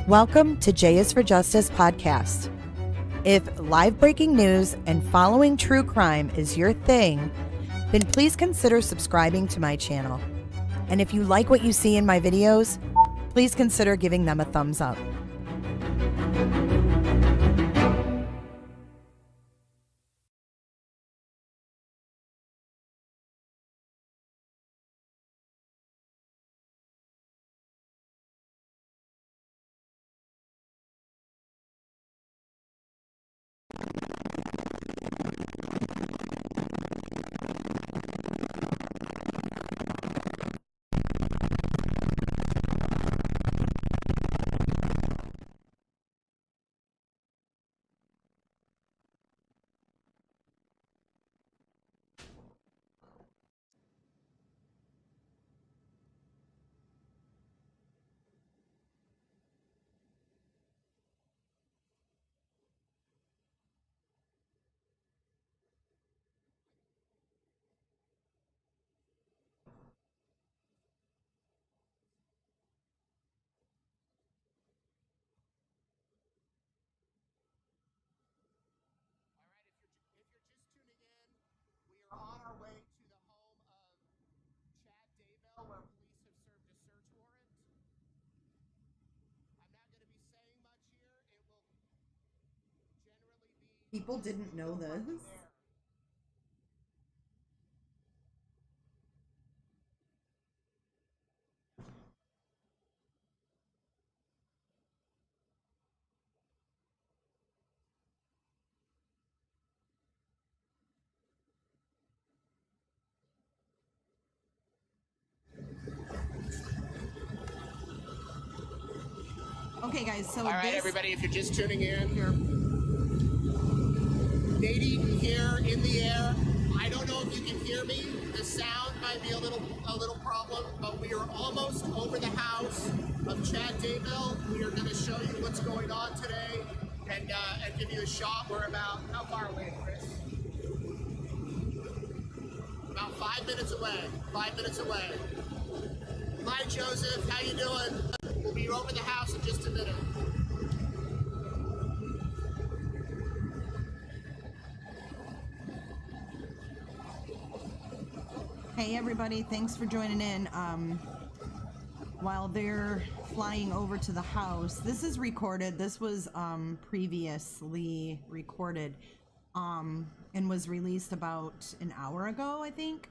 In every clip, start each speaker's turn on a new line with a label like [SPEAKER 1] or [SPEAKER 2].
[SPEAKER 1] Welcome to J is for Justice podcast. If live breaking news and following true crime is your thing, then please consider subscribing to my channel. And if you like what you see in my videos, please consider giving them a thumbs up.
[SPEAKER 2] On our way to the home of Daybell, where police have served a search warrant. I'm not going to be saying much here. It will generally be...
[SPEAKER 1] People didn't know this. Okay, guys, so
[SPEAKER 2] All right,
[SPEAKER 1] this...
[SPEAKER 2] everybody, if you're just tuning in, Nate Eaton here in the air. I don't know if you can hear me. The sound might be a little problem, but we are almost over the house of Chad Daybell. We are going to show you what's going on today and give you a shot. We're about, how far away, Chris? About 5 minutes away. 5 minutes away. Hi, Joseph. How you doing? We'll be over the house in just a minute.
[SPEAKER 1] Hey everybody, thanks for joining in. While they're flying over to the house, this is recorded. This was previously recorded and was released about an hour ago, I think.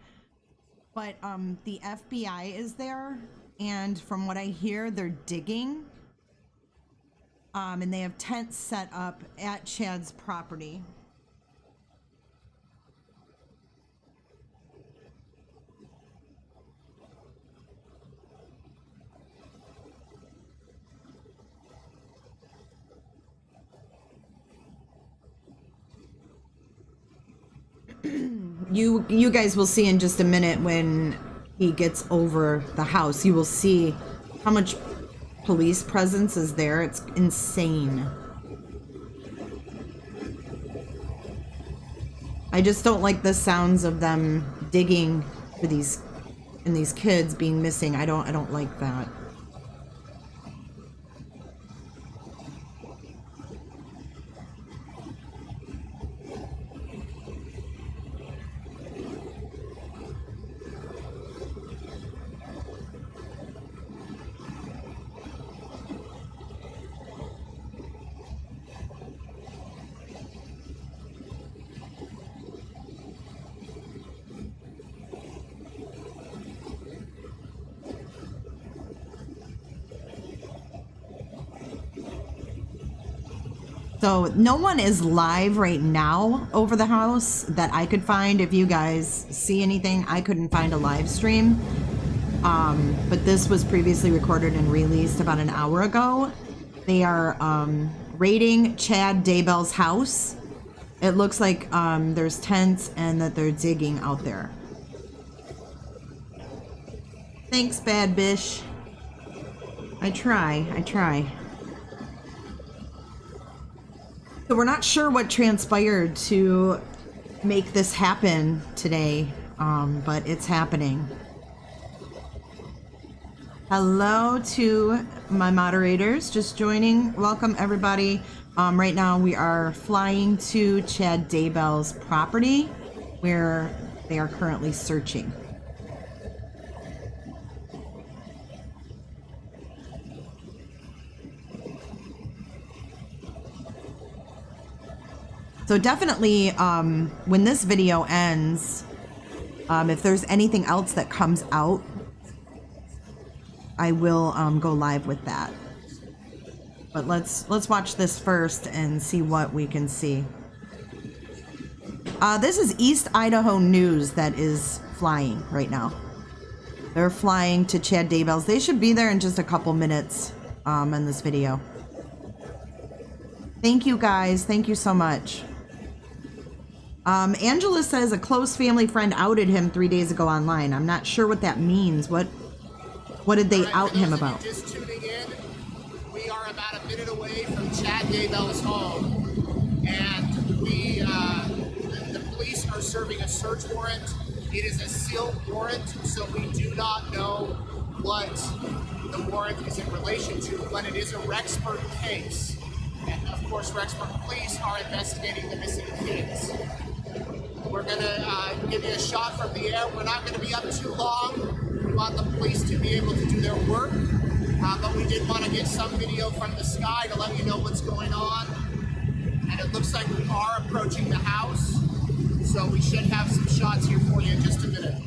[SPEAKER 1] But the FBI is there, and from what I hear, they're digging. And they have tents set up at Chad's property. You guys will see in just a minute when he gets over the house. You will see how much police presence is there. It's insane. I just don't like the sounds of them digging for these kids being missing. I don't like that. So no one is live right now over the house that I could find. If you guys see anything, I couldn't find a live stream. But this was previously recorded and released about an hour ago. They are raiding Chad Daybell's house. It looks like there's tents and that they're digging out there. Thanks, Bad Bish. I try. So we're not sure what transpired to make this happen today, but it's happening. Hello to my moderators just joining. Welcome everybody. Right now we are flying to Chad Daybell's property where they are currently searching. So definitely, when this video ends, if there's anything else that comes out, I will go live with that. But let's watch this first and see what we can see. This is East Idaho News that is flying right now. They're flying to Chad Daybell's. They should be there in just a couple minutes in this video. Thank you guys. Thank you so much. Angela says a close family friend outed him 3 days ago online. I'm not sure what that means. What did they out him about?
[SPEAKER 2] Just tuning in, we are about a minute away from Chad Daybell's home, and the police are serving a search warrant. It is a sealed warrant, so we do not know what the warrant is in relation to, but it is a Rexburg case. And of course, Rexburg police are investigating the missing kids. We're going to give you a shot from the air. We're not going to be up too long. We want the police to be able to do their work. But we did want to get some video from the sky to let you know what's going on. And it looks like we are approaching the house. So we should have some shots here for you in just a minute.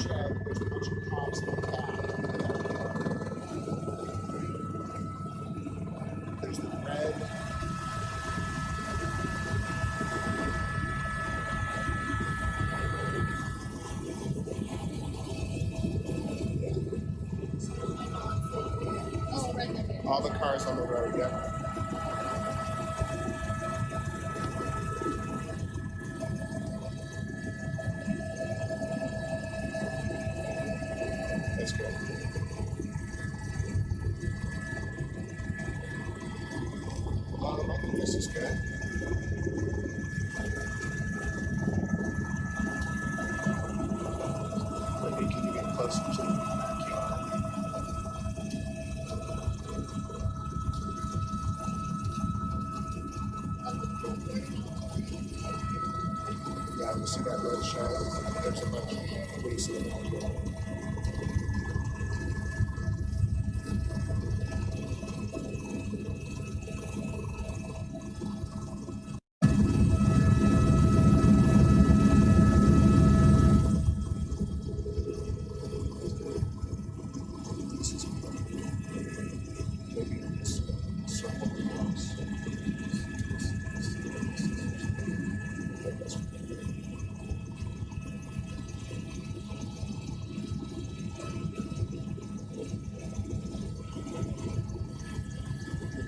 [SPEAKER 2] shed, there's a bunch of cops in the back. There's the red.
[SPEAKER 3] Oh, right there.
[SPEAKER 2] All the cars on the road, yeah. That's good. I think this is good. Maybe can you get closer to the camera? Yeah, you see that red shadow? There's a bunch of police in there.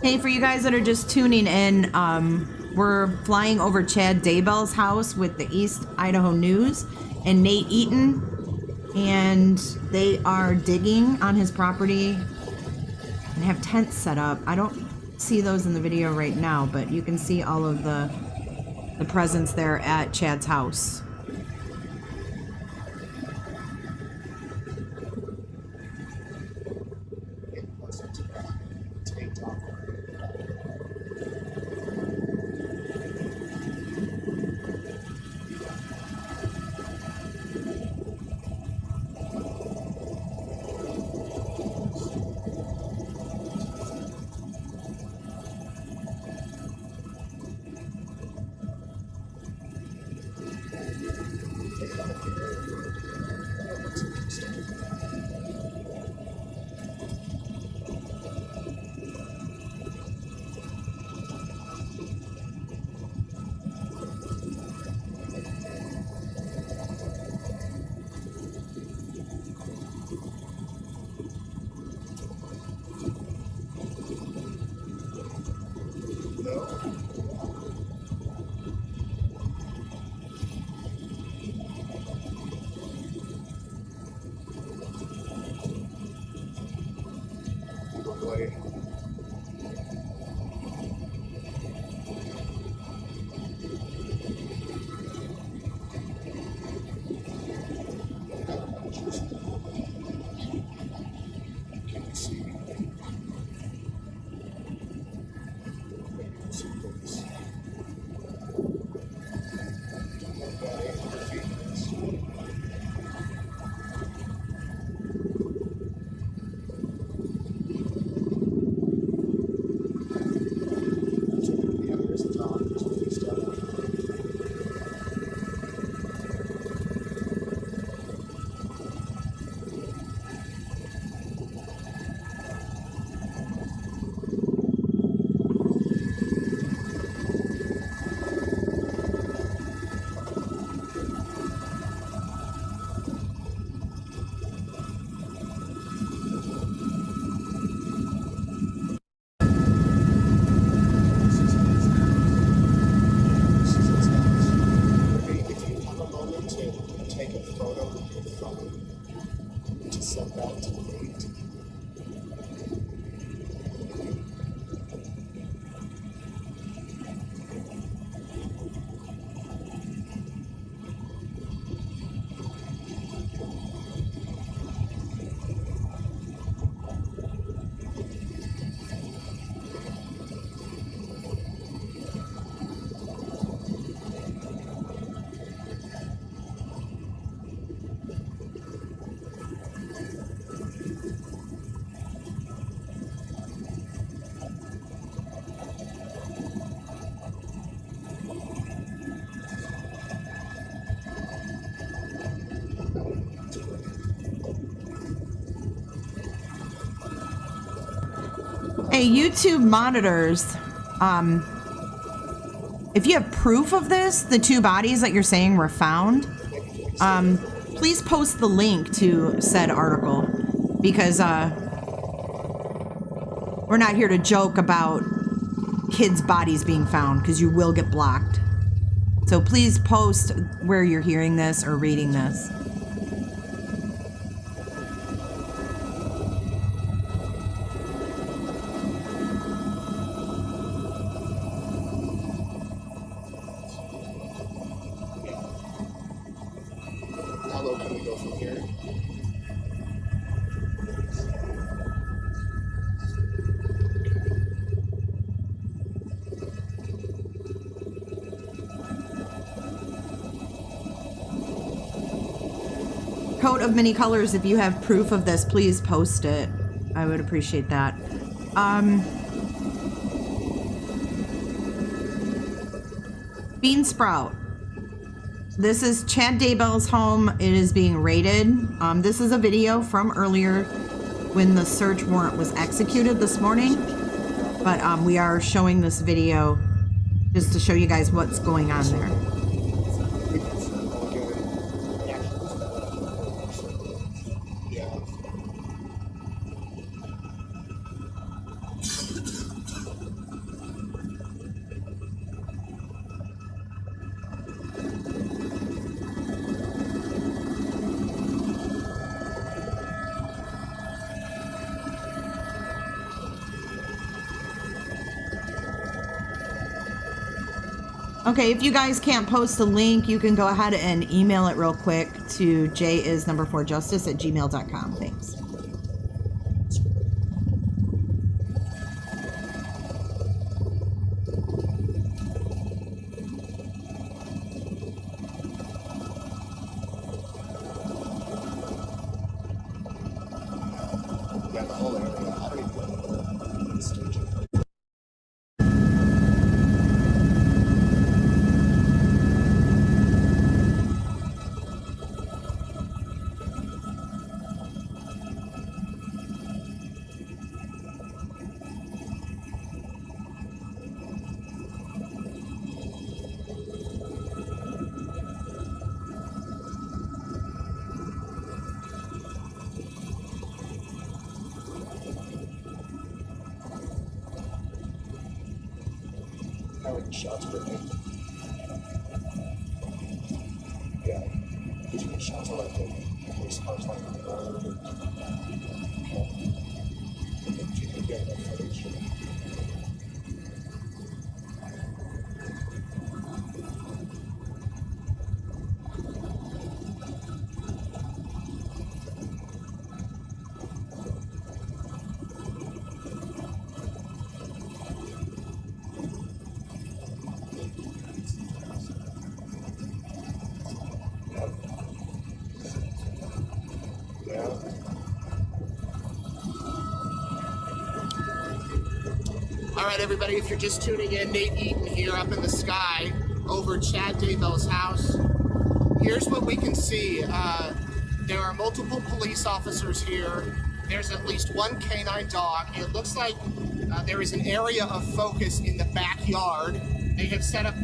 [SPEAKER 1] Hey, for you guys that are just tuning in, we're flying over Chad Daybell's house with the East Idaho News and Nate Eaton, and they are digging on his property and have tents set up. I don't see those in the video right now, but you can see all of the presence there at Chad's house. Hey, YouTube monitors, if you have proof of this, the 2 bodies that you're saying were found, please post the link to said article, because we're not here to joke about kids' bodies being found, because you will get blocked. So please post where you're hearing this or reading this.
[SPEAKER 2] How low can we go from here?
[SPEAKER 1] Coat of many colors, if you have proof of this, please post it. I would appreciate that. Bean Sprout. This is Chad Daybell's home. It is being raided. This is a video from earlier when the search warrant was executed this morning. But we are showing this video just to show you guys what's going on there. Okay, if you guys can't post the link, you can go ahead and email it real quick to jis4justice@gmail.com. Thanks.
[SPEAKER 2] Yeah, the whole area. I don't even know the stage. I like shots per minute. Yeah, did you get shots on like the police cars like that? Okay. Do you think you have enough footage? All right, everybody, if you're just tuning in, Nate Eaton here up in the sky over Chad Daybell's house. Here's what we can see. There are multiple police officers here. There's at least one canine dog. It looks like there is an area of focus in the backyard. They have set up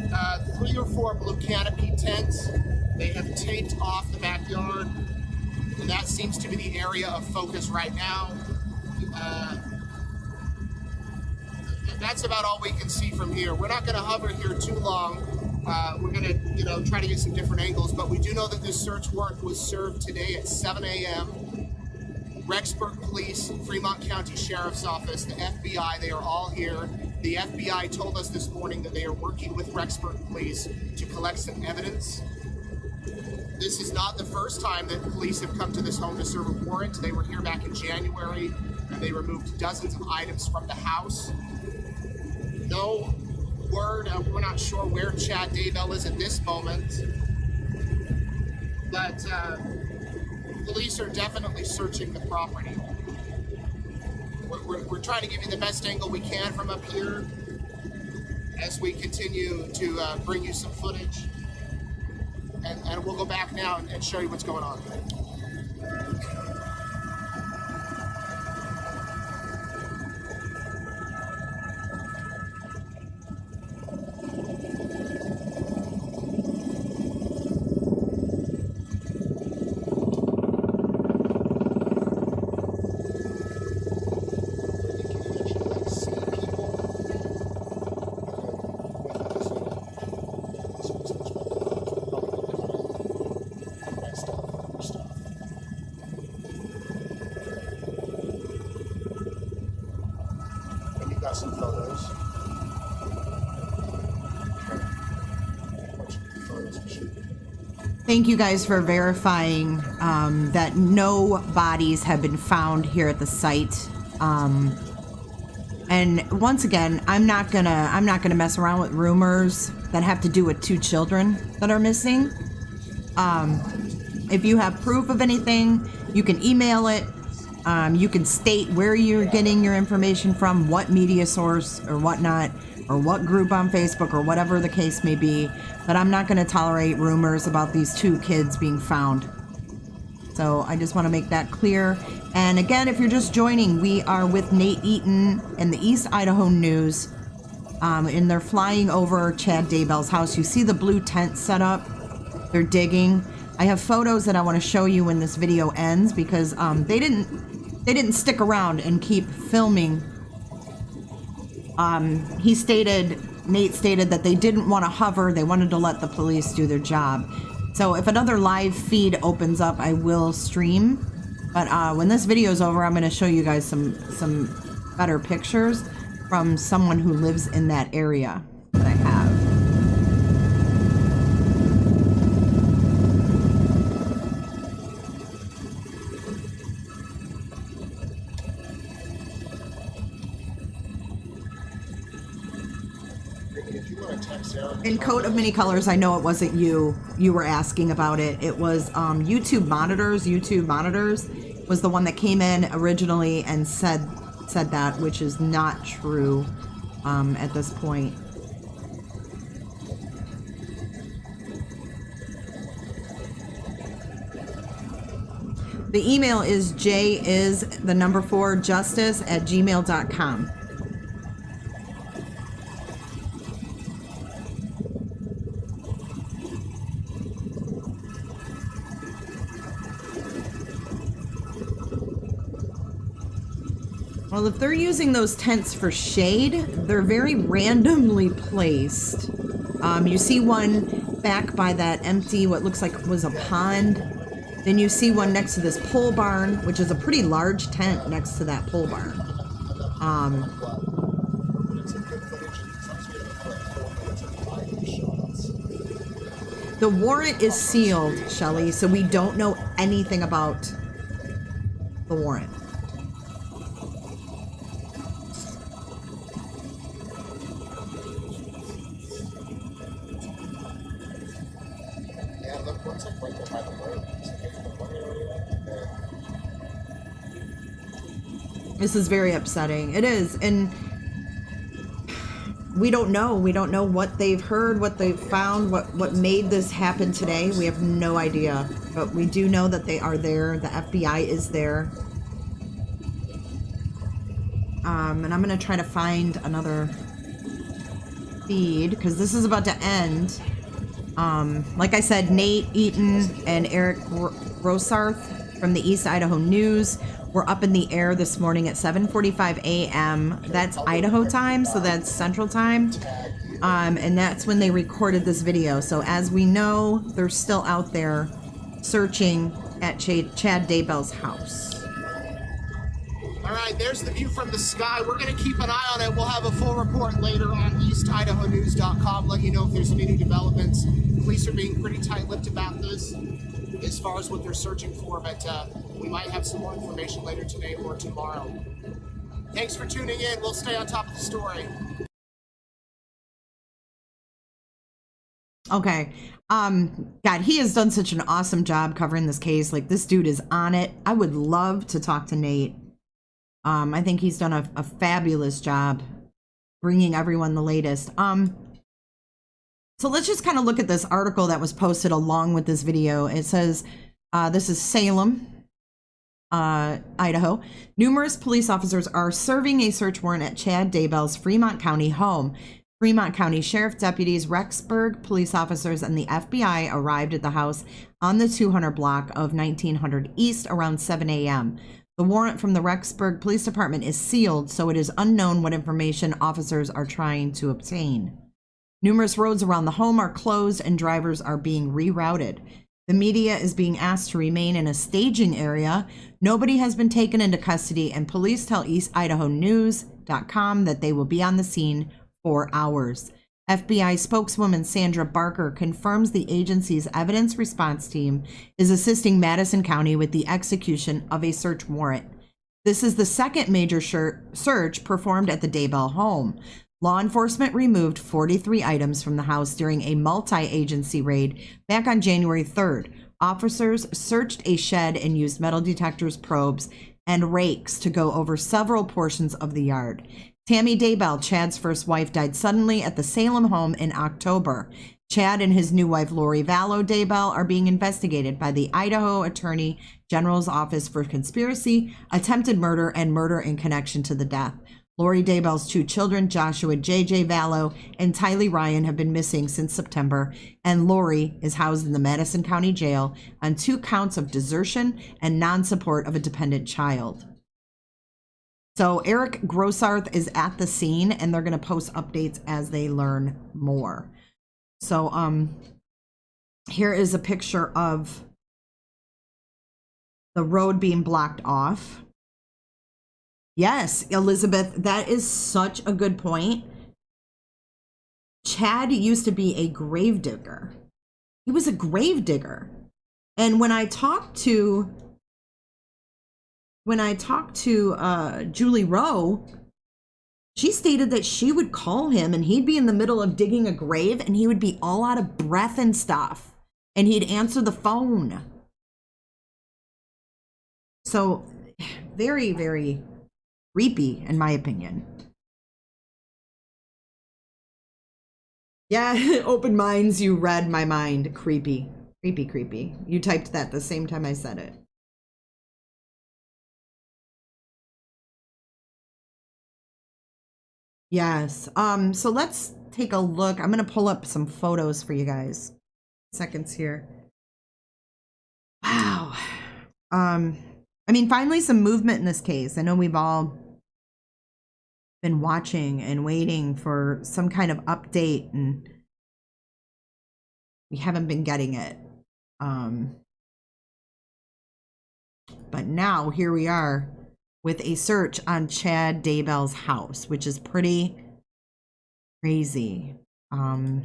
[SPEAKER 2] 3 or 4 blue canopy tents. They have taped off the backyard, and that seems to be the area of focus right now. That's about all we can see from here. We're not going to hover here too long. We're going to, try to get some different angles, but we do know that this search warrant was served today at 7 a.m. Rexburg Police, Fremont County Sheriff's Office, the FBI, they are all here. The FBI told us this morning that they are working with Rexburg Police to collect some evidence. This is not the first time that police have come to this home to serve a warrant. They were here back in January, and they removed dozens of items from the house. No word, we're not sure where Chad Daybell is at this moment, but police are definitely searching the property. We're trying to give you the best angle we can from up here as we continue to bring you some footage, and we'll go back now and show you what's going on.
[SPEAKER 1] Thank you guys for verifying that no bodies have been found here at the site. And once again, I'm not gonna mess around with rumors that have to do with 2 children that are missing. If you have proof of anything, you can email it. You can state where you're getting your information from, what media source or whatnot, or what group on Facebook or whatever the case may be. But I'm not going to tolerate rumors about these 2 kids being found. So I just want to make that clear. And again, if you're just joining, we are with Nate Eaton and the East Idaho News. And they're flying over Chad Daybell's house. You see the blue tent set up. They're digging. I have photos that I want to show you when this video ends because they didn't stick around and keep filming. Nate stated that they didn't want to hover. They wanted to let the police do their job. So if another live feed opens up, I will stream. But when this video is over, I'm going to show you guys some better pictures from someone who lives in that area that I have. In coat of many colors, I know it wasn't you were asking about it. It was YouTube Monitors. YouTube Monitors was the one that came in originally and said that, which is not true at this point. The email is jis4justice@gmail.com. Well, if they're using those tents for shade, they're very randomly placed. You see one back by that empty, what looks like was a pond. Then you see one next to this pole barn, which is a pretty large tent next to that pole barn. The warrant is sealed, Shelley, so we don't know anything about the warrant. This is very upsetting. It is, and we don't know. We don't know what they've heard, what they've found, what made this happen today. We have no idea, but we do know that they are there. The FBI is there. And I'm gonna try to find another feed because this is about to end. Like I said, Nate Eaton and Heidi Broussard from the East Idaho News were up in the air this morning at 7:45 a.m. That's Idaho time, so that's Central time. And that's when they recorded this video. So as we know, they're still out there searching at Chad Daybell's house.
[SPEAKER 2] All right, there's the view from the sky. We're going to keep an eye on it. We'll have a full report later on eastidahonews.com, let you know if there's any new developments. Police are being pretty tight-lipped about this as far as what they're searching for, but we might have some more information later today or tomorrow. Thanks for tuning in. We'll stay on top of the story.
[SPEAKER 1] Okay. God, he has done such an awesome job covering this case. Like, this dude is on it. I would love to talk to Nate. I think he's done a fabulous job bringing everyone the latest. So let's just kind of look at this article that was posted along with this video. It says, this is Salem, Idaho. Numerous police officers are serving a search warrant at Chad Daybell's Fremont County home. Fremont County Sheriff deputies, Rexburg police officers, and the FBI arrived at the house on the 200 block of 1900 East around 7 a.m. The warrant from the Rexburg Police Department is sealed, so it is unknown what information officers are trying to obtain. Numerous roads around the home are closed and drivers are being rerouted. The media is being asked to remain in a staging area. Nobody has been taken into custody, and police tell eastidahonews.com that they will be on the scene for hours. FBI spokeswoman Sandra Barker confirms the agency's evidence response team is assisting Madison County with the execution of a search warrant. This is the second major search performed at the Daybell home. Law enforcement removed 43 items from the house during a multi-agency raid back on January 3rd. Officers searched a shed and used metal detectors, probes, and rakes to go over several portions of the yard. Tammy Daybell, Chad's first wife, died suddenly at the Salem home in October. Chad and his new wife, Lori Vallow Daybell, are being investigated by the Idaho Attorney General's Office for conspiracy, attempted murder, and murder in connection to the death. Lori Daybell's two children, Joshua J.J. Vallow and Tylee Ryan, have been missing since September, and Lori is housed in the Madison County Jail on 2 counts of desertion and non-support of a dependent child. So Eric Grossarth is at the scene, and they're going to post updates as they learn more. So here is a picture of the road being blocked off. Yes, Elizabeth, that is such a good point. Chad used to be a grave digger. He was a grave digger. And when I talked to Julie Rowe, she stated that she would call him and he'd be in the middle of digging a grave and he would be all out of breath and stuff. And he'd answer the phone. So very, very creepy, in my opinion. Yeah, open minds, you read my mind. Creepy. Creepy, creepy. You typed that the same time I said it. Yes. So let's take a look. I'm gonna pull up some photos for you guys. Seconds here. Wow. I mean, finally some movement in this case. I know we've all been watching and waiting for some kind of update, and we haven't been getting it. But now here we are with a search on Chad Daybell's house, which is pretty crazy. All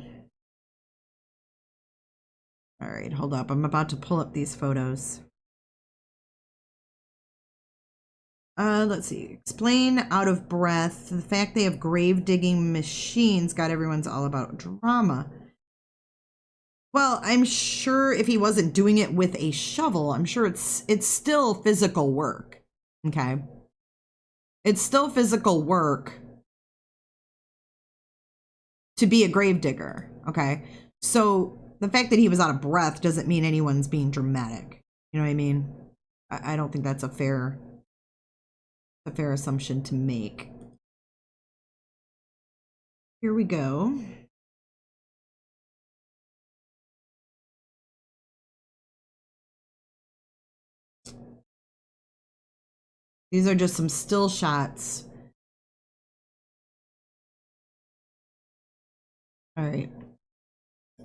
[SPEAKER 1] right, hold up. I'm about to pull up these photos. Let's see. Explain out of breath. The fact they have grave digging machines got everyone's all about drama. Well, I'm sure if he wasn't doing it with a shovel, I'm sure it's still physical work. Okay. It's still physical work to be a grave digger. Okay. So the fact that he was out of breath doesn't mean anyone's being dramatic. You know what I mean? I don't think that's a fair assumption to make. Here we go. These are just some still shots. All right.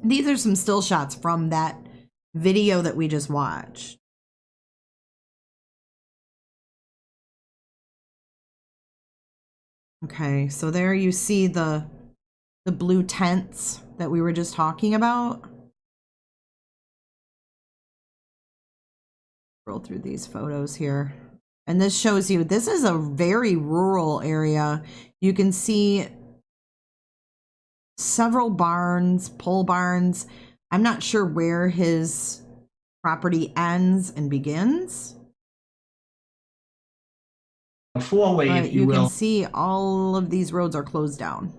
[SPEAKER 1] These are some still shots from that video that we just watched. Okay, so there you see the blue tents that we were just talking about. Scroll through these photos here. And this shows you, this is a very rural area. You can see several barns, pole barns. I'm not sure where his property ends and begins.
[SPEAKER 3] A four-way, if you will.
[SPEAKER 1] You can see all of these roads are closed down.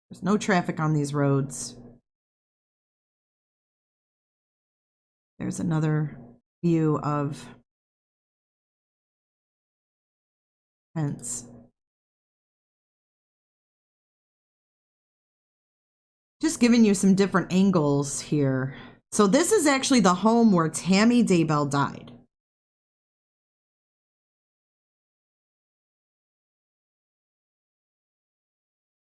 [SPEAKER 1] There's no traffic on these roads. There's another view of tents. Just giving you some different angles here. So this is actually the home where Tammy Daybell died.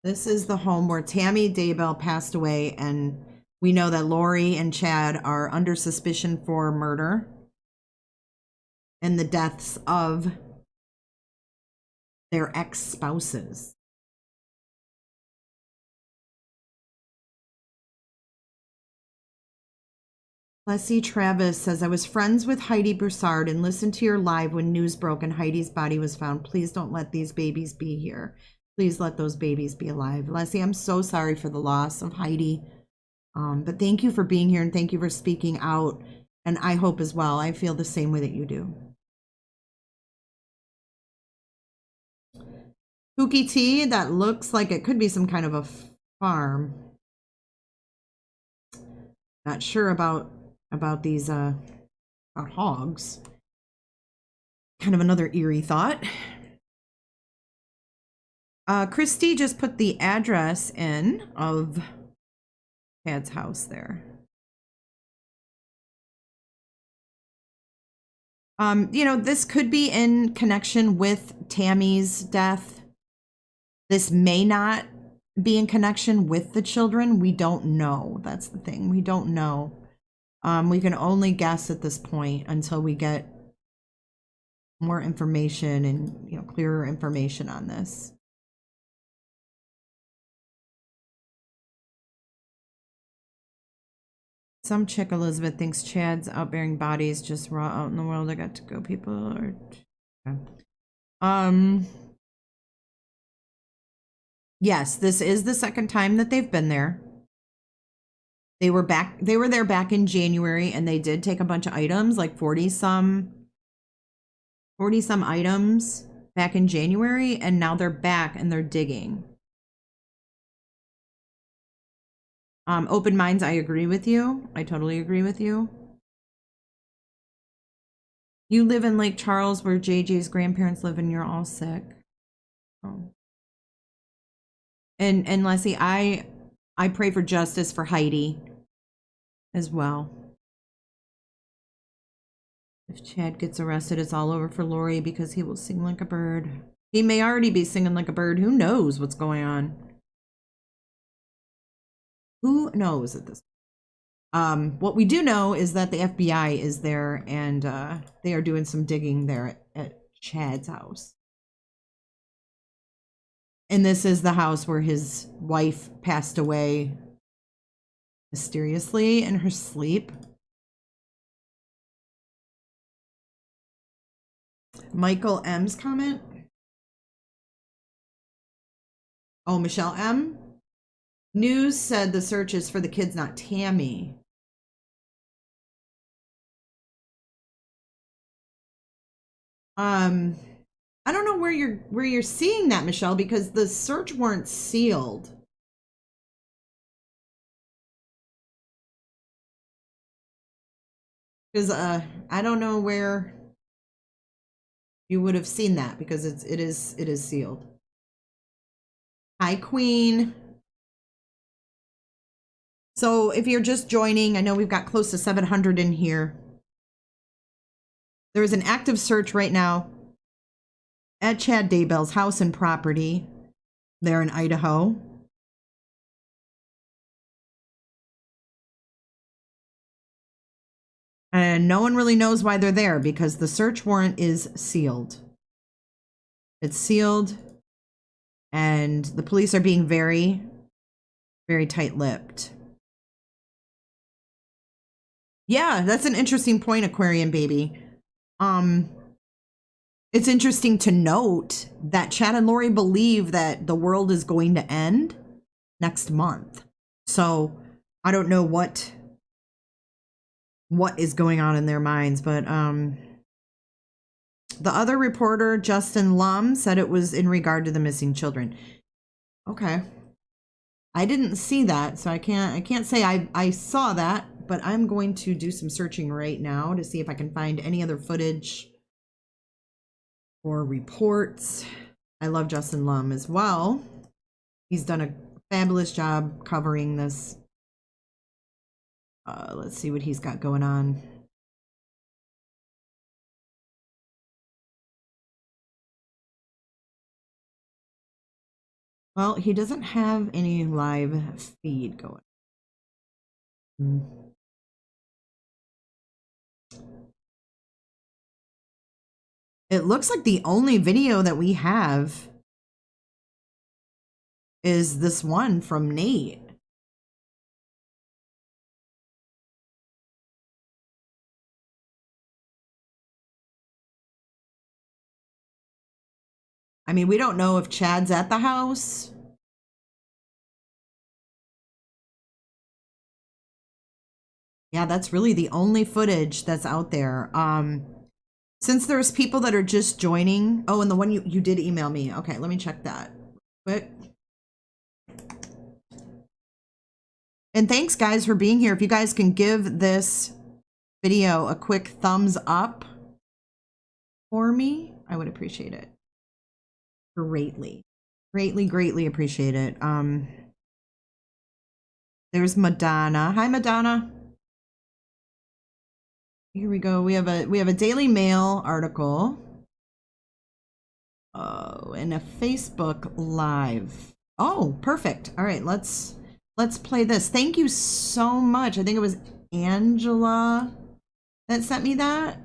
[SPEAKER 1] This is the home where Tammy Daybell passed away, and we know that Lori and Chad are under suspicion for murder and the deaths of their ex-spouses. Leslie Travis says, I was friends with Heidi Broussard and listened to your live when news broke and Heidi's body was found. Please don't let these babies be here. Please let those babies be alive. Leslie, I'm so sorry for the loss of Heidi. But thank you for being here and thank you for speaking out. And I hope as well. I feel the same way that you do. Pookie T, that looks like it could be some kind of a farm. Not sure about these about hogs. Kind of another eerie thought. Christy just put the address in of Chad's house there. You know, this could be in connection with Tammy's death. This may not be in connection with the children. We don't know. That's the thing. We don't know. We can only guess at this point until we get more information and, you know, clearer information on this. Some chick Elizabeth thinks Chad's outbearing bodies just raw out in the world. I got to go. People are. Okay. Yes, this is the second time that they've been there. They were there back in January and they did take a bunch of items, like 40 some items back in January, and now they're back and they're digging. Open minds, I agree with you. I totally agree with you. You live in Lake Charles where JJ's grandparents live and you're all sick. Oh. And Leslie, I pray for justice for Heidi as well. If Chad gets arrested, it's all over for Lori because he will sing like a bird. He may already be singing like a bird. Who knows what's going on? Who knows at this? What we do know is that the FBI is there and they are doing some digging there at Chad's house. And this is the house where his wife passed away mysteriously in her sleep. Michael M's comment. Oh, Michelle M. News said the search is for the kids, not Tammy. I don't know where you're seeing that, Michelle, because the search warrant's sealed. Because I don't know where you would have seen that because it is sealed. Hi, Queen. So if you're just joining, I know we've got close to 700 in here. There is an active search right now at Chad Daybell's house and property there in Idaho. And no one really knows why they're there because the search warrant is sealed. It's sealed and the police are being very, very tight-lipped. Yeah, that's an interesting point, Aquarium Baby. It's interesting to note that Chad and Lori believe that the world is going to end next month. So I don't know what is going on in their minds, but the other reporter, Justin Lum, said it was in regard to the missing children. Okay. I didn't see that, so I can't say I saw that, but I'm going to do some searching right now to see if I can find any other footage or reports. I love Justin Lum as well. He's done a fabulous job covering this. Let's see what he's got going on. Well, he doesn't have any live feed going. It looks like the only video that we have is this one from Nate. I mean, we don't know if Chad's at the house. Yeah, that's really the only footage that's out there. Since there's people that are just joining. Oh, and the one you did email me. Okay, let me check that quick. And thanks, guys, for being here. If you guys can give this video a quick thumbs up for me, I would appreciate it. Greatly. Greatly appreciate it. There's Madonna. Hi, Madonna. Here we go. We have a Daily Mail article. Oh, and a Facebook Live. Oh, perfect. All right, let's play this. Thank you so much. I think it was Angela that sent me that.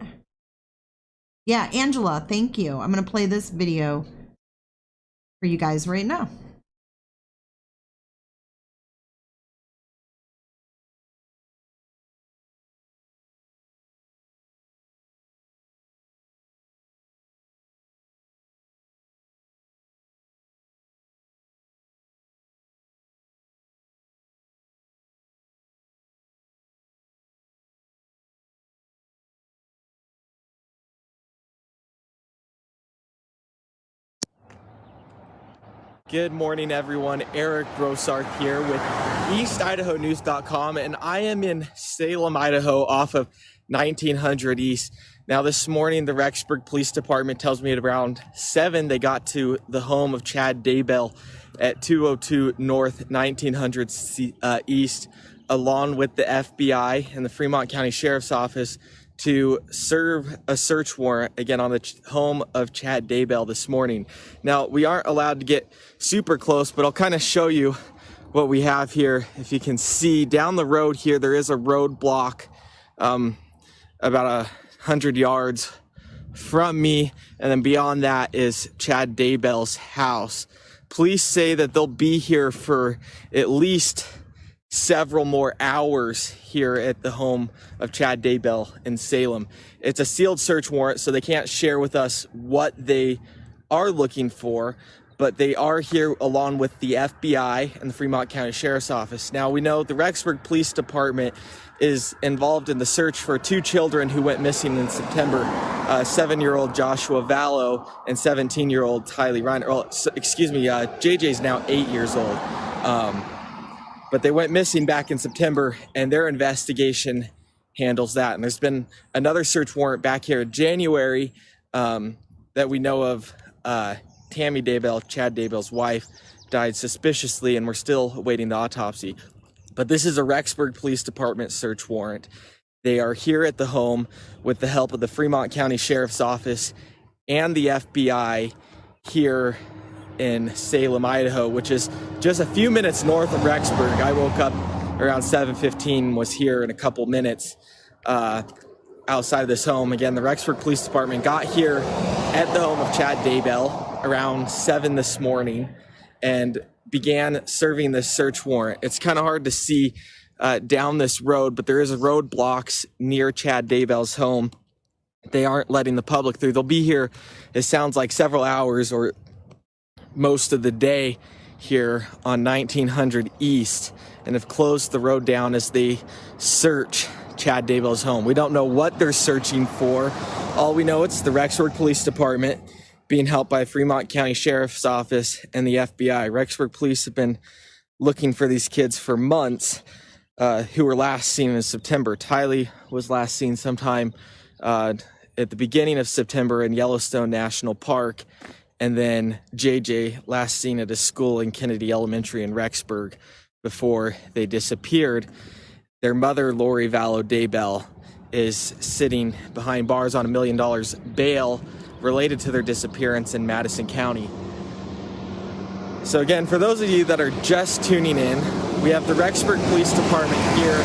[SPEAKER 1] Yeah, Angela, thank you. I'm going to play this video for you guys right now.
[SPEAKER 4] Good morning, everyone. Eric Broussard here with EastIdahoNews.com, and I am in Salem, Idaho, off of 1900 East. Now, this morning, the Rexburg Police Department tells me at around 7 they got to the home of Chad Daybell at 202 North 1900 East, along with the FBI and the Fremont County Sheriff's Office, to serve a search warrant again on the home of Chad Daybell this morning. Now, we aren't allowed to get super close, but I'll kind of show you what we have here. If you can see down the road here, there is a roadblock about 100 yards from me, and then beyond that is Chad Daybell's house. Police say that they'll be here for at least several more hours here at the home of Chad Daybell in Salem. It's a sealed search warrant, so they can't share with us what they are looking for, but they are here along with the FBI and the Fremont County Sheriff's Office. Now, we know the Rexburg Police Department is involved in the search for 2 children who went missing in September, 7-year-old Joshua Vallow and 17-year-old Tylee Reiner. Well, excuse me, JJ's now 8 years old. But they went missing back in September, and their investigation handles that. And there's been another search warrant back here in January that we know of. Tammy Daybell, Chad Daybell's wife, died suspiciously, and we're still awaiting the autopsy. But this is a Rexburg Police Department search warrant. They are here at the home with the help of the Fremont County Sheriff's Office and the FBI here in Salem, Idaho, which is just a few minutes north of Rexburg. I woke up around 7:15, was here in a couple minutes outside of this home. Again, the Rexburg Police Department got here at the home of Chad Daybell around 7 this morning and began serving this search warrant. It's kind of hard to see down this road, but there is a roadblocks near Chad Daybell's home. They aren't letting the public through. They'll be here, it sounds like, several hours or most of the day here on 1900 East, and have closed the road down as they search Chad Daybell's home. We don't know what they're searching for. All we know, it's the Rexburg Police Department being helped by Fremont County Sheriff's Office and the FBI. Rexburg Police have been looking for these kids for months, who were last seen in September. Tylee was last seen sometime at the beginning of September in Yellowstone National Park, and then JJ last seen at a school in Kennedy Elementary in Rexburg before they disappeared. Their mother, Lori Vallow Daybell, is sitting behind bars on $1 million bail related to their disappearance in Madison County. So again, for those of you that are just tuning in, we have the Rexburg Police Department here.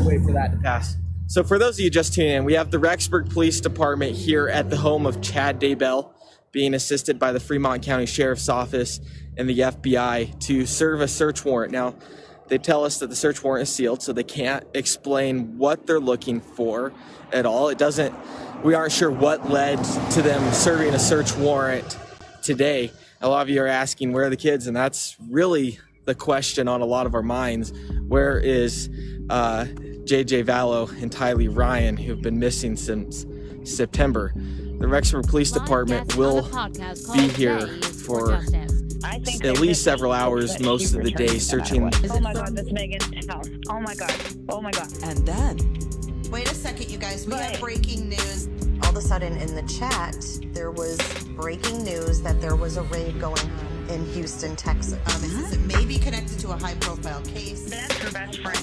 [SPEAKER 4] Wait for that to pass. So for those of you just tuning in, we have the Rexburg Police Department here at the home of Chad Daybell, being assisted by the Fremont County Sheriff's Office and the FBI to serve a search warrant. Now, they tell us that the search warrant is sealed, so they can't explain what they're looking for at all. We aren't sure what led to them serving a search warrant today. A lot of you are asking, where are the kids? And that's really the question on a lot of our minds. Where is JJ Vallow and Tylee Ryan, who've been missing since September? The Rexford Police Department will be here for at least several hours most of the day searching.
[SPEAKER 5] Oh my God, that's Megan's house. Oh my God. Oh my God.
[SPEAKER 1] And then, wait a second, you guys, we have breaking news. All of a sudden in the chat, there was breaking news that there was a raid going on in Houston, Texas. It may be connected to a high-profile case.
[SPEAKER 5] That's her best friend.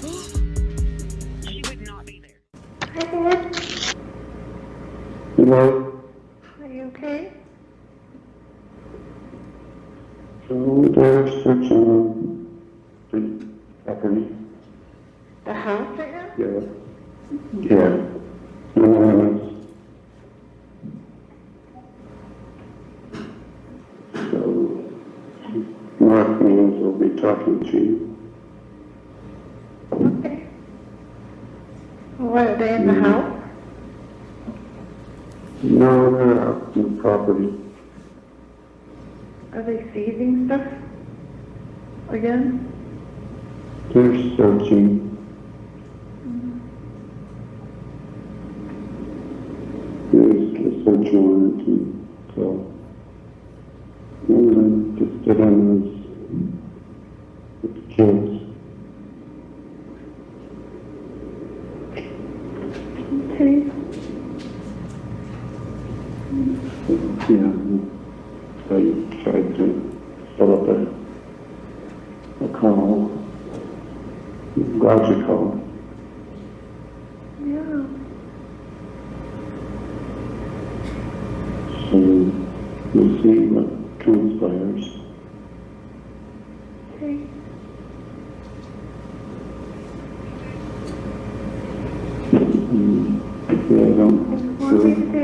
[SPEAKER 5] She would not be there.
[SPEAKER 6] Hello?
[SPEAKER 7] Are you okay?
[SPEAKER 6] So they're searching the property.
[SPEAKER 7] The house right now?
[SPEAKER 6] Yeah. Yeah. So Mark Means will be talking to you.
[SPEAKER 7] Okay. What, are they in the house?
[SPEAKER 6] No, they're out in the property.
[SPEAKER 7] Are they seizing stuff? Again?
[SPEAKER 6] They're searching. There's a search warrant, and so we're interested in this with the kids.
[SPEAKER 7] Okay.
[SPEAKER 6] Yeah, so you tried to set up a call. Glad you called.
[SPEAKER 7] Yeah.
[SPEAKER 6] So we'll see what transpires.
[SPEAKER 7] Okay.
[SPEAKER 6] Yeah, I don't
[SPEAKER 7] What do you want me to do?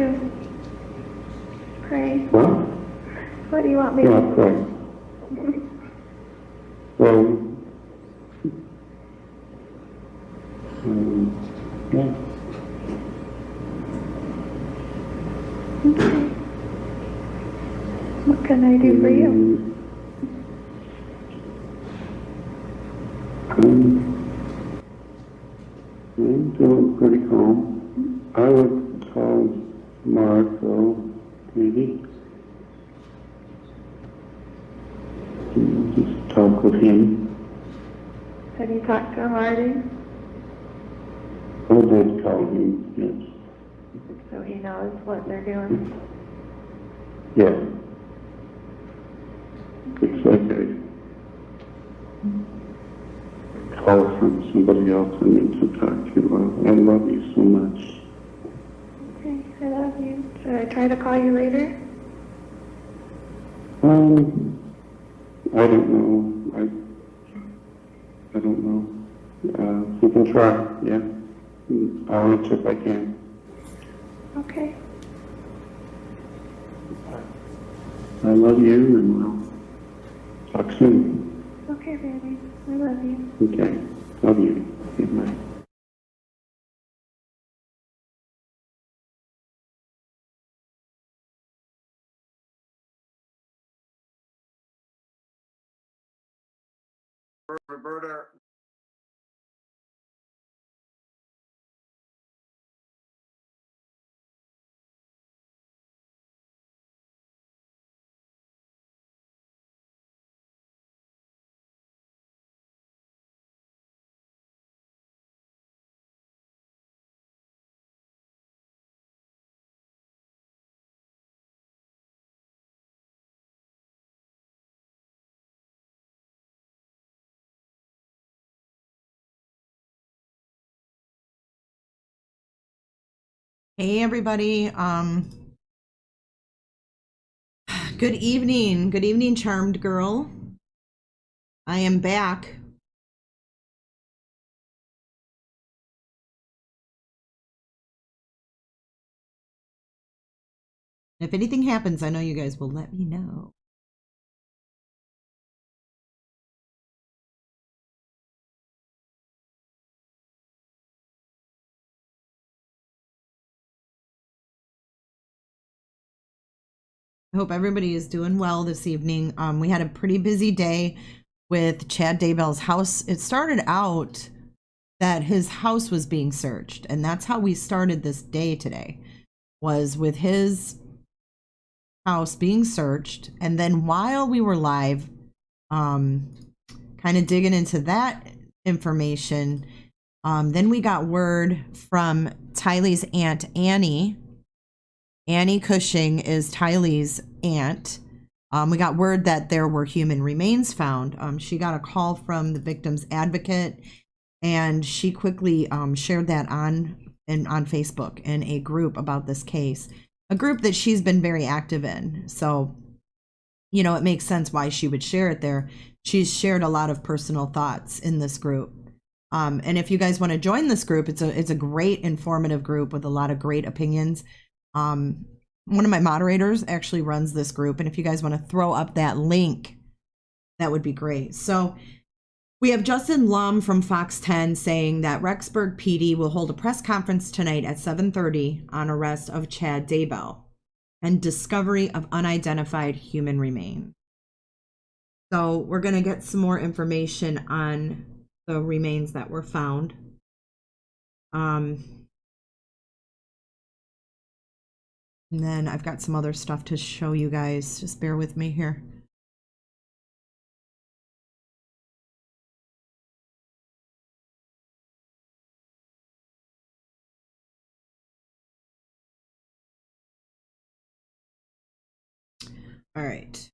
[SPEAKER 7] Pray.
[SPEAKER 6] What?
[SPEAKER 7] What do you want me
[SPEAKER 6] Yeah,
[SPEAKER 7] to
[SPEAKER 6] pray. Pray. Yeah.
[SPEAKER 7] Okay. What can I do for you?
[SPEAKER 6] I'm doing pretty calm. I would call Mark, though, maybe. Just talk with him.
[SPEAKER 7] Have you talked to him already?
[SPEAKER 6] I did call him, yes.
[SPEAKER 7] So he knows what they're doing?
[SPEAKER 6] Yeah. It's like a call from somebody else I need to talk to. I love you so much.
[SPEAKER 7] Okay, I love you. Should I try to call you later?
[SPEAKER 6] I don't know. I don't know. You can try, yeah. I'll answer if I can.
[SPEAKER 7] Okay.
[SPEAKER 6] I love you, and we'll talk soon.
[SPEAKER 7] Okay, baby. I love you.
[SPEAKER 6] Okay. Love you. Good night.
[SPEAKER 4] Roberta.
[SPEAKER 1] Hey everybody. Good evening. Good evening, charmed girl. I am back. If anything happens, I know you guys will let me know. I hope everybody is doing well this evening. We had a pretty busy day with Chad Daybell's house. It started out that his house was being searched, and that's how we started this day today, was with his house being searched. And then while we were live, kind of digging into that information, then we got word from Tylee's aunt, Annie. Annie Cushing is Tylee's aunt. We got word that there were human remains found. She got a call from the victim's advocate, and she quickly shared that on Facebook in a group about this case, a group that she's been very active in. So, you know, it makes sense why she would share it there. She's shared a lot of personal thoughts in this group. And if you guys want to join this group, it's a great informative group with a lot of great opinions. One of my moderators actually runs this group, and if you guys want to throw up that link, that would be great. So we have Justin Lum from Fox 10 saying that Rexburg PD will hold a press conference tonight at 7:30 on arrest of Chad Daybell and discovery of unidentified human remains. So we're going to get some more information on the remains that were found. And then I've got some other stuff to show you guys. Just bear with me here. All right.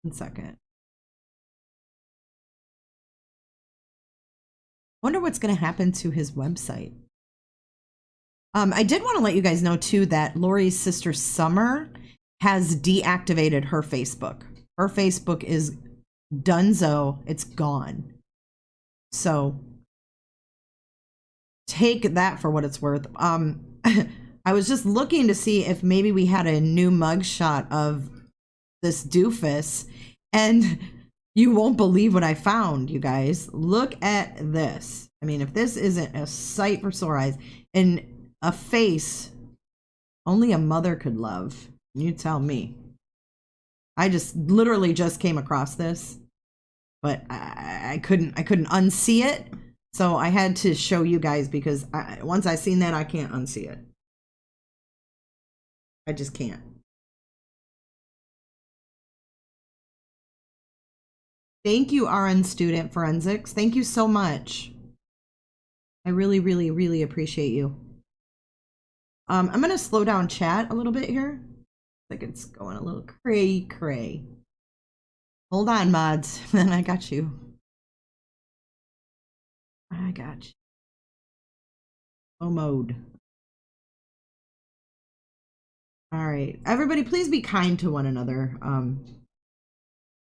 [SPEAKER 1] One second. Wonder what's going to happen to his website. I did want to let you guys know too that Lori's sister Summer has deactivated her Facebook. Her Facebook is donezo. It's gone. So take that for what it's worth. I was just looking to see if maybe we had a new mugshot of this doofus, and you won't believe what I found, you guys. Look at this. I mean, if this isn't a sight for sore eyes, and a face only a mother could love, you tell me. I just literally just came across this, but I couldn't unsee it, so I had to show you guys because once I seen that, I can't unsee it. I just can't. Thank you, RN Student Forensics. Thank you so much. I really, really, really appreciate you. I'm going to slow down chat a little bit here. Like it's going a little cray. Hold on, mods. I got you. I got you. Oh, mode. All right. Everybody, please be kind to one another.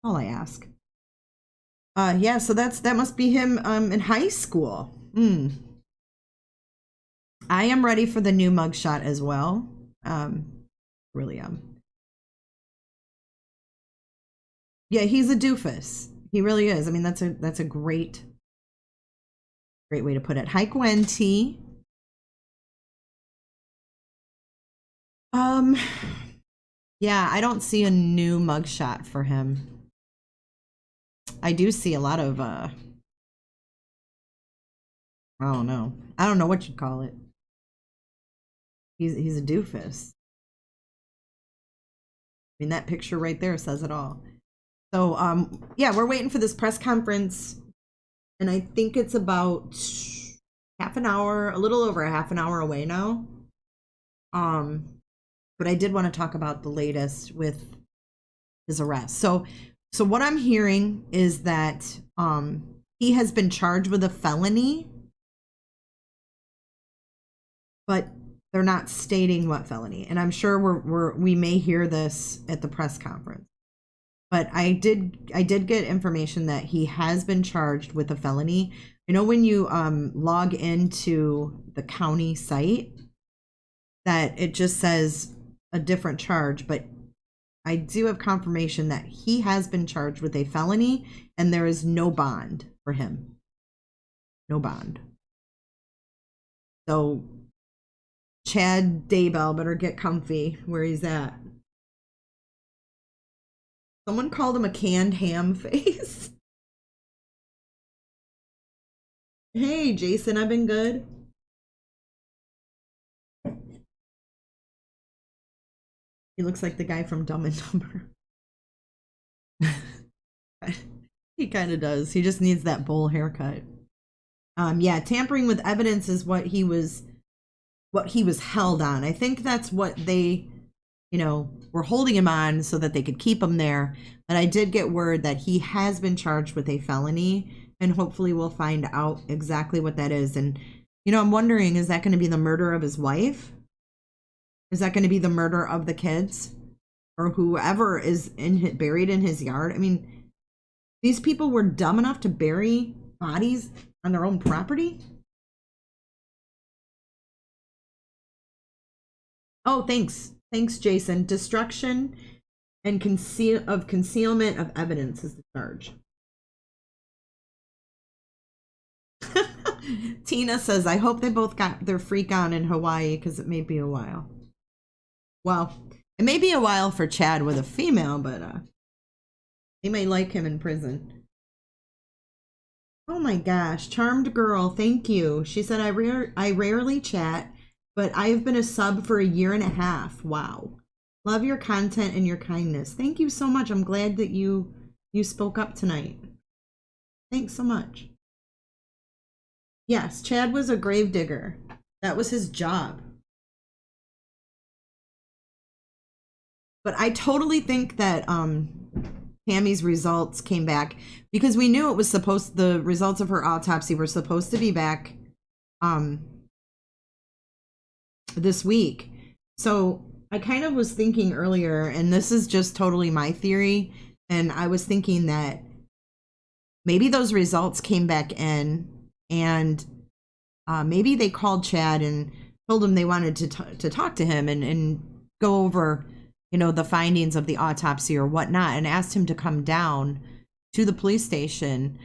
[SPEAKER 1] All I ask. Yeah, so that must be him in high school. I am ready for the new mugshot as well. Really am. Yeah, he's a doofus. He really is. I mean, that's a great way to put it. Hi, Gwen T. Yeah, I don't see a new mugshot for him. I do see a lot of I don't know what you'd call it. He's a doofus. I mean, that picture right there says it all. So yeah, we're waiting for this press conference, and I think it's about half an hour, a little over a half an hour away now. But I did want to talk about the latest with his arrest. So what I'm hearing is that he has been charged with a felony, but they're not stating what felony. And I'm sure we may hear this at the press conference. But I did get information that he has been charged with a felony. You know, when you log into the county site, that it just says a different charge, but I do have confirmation that he has been charged with a felony and there is no bond for him. no bond. So Chad Daybell better get comfy where he's at. Someone called him a canned ham face. Hey, Jason, I've been good. He looks like the guy from Dumb and Dumber. He kind of does. He just needs that bowl haircut. Yeah, tampering with evidence is what he was held on. I think that's what they, were holding him on so that they could keep him there. But I did get word that he has been charged with a felony, and hopefully we'll find out exactly what that is. And, I'm wondering, is that going to be the murder of his wife? Is that going to be the murder of the kids? Or whoever is buried in his yard? I mean, these people were dumb enough to bury bodies on their own property? Oh, thanks. Thanks, Jason. Destruction and concealment of evidence is the charge. Tina says, I hope they both got their freak on in Hawaii because it may be a while. Well, it may be a while for Chad with a female, but they may like him in prison. Oh my gosh, Charmed Girl, thank you. She said, I rarely chat, but I have been a sub for 1.5 years. Wow. Love your content and your kindness. Thank you so much. I'm glad that you spoke up tonight. Thanks so much. Yes, Chad was a gravedigger. That was his job. But I totally think that Tammy's results came back because we knew it was the results of her autopsy were supposed to be back this week. So I kind of was thinking earlier, and this is just totally my theory, and I was thinking that maybe those results came back in, and maybe they called Chad and told him they wanted to talk to him and go over, the findings of the autopsy or whatnot, and asked him to come down to the police station.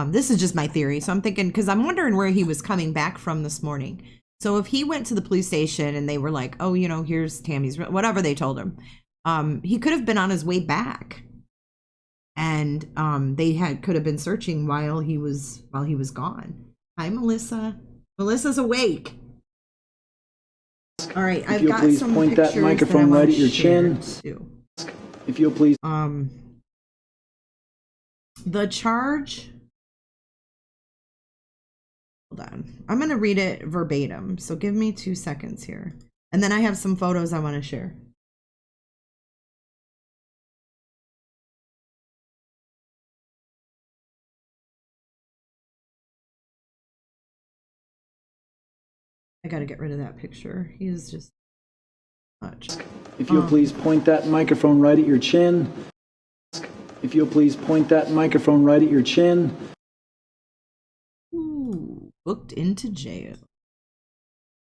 [SPEAKER 1] This is just my theory. So I'm thinking, because I'm wondering where he was coming back from this morning. So if he went to the police station and they were like, oh, here's Tammy's, whatever they told him, he could have been on his way back. And they could have been searching while he was gone. Hi, Melissa. Melissa's awake. All right, I've got some
[SPEAKER 8] point
[SPEAKER 1] pictures
[SPEAKER 8] that microphone right at your chin.
[SPEAKER 1] Too.
[SPEAKER 8] If you'll please.
[SPEAKER 1] The charge. Hold on. I'm going to read it verbatim. So give me 2 seconds here. And then I have some photos I want to share. I got to get rid of that picture. He is just much.
[SPEAKER 8] If you'll please point that microphone right at your chin. If you'll please point that microphone right at your chin.
[SPEAKER 1] Ooh, booked into jail.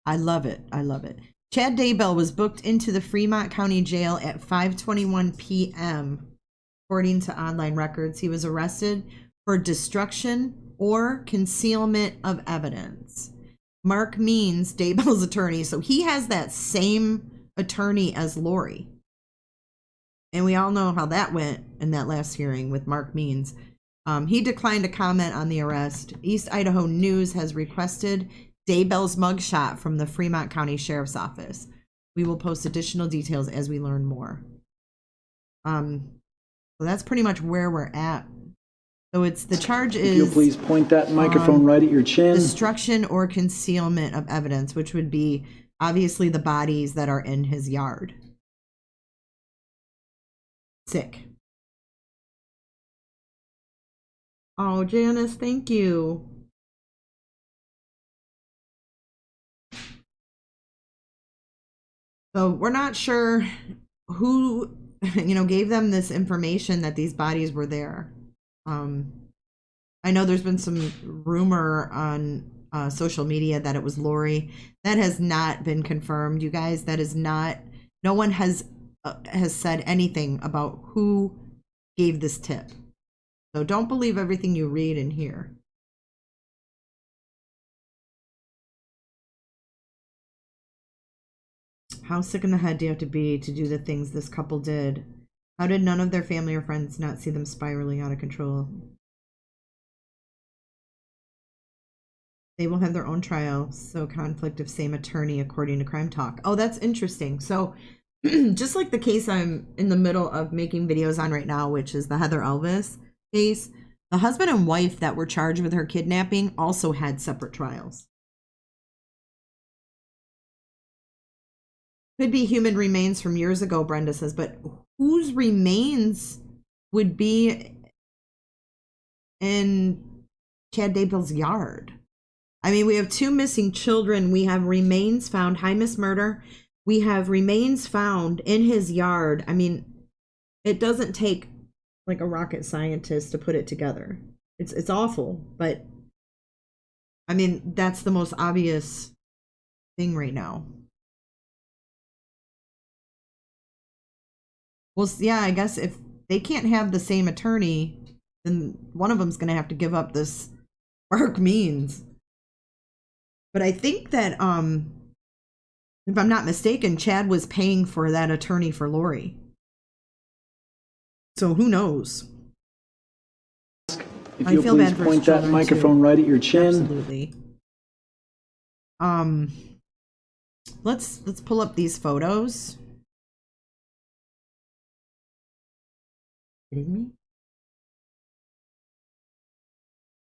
[SPEAKER 1] I love it. I love it. Chad Daybell was booked into the Fremont County Jail at 5:21 p.m. According to online records, he was arrested for destruction or concealment of evidence. Mark Means, Daybell's attorney, so he has that same attorney as Lori. And we all know how that went in that last hearing with Mark Means. He declined to comment on the arrest. East Idaho News has requested Daybell's mugshot from the Fremont County Sheriff's Office. We will post additional details as we learn more. So that's pretty much where we're at. So the charge is,
[SPEAKER 8] if you'll please point that microphone right at your chin.
[SPEAKER 1] Destruction or concealment of evidence, which would be obviously the bodies that are in his yard. Sick. Oh, Janice, thank you. So we're not sure who, gave them this information that these bodies were there. I know there's been some rumor on social media that it was Lori. That has not been confirmed, you guys. That is not. No one has said anything about who gave this tip. So don't believe everything you read and hear. How sick in the head do you have to be to do the things this couple did? How did none of their family or friends not see them spiraling out of control? They will have their own trial, so conflict of same attorney, according to Crime Talk. Oh, that's interesting. So just like the case I'm in the middle of making videos on right now, which is the Heather Elvis case, the husband and wife that were charged with her kidnapping also had separate trials. Could be human remains from years ago, Brenda says, but whose remains would be in Chad Daybell's yard? I mean, we have 2 missing children. We have remains found, high mismurder. We have remains found in his yard. I mean, it doesn't take like a rocket scientist to put it together. It's awful, but I mean, that's the most obvious thing right now. Well, yeah, I guess if they can't have the same attorney, then one of them's going to have to give up this Mark Means. But I think that, if I'm not mistaken, Chad was paying for that attorney for Lori. So who knows?
[SPEAKER 8] If you'll please point that microphone right at your chin.
[SPEAKER 1] Absolutely. Let's pull up these photos. Kidding me?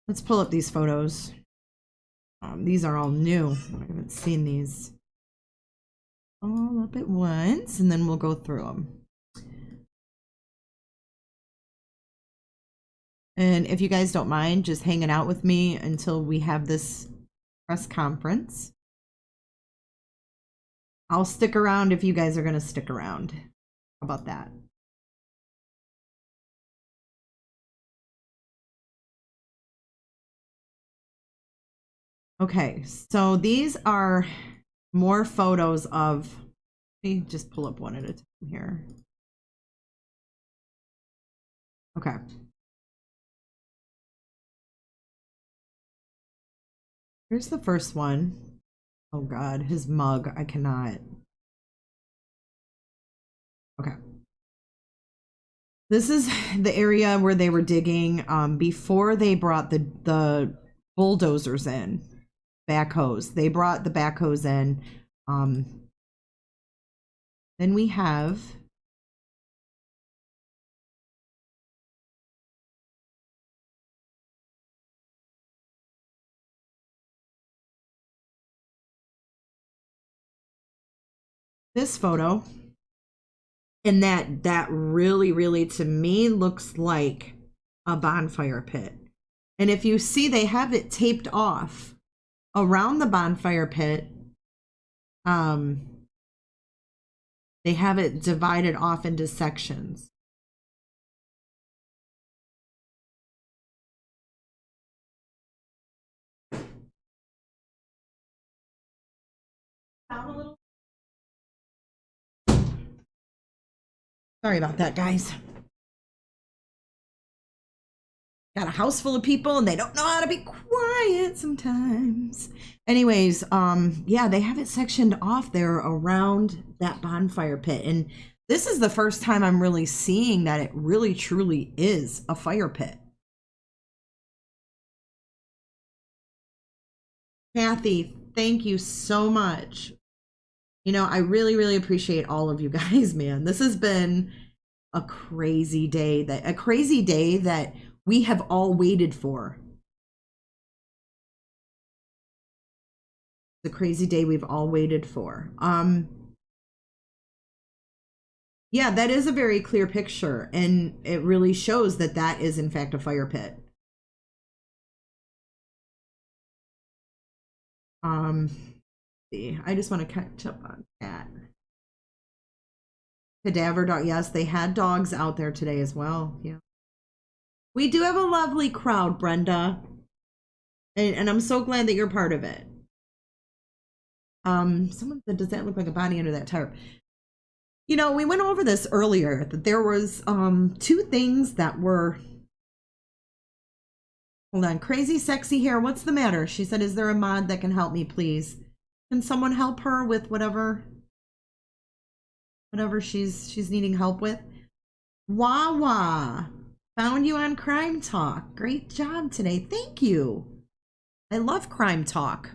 [SPEAKER 1] Let's pull up these photos. These are all new. I haven't seen these all up at once, and then we'll go through them. And if you guys don't mind just hanging out with me until we have this press conference, I'll stick around if you guys are going to stick around. How about that? Okay, so these are more photos of, let me just pull up one at a time here. Okay. Here's the first one. Oh God, his mug, I cannot. Okay. This is the area where they were digging before they brought the bulldozers in. Backhoes. They brought the backhoes in. Then we have this photo, and that really to me looks like a bonfire pit. And if you see, they have it taped off around the bonfire pit. They have it divided off into sections. Sorry about that, guys. Got a house full of people and they don't know how to be quiet sometimes. Anyways, yeah, they have it sectioned off there around that bonfire pit. And this is the first time I'm really seeing that it really truly is a fire pit. Kathy, thank you so much. You know, I really appreciate all of you guys, man. This has been a crazy day that we have all waited for. The crazy day we've all waited for. Yeah, that is a very clear picture, and it really shows that that is in fact a fire pit. See, I just want to catch up on that. Cadaver dog. Yes, they had dogs out there today as well. Yeah. We do have a lovely crowd, Brenda. And I'm so glad that you're part of it. Someone said, does that look like a body under that tarp? You know, we went over this earlier, that there was 2 things that were... Hold on. Crazy Sexy Hair, what's the matter? She said, is there a mod that can help me, please? Can someone help her with whatever whatever she's needing help with. Wawa, found you on Crime Talk. Great job today. Thank you. I love Crime Talk.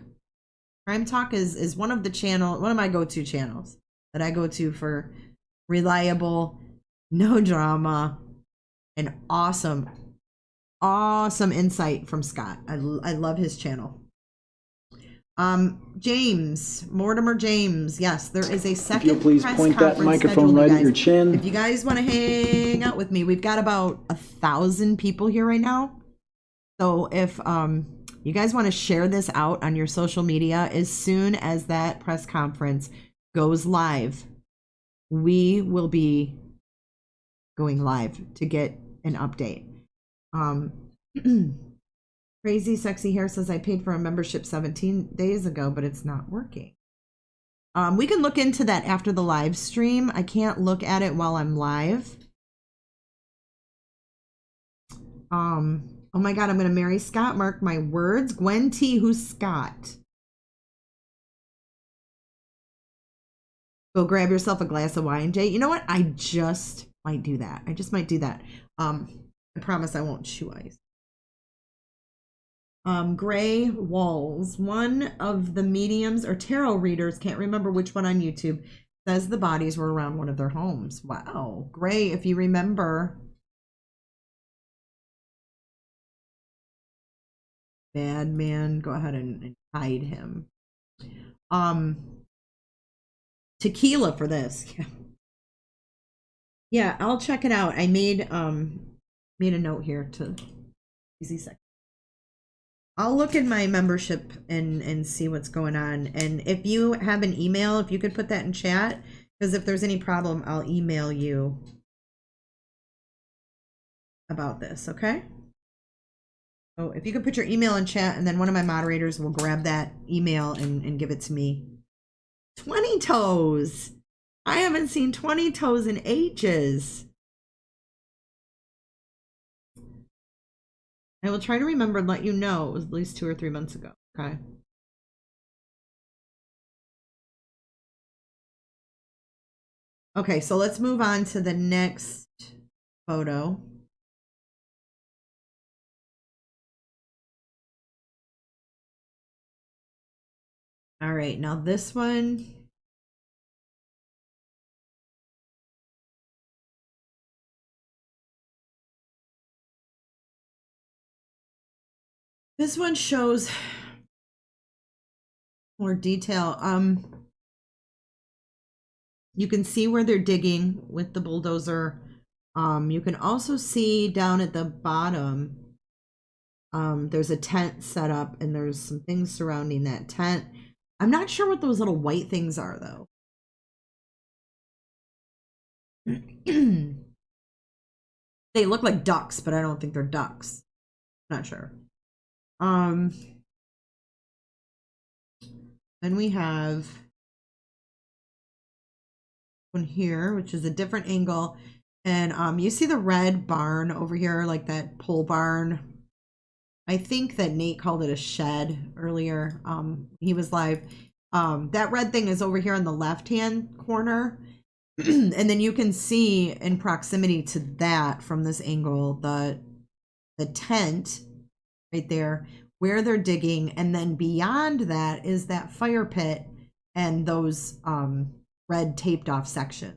[SPEAKER 1] Crime Talk is one of my go-to channels that I go to for reliable, no drama, and awesome insight from Scott. I love his channel. Mortimer James. Yes, there is a second.
[SPEAKER 8] If you'll please
[SPEAKER 1] press
[SPEAKER 8] point that
[SPEAKER 1] conference
[SPEAKER 8] microphone
[SPEAKER 1] scheduled,
[SPEAKER 8] right
[SPEAKER 1] you
[SPEAKER 8] at
[SPEAKER 1] guys.
[SPEAKER 8] your chin.
[SPEAKER 1] If you guys want to hang out with me, we've got about 1,000 people here right now. So if you guys want to share this out on your social media, as soon as that press conference goes live, we will be going live to get an update. Crazy Sexy Hair says, I paid for a membership 17 days ago, but it's not working. We can look into that after the live stream. I can't look at it while I'm live. Oh my God, I'm going to marry Scott. Mark my words. Gwen T, who's Scott? Go grab yourself a glass of wine, Jay. You know what? I just might do that. I promise I won't chew ice. Gray Walls, one of the mediums or tarot readers, can't remember which one on YouTube, says the bodies were around one of their homes. Wow. Gray, if you remember. Bad man, go ahead and hide him. Tequila for this. Yeah, I'll check it out. I made a note here to easy sec. I'll look in my membership and see what's going on. And if you have an email, if you could put that in chat, because if there's any problem, I'll email you about this, okay? So if you could put your email in chat, and then one of my moderators will grab that email and give it to me. 20 toes. I haven't seen 20 toes in ages. I will try to remember and let you know. It was at least 2 or 3 months ago. Okay. Okay, so let's move on to the next photo. All right, now this one. This one shows more detail. You can see where they're digging with the bulldozer. You can also see down at the bottom, there's a tent set up and there's some things surrounding that tent. I'm not sure what those little white things are though. They look like ducks, but I don't think they're ducks. Not sure. Then we have one here, which is a different angle. And you see the red barn over here, like that pole barn. I think that Nate called it a shed earlier. He was live. That red thing is over here in the left-hand corner. And then you can see in proximity to that from this angle, the tent right there where they're digging. And then beyond that is that fire pit and those red taped off sections.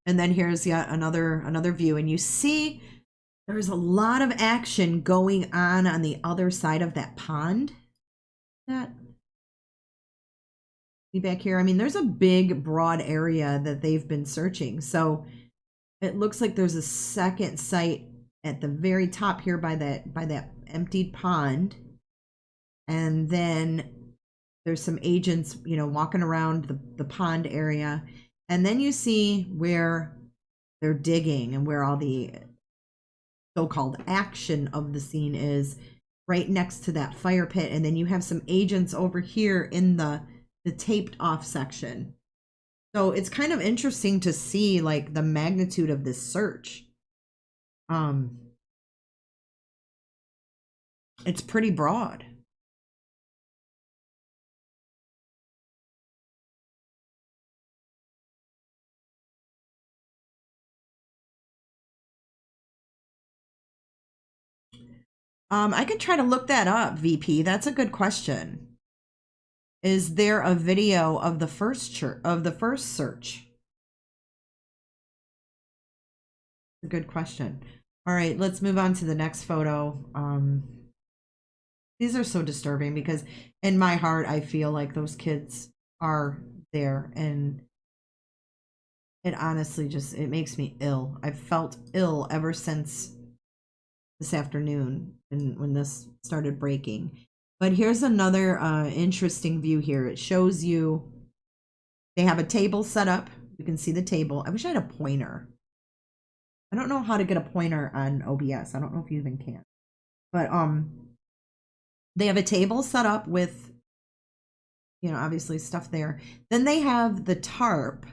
[SPEAKER 1] And then here's yet another view, and you see there's a lot of action going on the other side of that pond. That see back here. I mean, there's a big broad area that they've been searching. So it looks like there's a second site at the very top here by that emptied pond. And then there's some agents, walking around the pond area. And then you see where they're digging and where all the so-called action of the scene is, right next to that fire pit. And then you have some agents over here in the taped off section. So it's kind of interesting to see like the magnitude of this search. It's pretty broad. I could try to look that up, VP. That's a good question. Is there a video of the first search? A good question. All right, let's move on to the next photo. These are so disturbing because in my heart, I feel like those kids are there, and it honestly it makes me ill. I've felt ill ever since this afternoon and when this started breaking. But here's another interesting view here. It shows you they have a table set up. You can see the table. I wish I had a pointer. I don't know how to get a pointer on OBS. I don't know if you even can. But they have a table set up with, you know, obviously stuff there. Then they have the tarp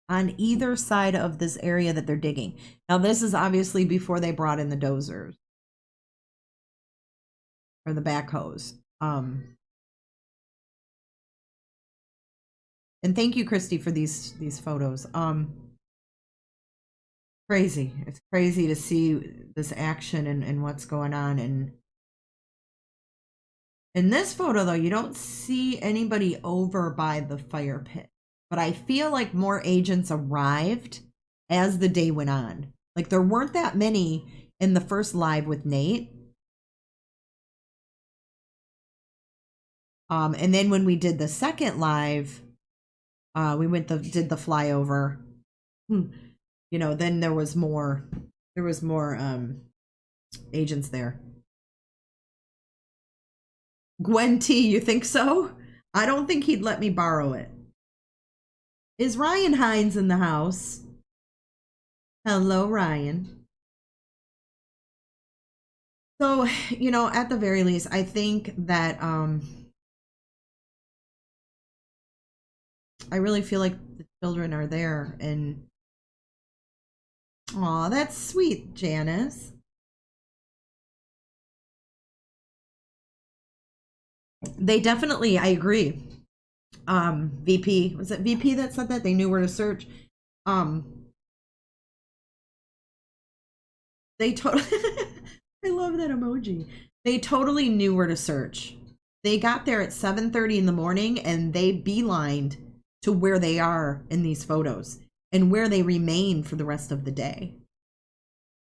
[SPEAKER 1] on either side of this area that they're digging. Now this is obviously before they brought in the dozers or the backhoes. And thank you, Christy, for these photos. Crazy. It's crazy to see this action and what's going on. And in this photo, though, you don't see anybody over by the fire pit. But I feel like more agents arrived as the day went on. Like there weren't that many in the first live with Nate. And then when we did the second live, we did the flyover. You know, then there was more agents there. Gwen T, you think so? I don't think he'd let me borrow it. Is Ryan Hines in the house? Hello, Ryan. So, you know, at the very least, I think that I really feel like the children are there, and aw, that's sweet, Janice. They definitely, I agree. VP, was it VP that said that? They knew where to search. They totally, I love that emoji. They totally knew where to search. They got there at 7:30 in the morning and they beelined to where they are in these photos and where they remain for the rest of the day.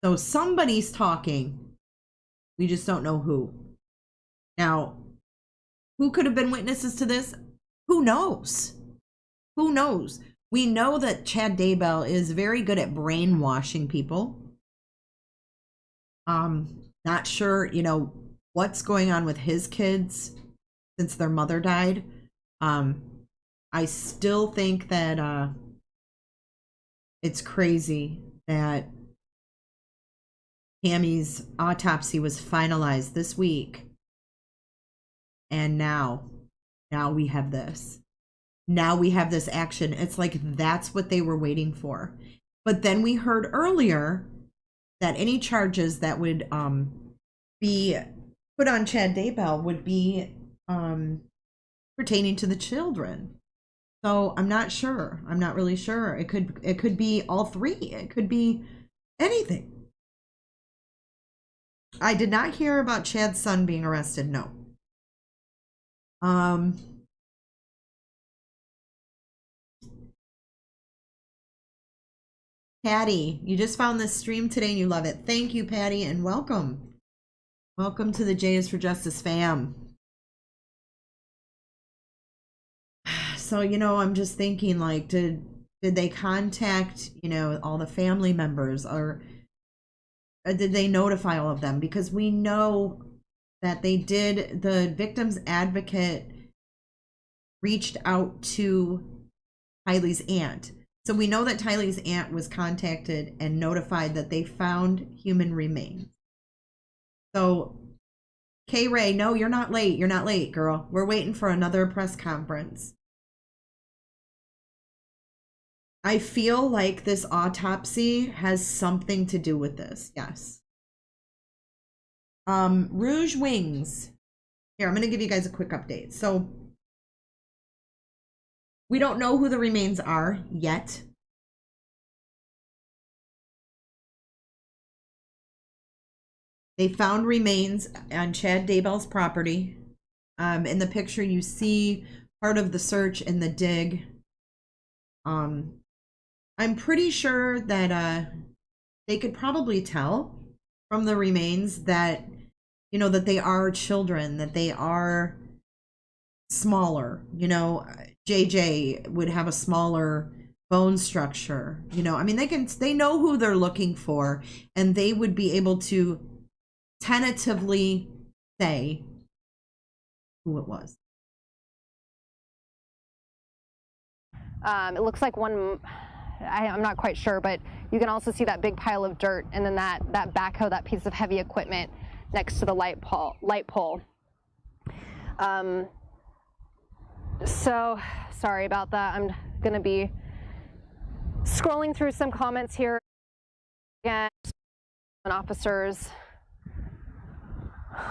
[SPEAKER 1] So somebody's talking. We just don't know who. Now, who could have been witnesses to this? Who knows? Who knows? We know that Chad Daybell is very good at brainwashing people. Not sure, you know, what's going on with his kids since their mother died. I still think that it's crazy that Tammy's autopsy was finalized this week. And now we have this. Now we have this action. It's like that's what they were waiting for. But then we heard earlier that any charges that would be put on Chad Daybell would be pertaining to the children. So I'm not sure. I'm not really sure. It could be all three. It could be anything. I did not hear about Chad's son being arrested. No. Patty, you just found this stream today and you love it. Thank you, Patty, and welcome. Welcome to the J is for Justice fam. So, you know, I'm just thinking, like, did they contact, you know, all the family members, or did they notify all of them? Because we know that they did. The victim's advocate reached out to Tylee's aunt. So we know that Tylee's aunt was contacted and notified that they found human remains. So, K-Ray, no, you're not late. You're not late, girl. We're waiting for another press conference. I feel like this autopsy has something to do with this. Yes. Rouge Wings. Here, I'm going to give you guys a quick update. So we don't know who the remains are yet. They found remains on Chad Daybell's property. In the picture, you see part of the search and the dig. I'm pretty sure that they could probably tell from the remains that, you know, that they are children, that they are smaller. You know, JJ would have a smaller bone structure. You know, I mean, they know who they're looking for, and they would be able to tentatively say who it was.
[SPEAKER 9] It looks like one, I'm not quite sure, but you can also see that big pile of dirt, and then that backhoe, that piece of heavy equipment next to the light pole. So sorry about that. I'm going to be scrolling through some comments here. Again, officers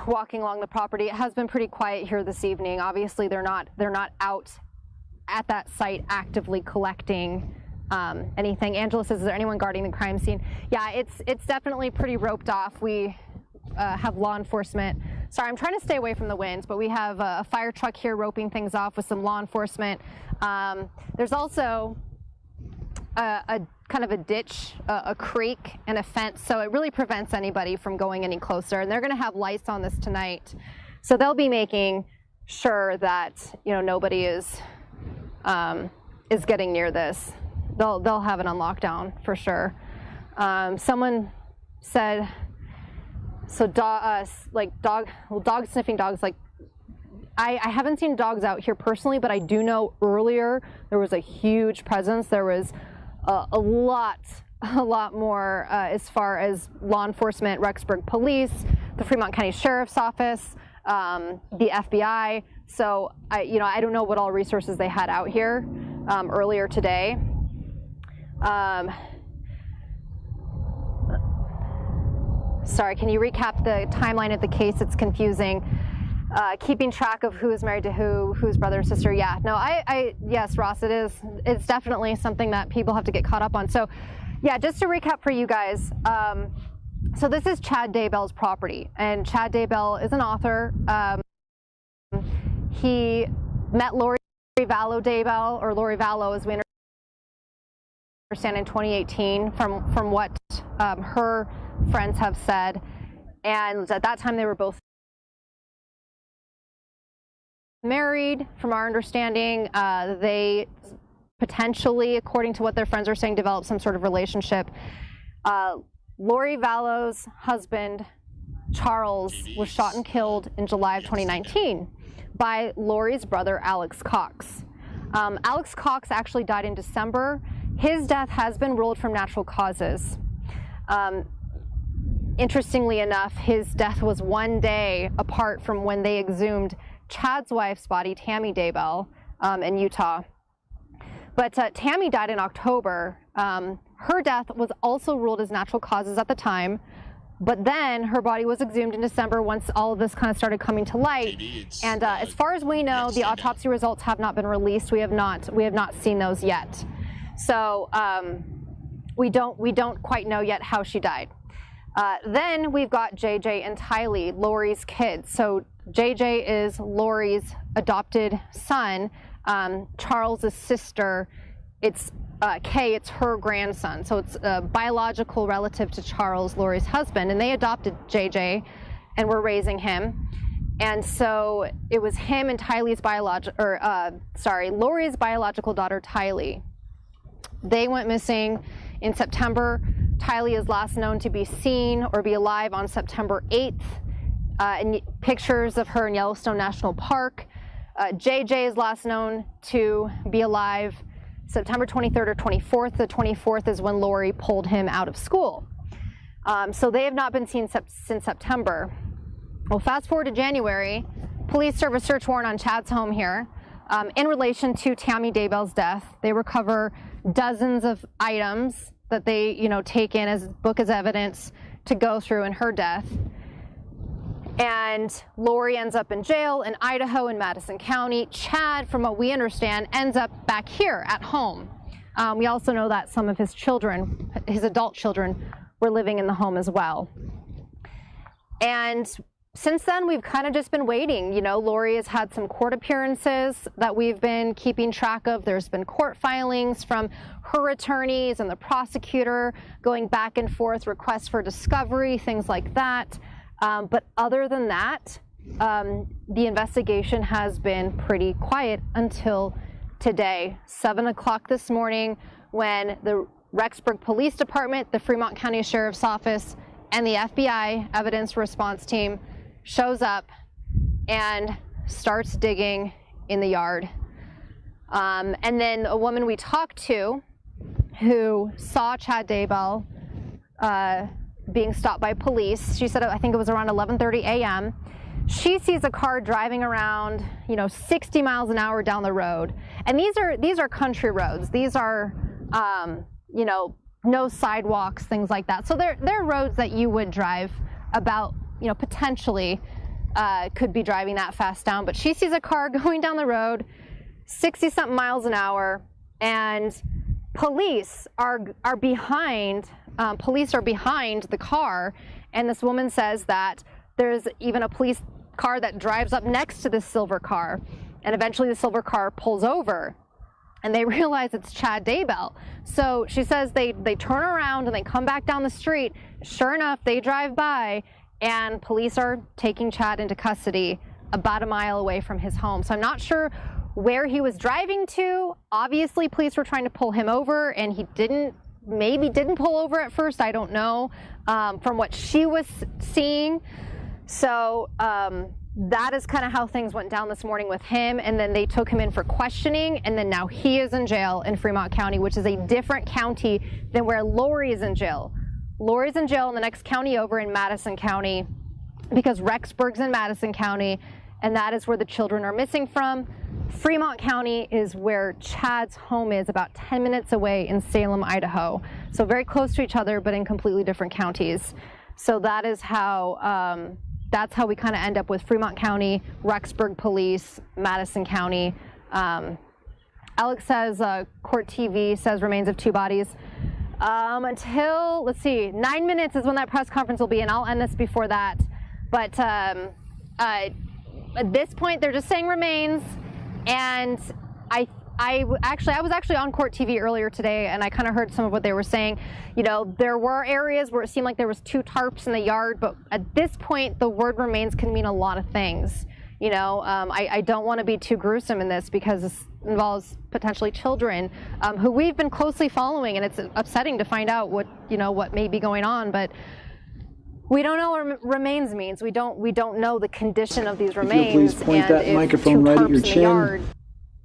[SPEAKER 9] walking along the property. It has been pretty quiet here this evening. Obviously, they're not out at that site actively collecting anything. Angela says, is there anyone guarding the crime scene? Yeah, it's definitely pretty roped off. We have law enforcement. Sorry, I'm trying to stay away from the winds, but we have a fire truck here roping things off with some law enforcement. There's also a kind of a ditch, a creek, and a fence, so it really prevents anybody from going any closer. And they're going to have lights on this tonight, so they'll be making sure that, you know, nobody is getting near this. They'll have it on lockdown for sure. Someone said, so dog sniffing dogs, like, I haven't seen dogs out here personally, but I do know earlier there was a huge presence. There was a lot more as far as law enforcement, Rexburg Police, the Fremont County Sheriff's Office, the FBI. So I don't know what all resources they had out here earlier today. Sorry, can you recap the timeline of the case? It's confusing. Keeping track of who is married to who's brother or sister. Yeah, no, yes, Ross, it is. It's definitely something that people have to get caught up on. So, yeah, just to recap for you guys. So this is Chad Daybell's property, and Chad Daybell is an author. He met Lori Vallow Daybell, or Lori Vallow, as we understand, in 2018, from what her friends have said. And at that time, they were both married, from our understanding. They potentially, according to what their friends are saying, developed some sort of relationship. Lori Vallow's husband, Charles, was shot and killed in July of 2019 by Lori's brother, Alex Cox. Alex Cox actually died in December. His death has been ruled from natural causes. Interestingly enough, his death was one day apart from when they exhumed Chad's wife's body, Tammy Daybell, in Utah. But Tammy died in October. Her death was also ruled as natural causes at the time, but then her body was exhumed in December once all of this kind of started coming to light. And as far as we know, the autopsy results have not been released. We have not seen those yet. So we don't quite know yet how she died. Then we've got JJ and Tylee, Lori's kids. So JJ is Lori's adopted son. Charles's sister, it's Kay, it's her grandson. So it's a biological relative to Charles, Lori's husband, and they adopted JJ and were raising him. And so it was him and Lori's biological daughter, Tylee. They went missing in September. Tylee is last known to be seen or be alive on September 8th. And pictures of her in Yellowstone National Park. JJ is last known to be alive September 23rd or 24th. The 24th is when Lori pulled him out of school. So they have not been seen since September. Well, fast forward to January, police serve a search warrant on Chad's home here. in relation to Tammy Daybell's death. They recover dozens of items that they, take in as book as evidence to go through in her death. And Lori ends up in jail in Idaho in Madison County. Chad, from what we understand, ends up back here at home. We also know that some of his children, his adult children, were living in the home as well. And since then, we've kind of just been waiting. Lori has had some court appearances that we've been keeping track of. There's been court filings from her attorneys and the prosecutor going back and forth, requests for discovery, things like that. But other than that, the investigation has been pretty quiet until today, 7 o'clock this morning, when the Rexburg Police Department, the Fremont County Sheriff's Office, and the FBI Evidence Response Team shows up and starts digging in the yard. And then a woman we talked to who saw Chad Daybell being stopped by police, she said, I think it was around 11:30 a.m. She sees a car driving around, 60 miles an hour down the road. And these are country roads. These are, no sidewalks, things like that. So they're roads that you would drive about, potentially could be driving that fast down. But she sees a car going down the road, 60-something miles an hour, and police are behind. Police are behind the car, and this woman says that there's even a police car that drives up next to this silver car, and eventually the silver car pulls over, and they realize it's Chad Daybell. So she says they turn around and they come back down the street. Sure enough, they drive by, and police are taking Chad into custody about a mile away from his home. So I'm not sure where he was driving to. Obviously, police were trying to pull him over, and he maybe didn't pull over at first. I don't know, from what she was seeing. So that is kind of how things went down this morning with him. And then they took him in for questioning, and then now he is in jail in Fremont County, which is a different county than where Lori is in jail. Lori's in jail in the next county over in Madison County, because Rexburg's in Madison County, and that is where the children are missing from. Fremont County is where Chad's home is, about 10 minutes away in Salem, Idaho. So very close to each other, but in completely different counties. So that is how, that's how we kind of end up with Fremont County, Rexburg Police, Madison County. Alex says, Court TV says remains of 2 bodies. Until, let's see, 9 minutes is when that press conference will be, and I'll end this before that. But at this point, they're just saying remains. And I was actually on Court TV earlier today, and I kind of heard some of what they were saying. There were areas where it seemed like there was 2 tarps in the yard, but at this point, the word remains can mean a lot of things. I don't want to be too gruesome in this, because this involves potentially children who we've been closely following, and it's upsetting to find out what may be going on, but we don't know what remains means. We don't know the condition of these remains.
[SPEAKER 8] If you'll please point that microphone right at your chin.
[SPEAKER 9] Yard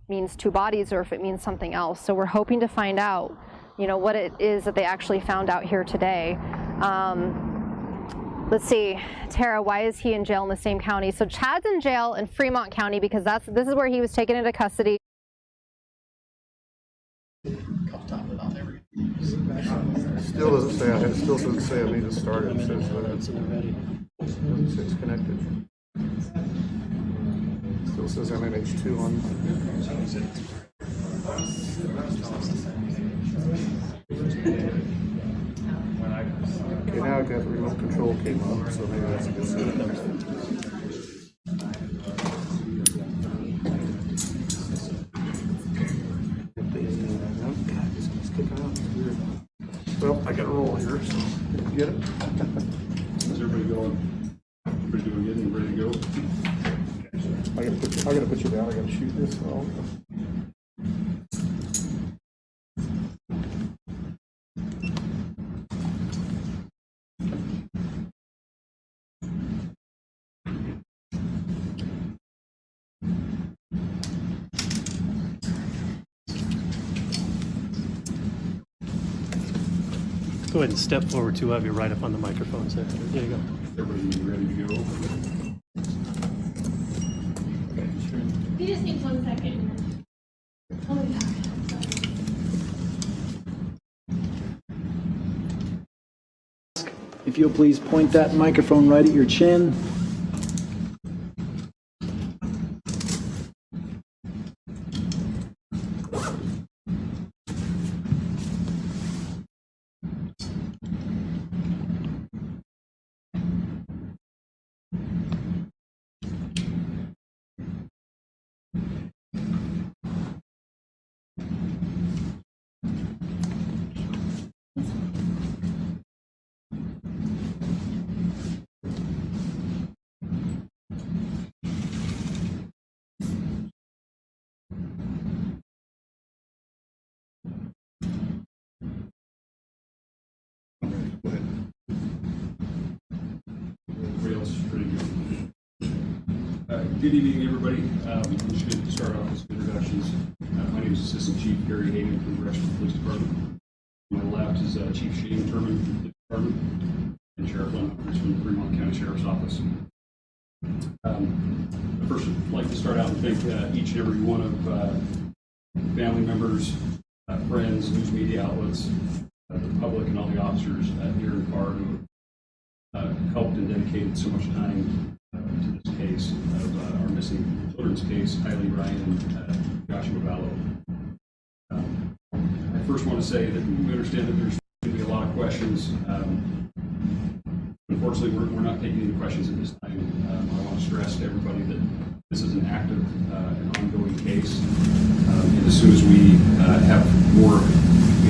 [SPEAKER 9] means 2 bodies, or if it means something else. So we're hoping to find out, what it is that they actually found out here today. Let's see, Tara, why is he in jail in the same county? So Chad's in jail in Fremont County because this is where he was taken into custody.
[SPEAKER 6] Still doesn't say I need to start it. It says it's connected. Still says MMH2 on. Okay, now I've got the remote control came up, so maybe that's a good sign. Well, I got a roll here, so get it.
[SPEAKER 10] How's everybody going? Everybody doing good and ready to go?
[SPEAKER 6] I gotta put you down. I gotta shoot this. So.
[SPEAKER 11] Go ahead and step forward too. Have you right up on the microphones there. There you go.
[SPEAKER 10] Everybody ready to go?
[SPEAKER 7] He just needs 1 second. I'll be back.
[SPEAKER 8] If you'll please point that microphone right at your chin.
[SPEAKER 10] Everybody else is pretty good. Good evening, everybody. I'm just going to start off with some introductions. My name is Assistant Chief Gary Hayden from the Rexford Police Department. On my left is Chief Shane Turman from the department and Sheriff Lynn from the Fremont County Sheriff's Office. First, I'd like to start out and thank each and every one of family members, friends, news media outlets, the public, and all the officers near and far who helped and dedicated so much time to this case of our missing children's case, Heidi Ryan and Joshua Vallow. I first want to say that we understand that there's going to be a lot of questions. Unfortunately, we're not taking any questions at this time. I want to stress to everybody that this is an active and ongoing case. And as soon as we have more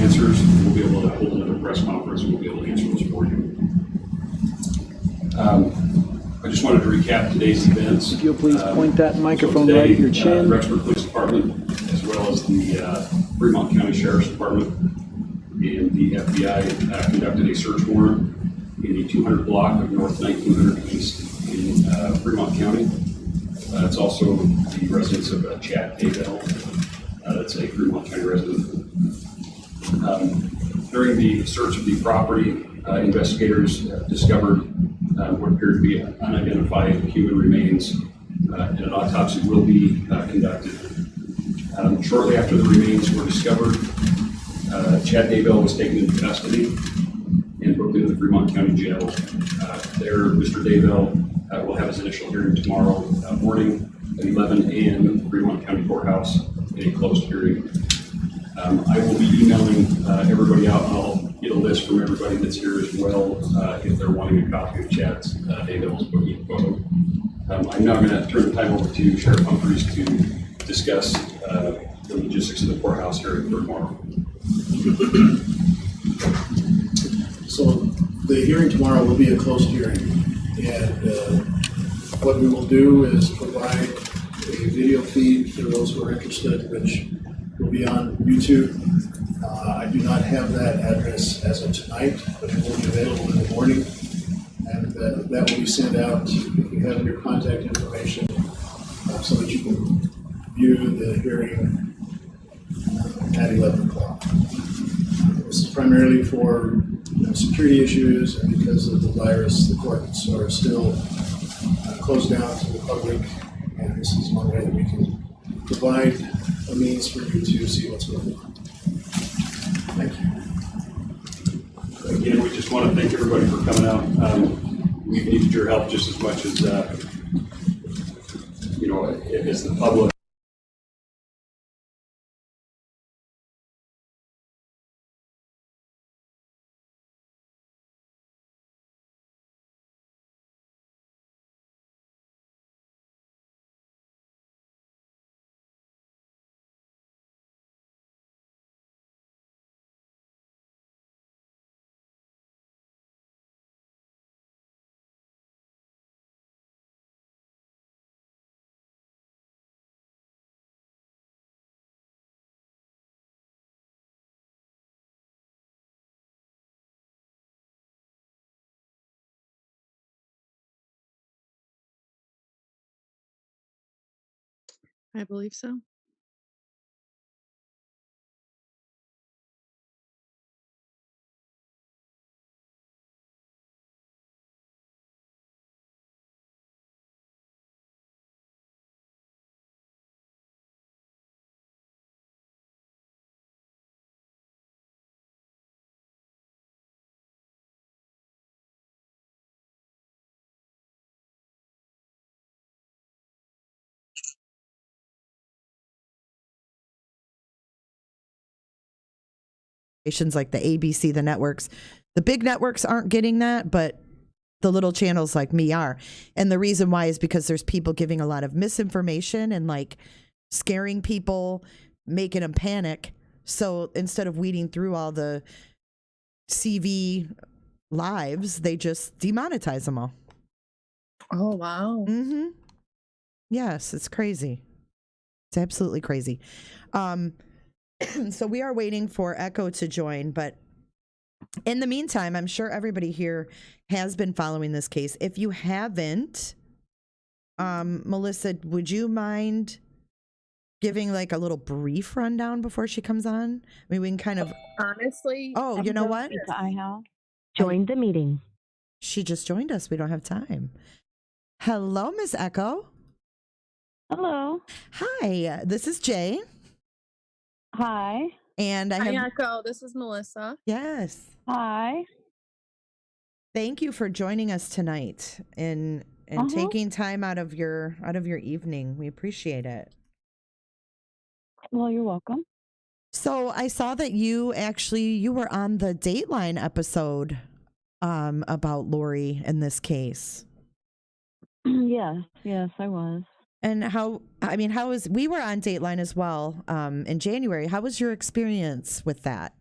[SPEAKER 10] answers, we'll be able to hold another press conference and we'll be able to answer those for you. I just wanted to recap today's events.
[SPEAKER 8] If you'll please point that microphone right at your chin.
[SPEAKER 10] The Rexford Police Department, as well as the Fremont County Sheriff's Department and the FBI conducted a search warrant in the 200 block of North 1900 East in Fremont County. It's also the residence of Chad Daybell. That's a Fremont County resident. During the search of the property, investigators discovered what appeared to be unidentified human remains, and an autopsy will be conducted. Shortly after the remains were discovered, Chad Daybell was taken into custody and booked into the Fremont County Jail. There, Mr. Daybell will have his initial hearing tomorrow morning at 11 a.m. at the Fremont County Courthouse in a closed hearing. I will be emailing everybody out, and I'll get a list from everybody that's here as well if they're wanting a copy of Chad's Daybell's booking photo. I'm now going to turn the time over to Sheriff Humphreys to discuss the logistics of the courthouse hearing for tomorrow.
[SPEAKER 12] So the hearing tomorrow will be a closed hearing, and what we will do is provide a video feed for those who are interested, which will be on YouTube. I do not have that address as of tonight, but it will be available in the morning, and that will be sent out if you have your contact information so that you can view the hearing at 11 o'clock. This is primarily for security issues, and because of the virus, the courts are still closed down to the public, and this is one way that we can provide a means for you to see what's going on. Thank you.
[SPEAKER 10] Again, we just want to thank everybody for coming out. We've needed your help just as much as as the public.
[SPEAKER 13] I believe so.
[SPEAKER 1] stations like the ABC, the networks. The big networks aren't getting that, but the little channels like me are. And the reason why is because there's people giving a lot of misinformation and like scaring people, making them panic. So instead of weeding through all the CV lives, they just demonetize them all.
[SPEAKER 13] Oh, wow.
[SPEAKER 1] Mm-hmm. Yes, it's crazy. It's absolutely crazy. So we are waiting for Echo to join, but in the meantime, I'm sure everybody here has been following this case. If you haven't, Melissa, would you mind giving like a little brief rundown before she comes on? I mean, we can kind of...
[SPEAKER 13] Honestly...
[SPEAKER 1] Oh, you know what?
[SPEAKER 14] I have joined the meeting.
[SPEAKER 1] She just joined us. We don't have time. Hello, Miss Echo.
[SPEAKER 14] Hello.
[SPEAKER 1] Hi, this is Jay.
[SPEAKER 14] Hi.
[SPEAKER 1] And I have...
[SPEAKER 13] Hi, Echo. This is Melissa.
[SPEAKER 1] Yes.
[SPEAKER 14] Hi.
[SPEAKER 1] Thank you for joining us tonight and taking time out of your evening. We appreciate it.
[SPEAKER 14] Well, you're welcome.
[SPEAKER 1] So I saw that you were on the Dateline episode about Lori in this case.
[SPEAKER 14] Yes, I was.
[SPEAKER 1] And we were on Dateline as well in January. How was your experience with that?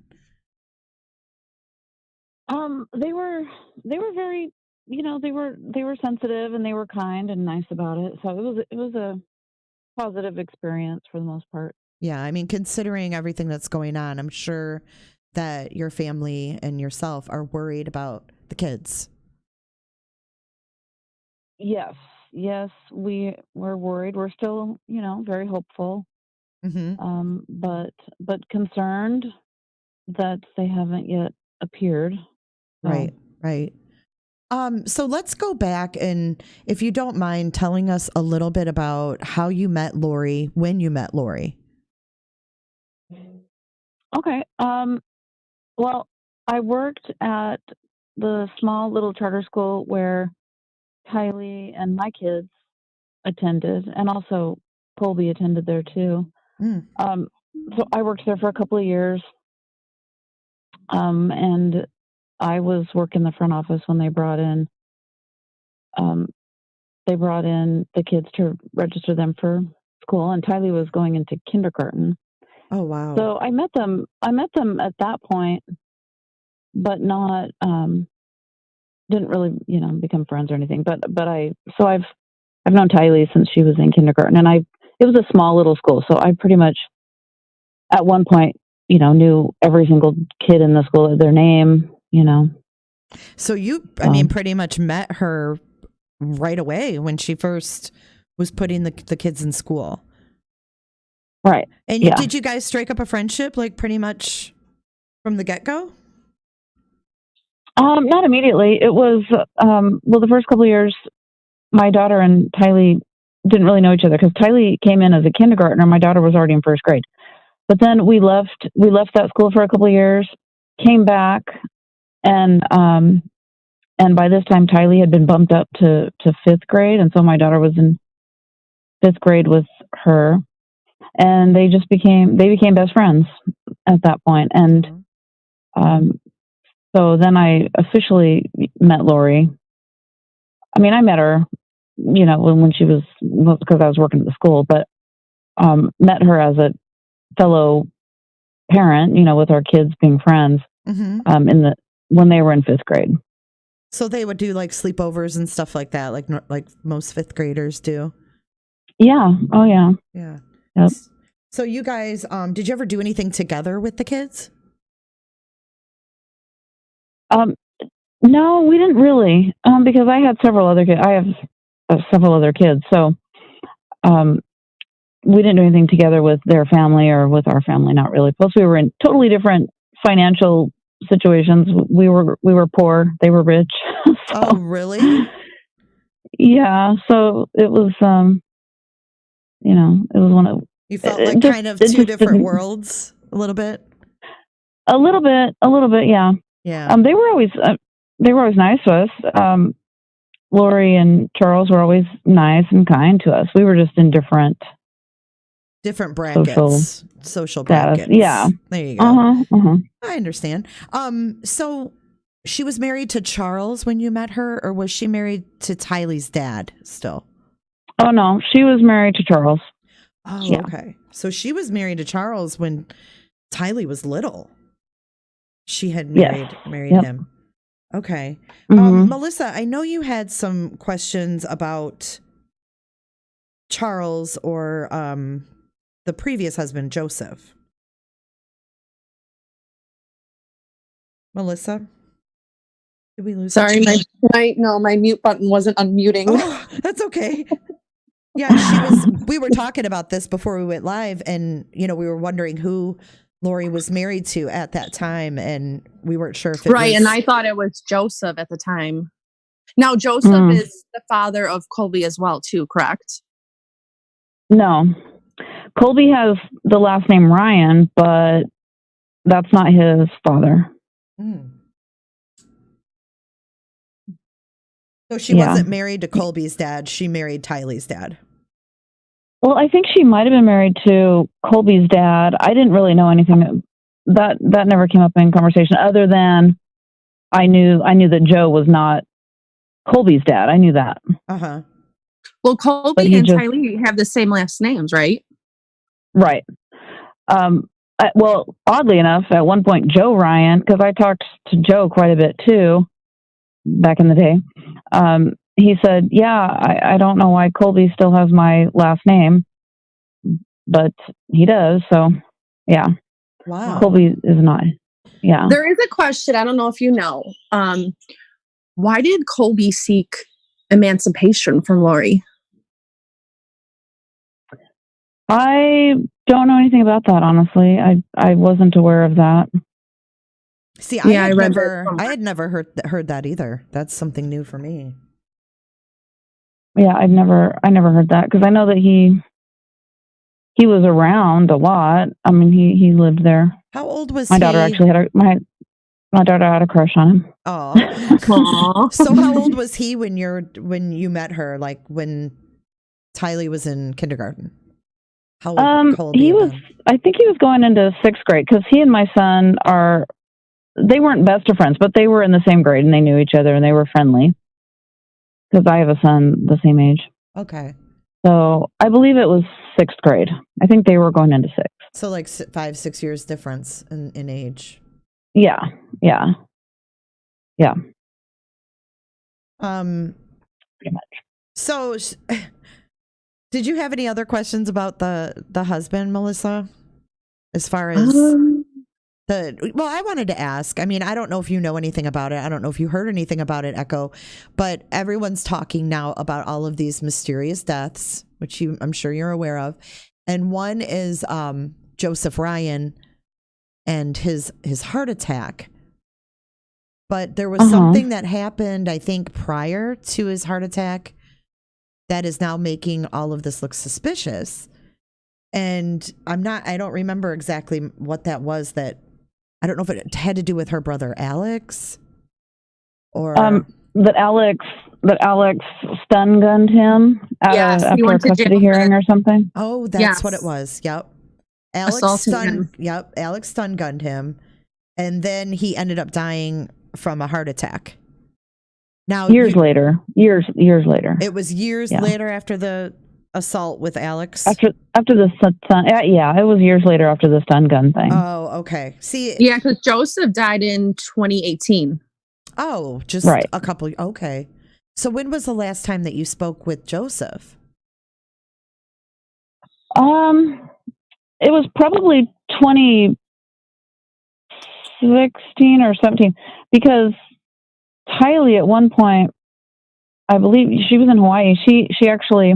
[SPEAKER 14] They were very, they were sensitive and they were kind and nice about it. So it was a positive experience for the most part.
[SPEAKER 1] Yeah, I mean, considering everything that's going on, I'm sure that your family and yourself are worried about the kids.
[SPEAKER 14] Yes, we were worried. We're still, very hopeful, but concerned that they haven't yet appeared.
[SPEAKER 1] Right. So let's go back, and if you don't mind telling us a little bit about how you met Lori, when you met Lori.
[SPEAKER 14] Okay. Well, I worked at the small little charter school where Kylie and my kids attended, and also Colby attended there too. So I worked there for a couple of years, and I was working the front office when they brought in the kids to register them for school, and Kylie was going into kindergarten.
[SPEAKER 1] Oh wow!
[SPEAKER 14] So I met them at that point, but not didn't really become friends or anything. But I've known Kylie since she was in kindergarten, and it was a small little school, so I pretty much at one point knew every single kid in the school, their name.
[SPEAKER 1] So you, pretty much met her right away when she first was putting the kids in school.
[SPEAKER 14] Right.
[SPEAKER 1] And did you guys strike up a friendship like pretty much from the get-go?
[SPEAKER 14] Not immediately. It was, the first couple of years, my daughter and Tylee didn't really know each other because Tylee came in as a kindergartner. My daughter was already in first grade. But then we left that school for a couple of years, came back, and by this time Tylee had been bumped up to fifth grade, and so my daughter was in fifth grade with her, and they became best friends at that point. And so then I officially met Lori. I mean, I met her, when she was, because I was working at the school, but met her as a fellow parent, with our kids being friends, when they were in fifth grade.
[SPEAKER 1] So they would do like sleepovers and stuff like that, like most fifth graders do.
[SPEAKER 14] Yeah. Oh yeah.
[SPEAKER 1] Yeah.
[SPEAKER 14] Yep.
[SPEAKER 1] So you guys, did you ever do anything together with the kids?
[SPEAKER 14] No, we didn't really, because I had several other kids. I have several other kids, so we didn't do anything together with their family or with our family. Not really. Plus, we were in totally different financial situations. We were poor. They were rich. So,
[SPEAKER 1] oh, really?
[SPEAKER 14] Yeah. So it was, it was one of.
[SPEAKER 1] You felt like kind of two different worlds, a little bit.
[SPEAKER 14] A little bit, yeah.
[SPEAKER 1] Yeah.
[SPEAKER 14] They were always nice to us. Lori and Charles were always nice and kind to us. We were just in different
[SPEAKER 1] Different brackets, social brackets.
[SPEAKER 14] Yeah.
[SPEAKER 1] There you go. I understand. So she was married to Charles when you met her, or was she married to Tylee's dad still?
[SPEAKER 14] Oh, no. She was married to Charles.
[SPEAKER 1] Oh, yeah. Okay. So she was married to Charles when Tylee was little. She had married him. Okay. Melissa, I know you had some questions about Charles or the previous husband, Joseph. Melissa? Did we lose?
[SPEAKER 13] Sorry, my mute button wasn't unmuting.
[SPEAKER 1] Oh, that's okay. Yeah, we were talking about this before we went live, and we were wondering who Lori was married to at that time, and we weren't sure if it was...
[SPEAKER 13] and I thought it was Joseph at the time. Now, Joseph is the father of Colby as well, too, correct?
[SPEAKER 14] No. Colby has the last name Ryan, but that's not his father.
[SPEAKER 1] So she wasn't married to Colby's dad. She married Tylee's dad.
[SPEAKER 14] Well, I think she might have been married to Colby's dad. I didn't really know anything. That never came up in conversation, other than I knew that Joe was not Colby's dad. I knew that.
[SPEAKER 13] Well, Colby and Tylee have the same last names, right?
[SPEAKER 14] Right. Well, oddly enough, at one point, Joe Ryan, because I talked to Joe quite a bit too, back in the day, he said, I don't know why Colby still has my last name, but he does. So, yeah.
[SPEAKER 1] Wow.
[SPEAKER 14] Colby is not. Yeah.
[SPEAKER 13] There is a question. I don't know if you know. Why did Colby seek emancipation from Lori?
[SPEAKER 14] I don't know anything about that, honestly. I wasn't aware of that.
[SPEAKER 1] See, I had never heard that either. That's something new for me.
[SPEAKER 14] Yeah, I never heard that, because I know that he was around a lot. I mean, he lived there.
[SPEAKER 1] How old was
[SPEAKER 14] my daughter? Actually had my daughter had a crush on him.
[SPEAKER 1] Oh, so how old was he when you met her? Like when Tylee was in kindergarten? How old
[SPEAKER 14] he was? I think he was going into 6th grade, because he and my son they weren't best of friends, but they were in the same grade and they knew each other and they were friendly. Because I have a son the same age.
[SPEAKER 1] Okay.
[SPEAKER 14] So I believe it was 6th grade. I think they were going into 6th.
[SPEAKER 1] So like 5-6 years difference in age.
[SPEAKER 14] Yeah.
[SPEAKER 1] Pretty much. So, did you have any other questions about the husband, Melissa? As far as I wanted to ask. I mean, I don't know if you know anything about it. I don't know if you heard anything about it, Echo. But everyone's talking now about all of these mysterious deaths, which I'm sure you're aware of. And one is Joseph Ryan and his heart attack. But there was something that happened, I think, prior to his heart attack that is now making all of this look suspicious. And I don't remember exactly what that was. I don't know if it had to do with her brother Alex, or
[SPEAKER 14] that Alex stun gunned him after a custody hearing or something.
[SPEAKER 1] Oh, that's what it was. Yep. Alex stun gunned him, and then he ended up dying from a heart attack. Now
[SPEAKER 14] years later.
[SPEAKER 1] It was years later after the assault with Alex.
[SPEAKER 14] After the stun, it was years later after the stun gun thing.
[SPEAKER 1] Oh, okay. See,
[SPEAKER 13] because Joseph died in 2018.
[SPEAKER 1] Oh, just a couple. Okay. So when was the last time that you spoke with Joseph?
[SPEAKER 14] It was probably 2016 or 17, because Tylee at one point, I believe she was in Hawaii. She actually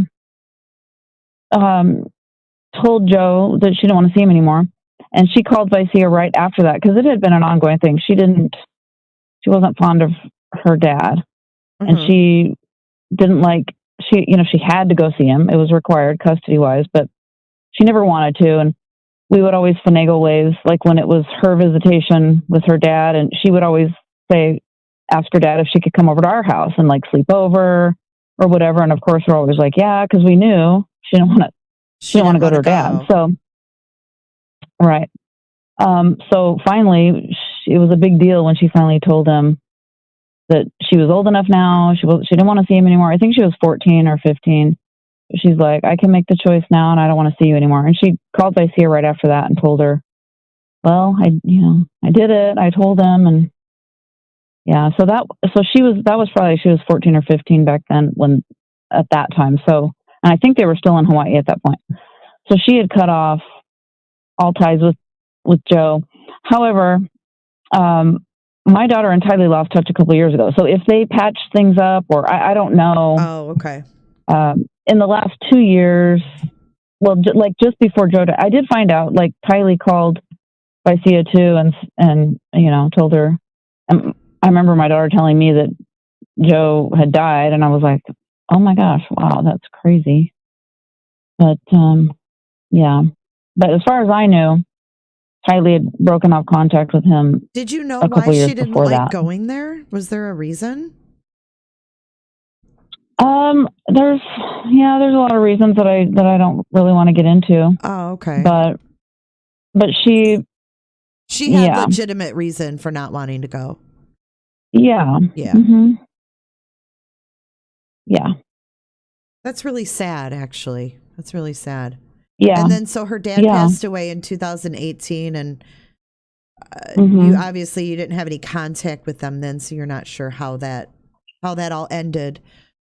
[SPEAKER 14] told Joe that she didn't want to see him anymore, and she called Vicia right after that, because it had been an ongoing thing. She wasn't fond of her dad, and she didn't she had to go see him. It was required custody wise, but she never wanted to, and we would always finagle ways, like when it was her visitation with her dad, and she would always ask her dad if she could come over to our house and sleep over or whatever. And of course we're always like, yeah, because we knew she didn't want she didn't want to go to her dad. So, right. So finally, it was a big deal when she finally told him that she was old enough now. She didn't want to see him anymore. I think she was 14 or 15. She's like, I can make the choice now, and I don't want to see you anymore. And she called Vicia right after that and told her, well, I did it. I told him, and yeah. That was probably, she was 14 or 15 back then at that time. So, and I think they were still in Hawaii at that point. So she had cut off all ties with Joe. However, my daughter and Tylee lost touch a couple of years ago. So if they patched things up, or I don't know.
[SPEAKER 1] Oh, okay.
[SPEAKER 14] In the last 2 years, well, just before Joe died, I did find out, like, Tylee called Vicia too, and told her. And I remember my daughter telling me that Joe had died, and I was like, oh my gosh, wow, that's crazy. But yeah. But as far as I knew, Tylee had broken off contact with him.
[SPEAKER 1] Did you know
[SPEAKER 14] a couple
[SPEAKER 1] why
[SPEAKER 14] years
[SPEAKER 1] she didn't
[SPEAKER 14] before
[SPEAKER 1] like
[SPEAKER 14] that.
[SPEAKER 1] going there? Was there a reason?
[SPEAKER 14] There's a lot of reasons that I don't really want to get into.
[SPEAKER 1] Oh, okay.
[SPEAKER 14] But she
[SPEAKER 1] had legitimate reason for not wanting to go.
[SPEAKER 14] Yeah.
[SPEAKER 1] Yeah.
[SPEAKER 14] Mm-hmm. Yeah.
[SPEAKER 1] That's really sad, actually. That's really sad.
[SPEAKER 14] Yeah.
[SPEAKER 1] And then so her dad passed away in 2018, and you didn't have any contact with them then, so you're not sure how that all ended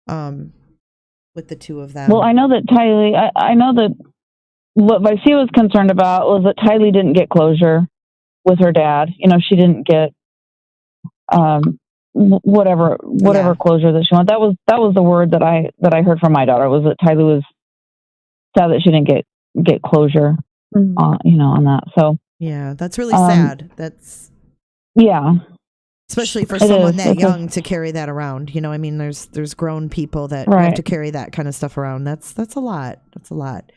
[SPEAKER 1] with the two of them.
[SPEAKER 14] Well, I know that Tylee, I know that what Vicia was concerned about was that Tylee didn't get closure with her dad. She didn't get whatever closure that she wanted. That was the word that I heard from my daughter, was that Tylee was sad that she didn't get closure on that. So
[SPEAKER 1] yeah, that's really sad. That's especially for someone that young to carry that around. I mean, there's grown people that have to carry that kind of stuff around. That's a lot. That's a lot.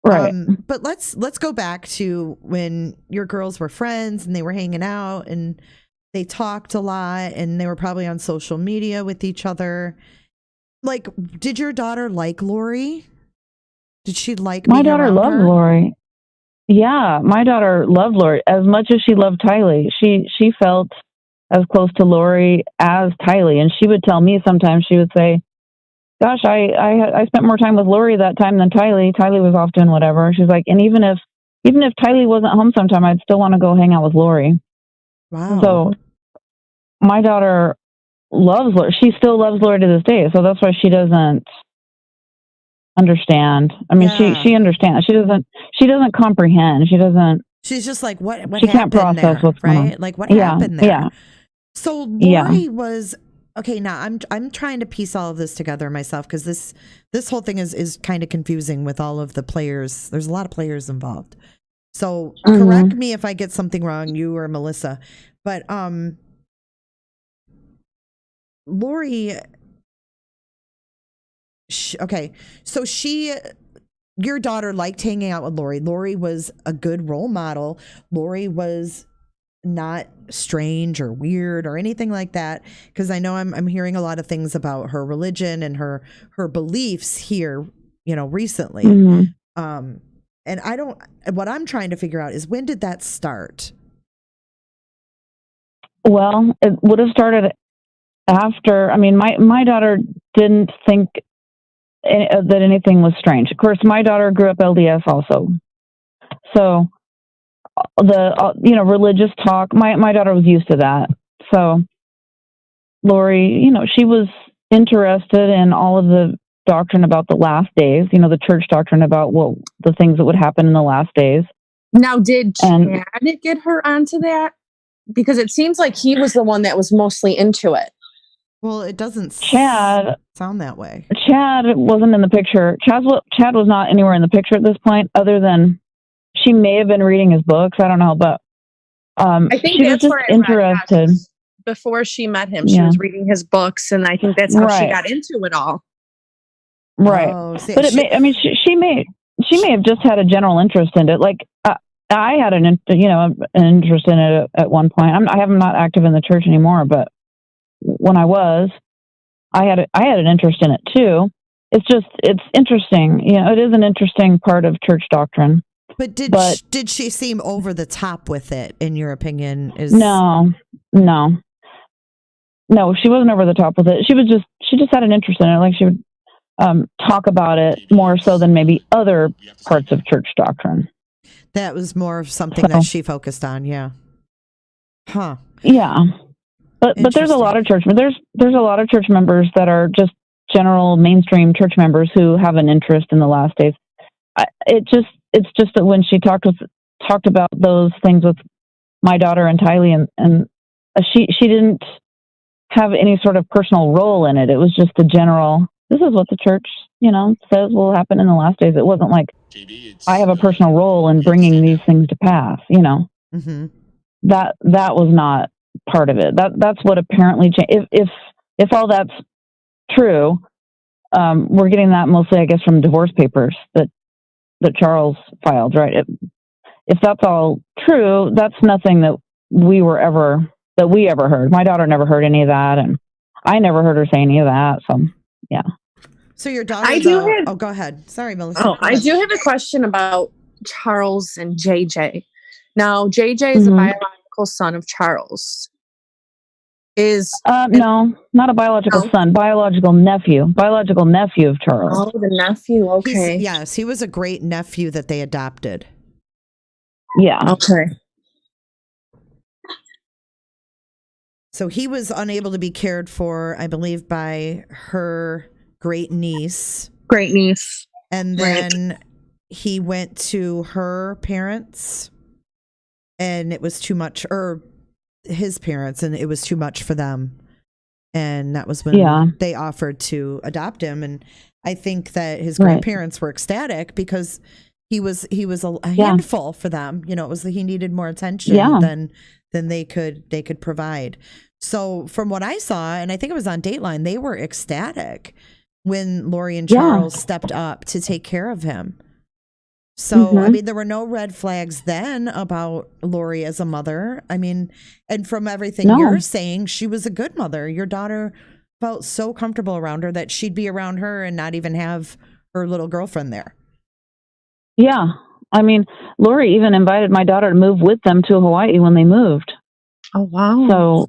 [SPEAKER 14] Right.
[SPEAKER 1] But let's go back to when your girls were friends and they were hanging out and they talked a lot and they were probably on social media with each other. Like, did your daughter like Lori? Did she like
[SPEAKER 14] my daughter loved Lori? Yeah, my daughter loved Lori as much as she loved Tylee. She felt as close to Lori as Tylee, and she would tell me sometimes, she would say, gosh, I spent more time with Lori that time than Tylee. Tylee was off doing whatever. She's like, and even if Tylee wasn't home sometime, I'd still want to go hang out with Lori.
[SPEAKER 1] Wow.
[SPEAKER 14] So my daughter loves Lori. She still loves Lori to this day. So that's why she doesn't understand. I mean, she understands. She doesn't comprehend.
[SPEAKER 1] She's just like, what
[SPEAKER 14] she can't
[SPEAKER 1] happened
[SPEAKER 14] process
[SPEAKER 1] there,
[SPEAKER 14] what's going
[SPEAKER 1] right?
[SPEAKER 14] on.
[SPEAKER 1] Like, what happened there?
[SPEAKER 14] Yeah.
[SPEAKER 1] So Lori was okay. Now I'm trying to piece all of this together myself, because this whole thing is kind of confusing with all of the players. There's a lot of players involved. So correct me if I get something wrong, you or Melissa. But Lori. Okay, so your daughter liked hanging out with Lori. Lori was a good role model. Lori was not strange or weird or anything like that, because I know I'm hearing a lot of things about her religion and her beliefs here, recently. And what I'm trying to figure out is, when did that start?
[SPEAKER 14] Well, it would have started after. I mean, my daughter didn't think that anything was strange. Of course, my daughter grew up LDS also. So the religious talk, my daughter was used to that. So Lori, she was interested in all of the doctrine about the last days, the church doctrine about the things that would happen in the last days.
[SPEAKER 13] Now, did Chad get her onto that? Because it seems like he was the one that was mostly into it.
[SPEAKER 1] Well, it doesn't sound that way.
[SPEAKER 14] Chad wasn't in the picture. Chad was not anywhere in the picture at this point, other than she may have been reading his books. I don't know, but
[SPEAKER 13] I think
[SPEAKER 14] she was just interested.
[SPEAKER 13] Before she met him, she was reading his books, and I think that's how she got into it all.
[SPEAKER 14] Right.
[SPEAKER 1] Oh,
[SPEAKER 14] but she may have just had a general interest in it. Like I had an interest in it at one point. I'm not active in the church anymore, but when I was, I had an interest in it too. it's interesting. You know, it is an interesting part of church doctrine.
[SPEAKER 1] But did she seem over the top with it, in your opinion?
[SPEAKER 14] No, she wasn't over the top with it. She just had an interest in it. Like, she would talk about it more so than maybe other parts of church doctrine.
[SPEAKER 1] That was more of something that she focused on, yeah. Huh.
[SPEAKER 14] Yeah. But there's a lot of there's a lot of church members that are just general mainstream church members who have an interest in the last days. It's just that when she talked about those things with my daughter and Tylee, and she didn't have any sort of personal role in it. It was just a general, this is what the church, says will happen in the last days. It wasn't like I have a personal role in bringing these things to pass,
[SPEAKER 1] Mm-hmm.
[SPEAKER 14] That was not part of it. That's what apparently changed. If all that's true, we're getting that mostly, I guess, from divorce papers that Charles filed, right? If that's all true, that's nothing that we ever heard. My daughter never heard any of that, and I never heard her say any of that. So, yeah.
[SPEAKER 1] So your daughter, oh, go ahead. Sorry, Melissa.
[SPEAKER 13] Oh, I do have a question about Charles and JJ. Now, JJ is a biological son of Charles.
[SPEAKER 14] No, not a biological son, biological nephew of Charles.
[SPEAKER 13] Oh, the nephew. Okay.
[SPEAKER 1] Yes, he was a great nephew that they adopted.
[SPEAKER 14] Yeah.
[SPEAKER 13] Okay.
[SPEAKER 1] So he was unable to be cared for, I believe, by her great niece. And then he went to her parents, and it was too much, or his parents, and it was too much for them. And that was when they offered to adopt him. And I think that his grandparents were ecstatic because he was a handful for them. It was he needed more attention than they could provide. So from what I saw, and I think it was on Dateline, they were ecstatic when Lori and Charles stepped up to take care of him. So, I mean, there were no red flags then about Lori as a mother. I mean, and from everything you're saying, she was a good mother. Your daughter felt so comfortable around her that she'd be around her and not even have her little girlfriend there.
[SPEAKER 14] Yeah. I mean, Lori even invited my daughter to move with them to Hawaii when they moved.
[SPEAKER 13] Oh, wow.
[SPEAKER 14] So,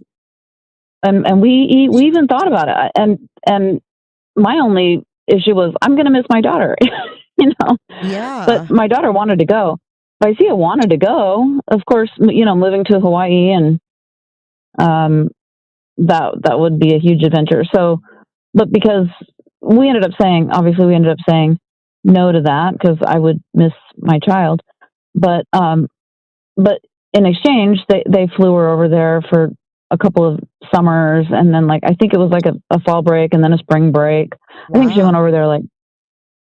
[SPEAKER 14] and we even thought about it. And my only issue was, I'm going to miss my daughter.
[SPEAKER 1] Yeah.
[SPEAKER 14] But my daughter wanted to go. Vicea wanted to go. Of course, moving to Hawaii, and that would be a huge adventure. So, but because we ended up saying no to that because I would miss my child. But in exchange, they flew her over there for a couple of summers, and then I think it was a fall break and then a spring break. Wow. I think she went over there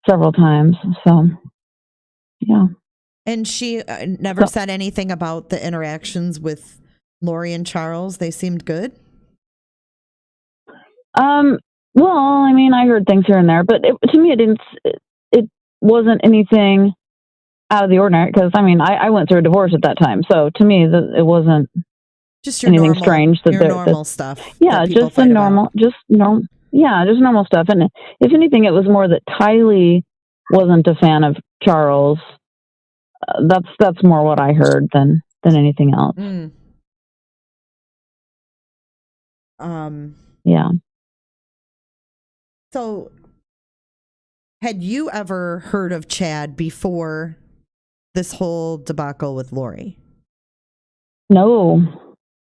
[SPEAKER 14] several times. So, yeah.
[SPEAKER 1] And she never said anything about the interactions with Lori and Charles. They seemed good.
[SPEAKER 14] Well, I mean, I heard things here and there, but to me, it wasn't anything out of the ordinary. Because I went through a divorce at that time, so to me, it wasn't
[SPEAKER 1] just your
[SPEAKER 14] anything
[SPEAKER 1] normal,
[SPEAKER 14] strange.
[SPEAKER 1] normal stuff.
[SPEAKER 14] Yeah, just the normal, just normal stuff. And if anything, it was more that Tylee wasn't a fan of Charles. That's more what I heard than anything else. Yeah.
[SPEAKER 1] So, had you ever heard of Chad before this whole debacle with Lori?
[SPEAKER 14] No.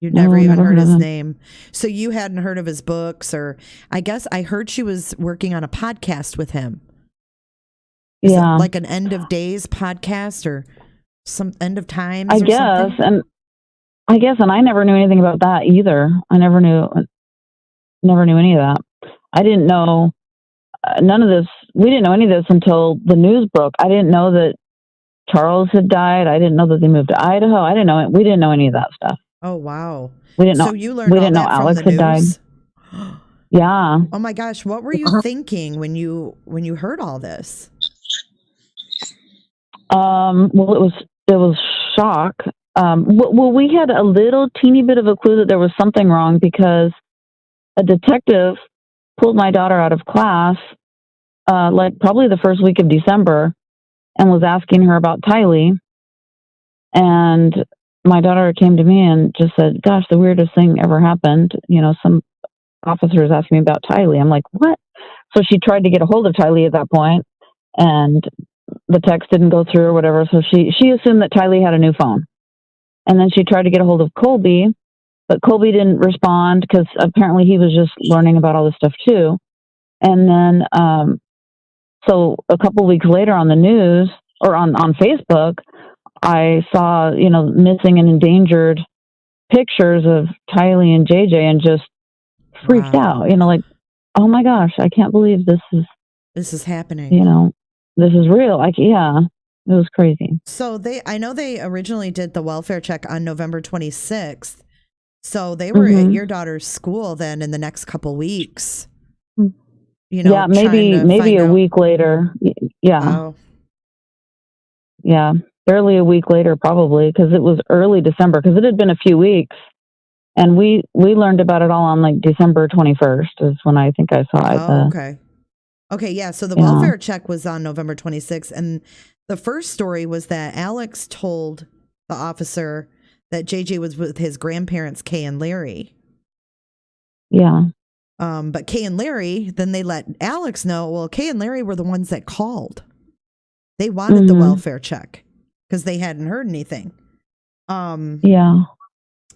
[SPEAKER 1] You'd never even heard his name. So you hadn't heard of his books, or I guess I heard she was working on a podcast with him. Is it like an End of Days podcast or some End of Times?
[SPEAKER 14] I guess, and I never knew anything about that either. I never knew any of that. I didn't know none of this. We didn't know any of this until the news broke. I didn't know that Charles had died. I didn't know that they moved to Idaho. I didn't know it. We didn't know any of that stuff.
[SPEAKER 1] Oh wow!
[SPEAKER 14] We didn't know.
[SPEAKER 1] So you learned.
[SPEAKER 14] We didn't know Alex had died. Yeah.
[SPEAKER 1] Oh my gosh! What were you thinking when you heard all this?
[SPEAKER 14] Well, it was shock. Well, we had a little teeny bit of a clue that there was something wrong because a detective pulled my daughter out of class like probably the first week of December, and was asking her about Tylee. And my daughter came to me and just said, "Gosh, the weirdest thing ever happened. You know, some officers asked me about Tylee." I'm like, "What?" So she tried to get a hold of Tylee at that point, and the text didn't go through or whatever. So she assumed that Tylee had a new phone. And then she tried to get a hold of Colby, but Colby didn't respond because apparently he was just learning about all this stuff too. And then, so a couple weeks later on the news or on Facebook, I saw, you know, missing and endangered pictures of Tylee and JJ and just freaked out, you know, like, oh my gosh, I can't believe this is
[SPEAKER 1] happening.
[SPEAKER 14] You know, this is real. Like, yeah, it was crazy.
[SPEAKER 1] So I know they originally did the welfare check on November 26th. So they were at your daughter's school then in the next couple weeks. You know,
[SPEAKER 14] yeah, maybe a week later. Yeah.
[SPEAKER 1] Oh.
[SPEAKER 14] Yeah, barely a week later, probably, because it was early December, because it had been a few weeks. And we learned about it all on like December 21st is when I think I saw it.
[SPEAKER 1] Oh, okay. Okay, yeah. So the welfare check was on November 26th. And the first story was that Alex told the officer that JJ was with his grandparents, Kay and Larry.
[SPEAKER 14] Yeah.
[SPEAKER 1] But Kay and Larry, then they let Alex know, well, Kay and Larry were the ones that called. They wanted the welfare check because they hadn't heard anything.
[SPEAKER 14] Yeah.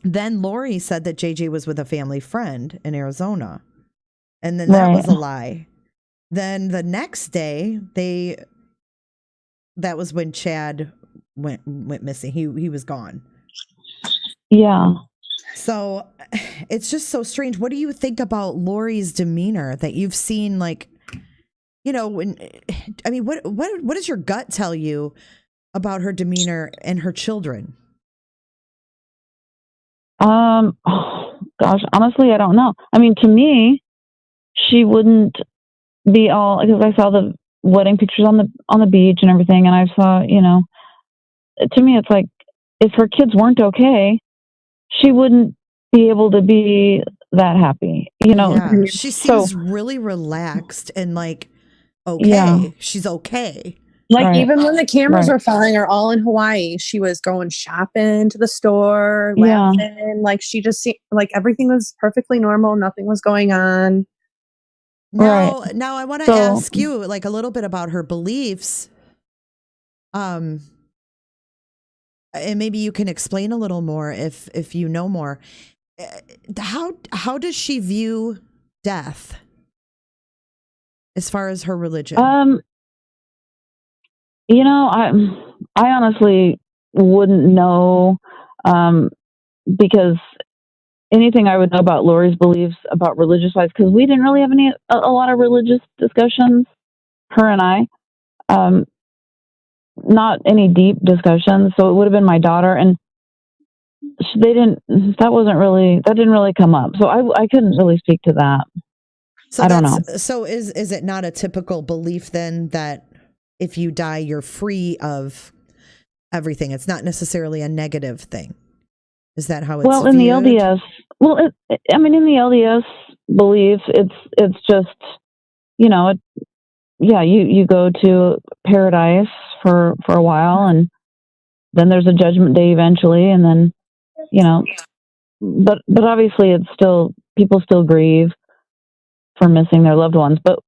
[SPEAKER 1] Then Lori said that JJ was with a family friend in Arizona. And then that was a lie. Then the next day, that was when Chad went missing. He was gone.
[SPEAKER 14] Yeah.
[SPEAKER 1] So it's just so strange. What do you think about Lori's demeanor that you've seen? Like, you know, what does your gut tell you about her demeanor and her children?
[SPEAKER 14] Oh, gosh, honestly, I don't know. I mean, to me, she wouldn't be all, because I saw the wedding pictures on the beach and everything, and I saw, you know, to me, it's like if her kids weren't okay, she wouldn't be able to be that happy, you know.
[SPEAKER 1] Yeah. She seems really relaxed and like, okay,
[SPEAKER 14] yeah.
[SPEAKER 1] She's okay.
[SPEAKER 13] Like even when the cameras were following her all in Hawaii, she was going shopping to the store, laughing. Like she just seemed like everything was perfectly normal. Nothing was going on.
[SPEAKER 1] Now I want to ask you like a little bit about her beliefs. And maybe you can explain a little more if you know more. How does she view death as far as her religion?
[SPEAKER 14] You know, I honestly wouldn't know, because anything I would know about Lori's beliefs about religious wise, because we didn't really have a lot of religious discussions, her and I, not any deep discussions. So it would have been my daughter, and that didn't really come up. So I couldn't really speak to that.
[SPEAKER 1] So
[SPEAKER 14] I don't know.
[SPEAKER 1] So is it not a typical belief then that if you die, you're free of everything? It's not necessarily a negative thing. Is that how it's
[SPEAKER 14] in the LDS? Well, in the LDS belief, it's just, you know, you go to paradise for a while, and then there's a judgment day eventually, and then, you know, but obviously it's still, people still grieve for missing their loved ones, but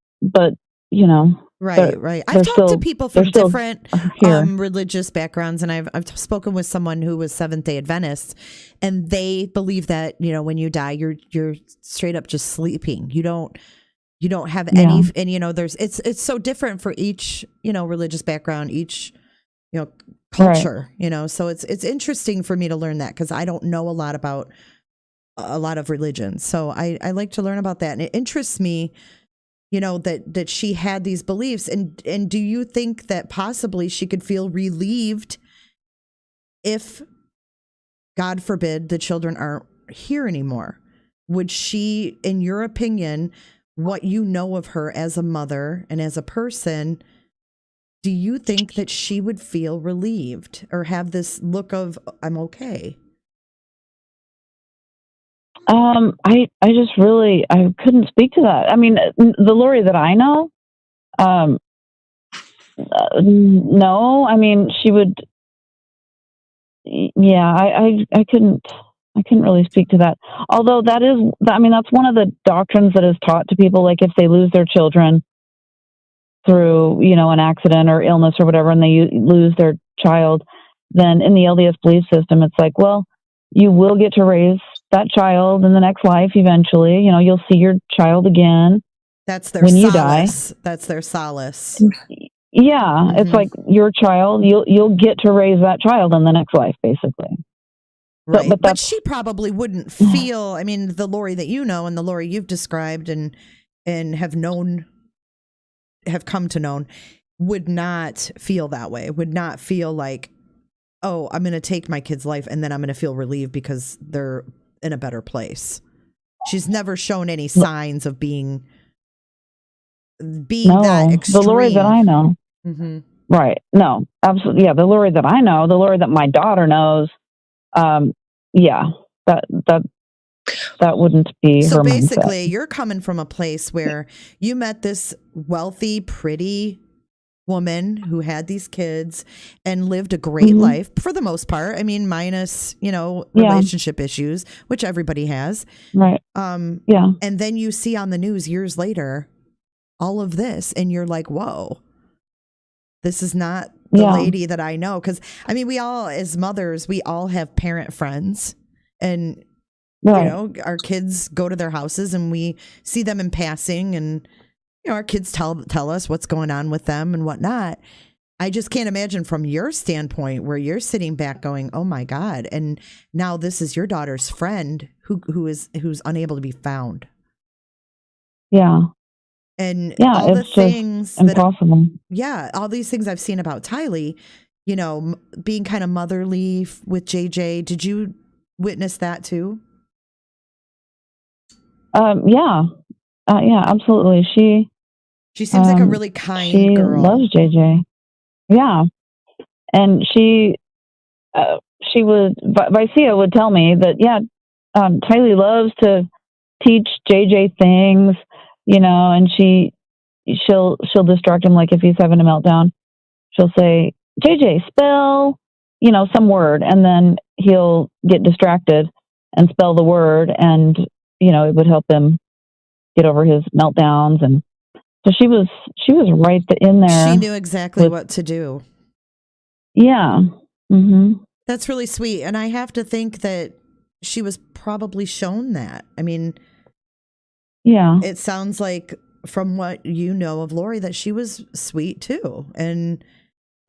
[SPEAKER 14] you know.
[SPEAKER 1] Right. I've talked to people from different religious backgrounds, and I've spoken with someone who was Seventh-day Adventist, and they believe that, you know, when you die, you're straight up just sleeping. You don't have any, and you know, it's so different for each, you know, religious background, each, you know, culture, you know. So it's interesting for me to learn that because I don't know a lot about a lot of religions. So I like to learn about that, and it interests me, you know, that she had these beliefs. And do you think that possibly she could feel relieved if, God forbid, the children aren't here anymore? Would she, in your opinion, what you know of her as a mother and as a person, do you think that she would feel relieved or have this look of, I'm okay? I just really, I couldn't speak to that. I mean, the Lori that I know,
[SPEAKER 14] No, I mean, she would. Yeah, I couldn't really speak to that. Although that is, I mean, that's one of the doctrines that is taught to people. Like if they lose their children through, an accident or illness or whatever, and they lose their child, then in the LDS belief system, it's like, well, you will get to raise that child in the next life eventually. You'll see your child again.
[SPEAKER 1] That's their
[SPEAKER 14] when
[SPEAKER 1] solace. That's their solace.
[SPEAKER 14] Yeah, it's like your child. You'll get to raise that child in the next life, basically.
[SPEAKER 1] Right, but she probably wouldn't feel. I mean, the Lori that you know and the Lori you've described and have come to know, would not feel that way. Would not feel like, oh, I'm going to take my kid's life and then I'm going to feel relieved because they're in a better place. She's never shown any signs of being that extreme.
[SPEAKER 14] The Lori that I know.
[SPEAKER 1] Mm-hmm.
[SPEAKER 14] Right. No, absolutely. Yeah. The Lori that I know, the Lori that my daughter knows. Yeah, that wouldn't be
[SPEAKER 1] so
[SPEAKER 14] her
[SPEAKER 1] basically
[SPEAKER 14] mindset.
[SPEAKER 1] You're coming from a place where you met this wealthy, pretty woman who had these kids and lived a great life for the most part. I mean, minus, relationship issues, which everybody has.
[SPEAKER 14] Right. Yeah.
[SPEAKER 1] And then you see on the news years later all of this and you're like, whoa, this is not the lady that I know. Because I mean, we all, as mothers, we all have parent friends, and our kids go to their houses and we see them in passing, and our kids tell us what's going on with them and whatnot. I just can't imagine from your standpoint where you're sitting back going, oh my God, and now this is your daughter's friend who's unable to be found.
[SPEAKER 14] Yeah.
[SPEAKER 1] And
[SPEAKER 14] yeah,
[SPEAKER 1] all the
[SPEAKER 14] it's
[SPEAKER 1] things
[SPEAKER 14] just impossible.
[SPEAKER 1] All these things I've seen about Tylee, being kind of motherly with JJ. Did you witness that too?
[SPEAKER 14] Yeah, absolutely.
[SPEAKER 1] She seems like a really kind girl.
[SPEAKER 14] She loves JJ. Yeah, and she would. Vicea would tell me that Tylee loves to teach JJ things. And she'll distract him. Like if he's having a meltdown, she'll say, JJ, spell, some word. And then he'll get distracted and spell the word. And, it would help him get over his meltdowns. And so she was right in there.
[SPEAKER 1] She knew exactly what to do.
[SPEAKER 14] Yeah. Mm-hmm.
[SPEAKER 1] That's really sweet. And I have to think that she was probably shown that. I mean,
[SPEAKER 14] yeah,
[SPEAKER 1] it sounds like from what you know of Lori that she was sweet too. And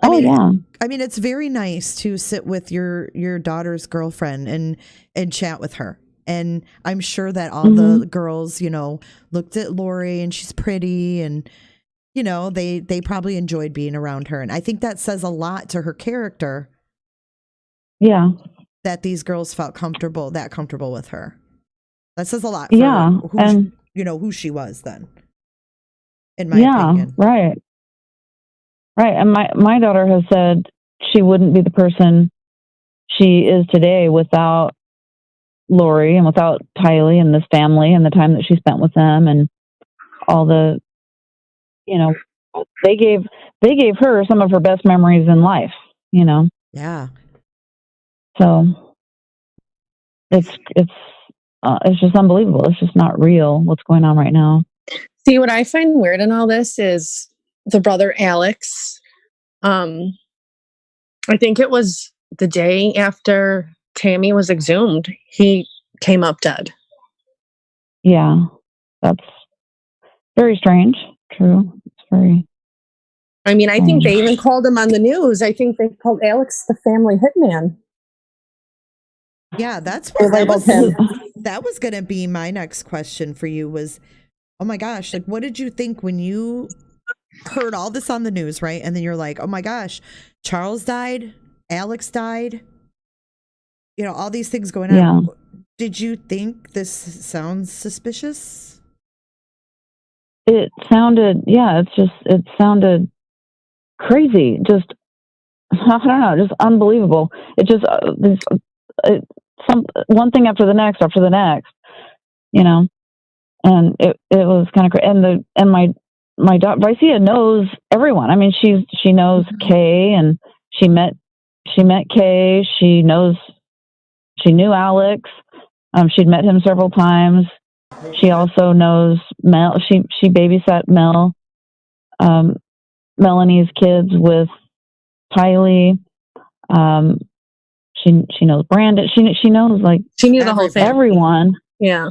[SPEAKER 1] I mean, it's very nice to sit with your daughter's girlfriend and chat with her. And I'm sure that all the girls, looked at Lori and she's pretty and, they probably enjoyed being around her. And I think that says a lot to her character.
[SPEAKER 14] Yeah.
[SPEAKER 1] That these girls felt comfortable with her. That says a lot for who she was then, in my opinion.
[SPEAKER 14] Right. And my daughter has said she wouldn't be the person she is today without Lori and without Tylee and this family and the time that she spent with them and all the, they gave her some of her best memories in life,
[SPEAKER 1] Yeah.
[SPEAKER 14] So it's just unbelievable. It's just not real what's going on right now.
[SPEAKER 13] See, what I find weird in all this is the brother Alex. I think it was the day after Tammy was exhumed, he came up dead.
[SPEAKER 14] Yeah, that's very strange. True. It's very.
[SPEAKER 13] I mean, I think they even called him on the news. I think they called Alex the family hitman.
[SPEAKER 1] Yeah, that's what that was going to be my next question for you was, oh my gosh, like what did you think when you heard all this on the news, right? And then you're like, oh my gosh, Charles died, Alex died, all these things going on.
[SPEAKER 14] Yeah.
[SPEAKER 1] Did you think this sounds suspicious?
[SPEAKER 14] It sounded, it sounded crazy. Just, I don't know, just unbelievable. It just, one thing after the next, and it was kind of crazy. And my daughter Vicea knows everyone. I mean, she knows Kay, and she met Kay. She knew Alex. She'd met him several times. She also knows Mel. She babysat Mel, Melanie's kids with Tylee. She knows Brandon. She knows, like,
[SPEAKER 13] she knew the whole thing.
[SPEAKER 14] Everyone.
[SPEAKER 13] Yeah.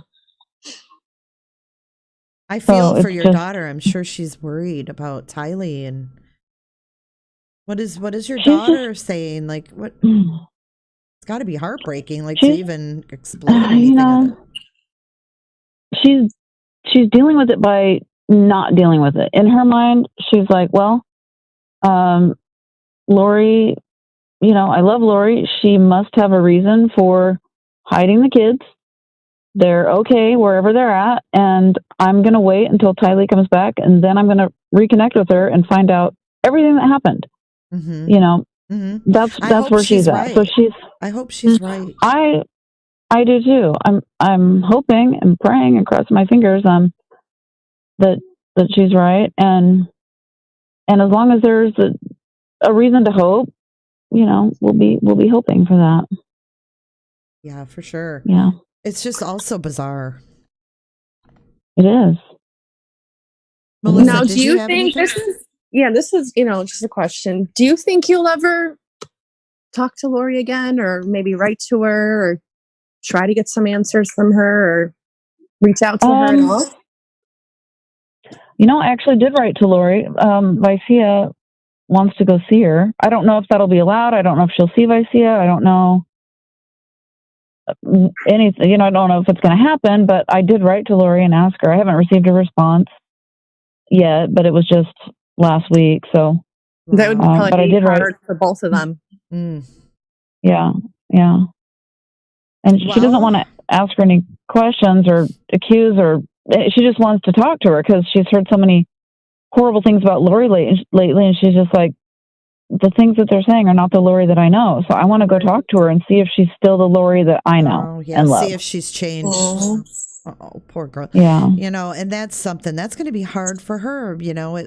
[SPEAKER 1] I feel for your daughter. I'm sure she's worried about Tylee. And what is your daughter saying? Like, what? It's got to be heartbreaking, like, to even explain anything of it.
[SPEAKER 14] She's dealing with it by not dealing with it. In her mind, she's like, well, Lori, I love Lori. She must have a reason for hiding the kids. They're okay wherever they're at, and I'm going to wait until Tylee comes back, and then I'm going to reconnect with her and find out everything that happened.
[SPEAKER 1] Mm-hmm.
[SPEAKER 14] That's where she's at. So
[SPEAKER 1] I hope she's right.
[SPEAKER 14] I do too. I'm hoping and praying and crossing my fingers that she's right, and as long as there's a reason to hope, we'll be hoping for that.
[SPEAKER 1] Yeah, for sure.
[SPEAKER 14] Yeah.
[SPEAKER 1] It's just also bizarre.
[SPEAKER 14] It is.
[SPEAKER 1] Melissa,
[SPEAKER 13] now, do you think this is just a question. Do you think you'll ever talk to Lori again, or maybe write to her, or try to get some answers from her, or reach out to her at all?
[SPEAKER 14] I actually did write to Lori. Vicea wants to go see her. I don't know if that'll be allowed. I don't know if she'll see Vicea. I don't know anything. I don't know if it's going to happen, but I did write to Lori and ask her. I haven't received a response yet, but it was just last week. So
[SPEAKER 13] that would probably be hard for both of them.
[SPEAKER 14] Yeah. And she doesn't want to ask her any questions or accuse her. She just wants to talk to her because she's heard so many horrible things about Lori lately, and she's just like, the things that they're saying are not the Lori that I know. So I want to go talk to her and see if she's still the Lori that I know and love.
[SPEAKER 1] See if she's changed. Oh, poor girl.
[SPEAKER 14] Yeah.
[SPEAKER 1] And that's something that's going to be hard for her, being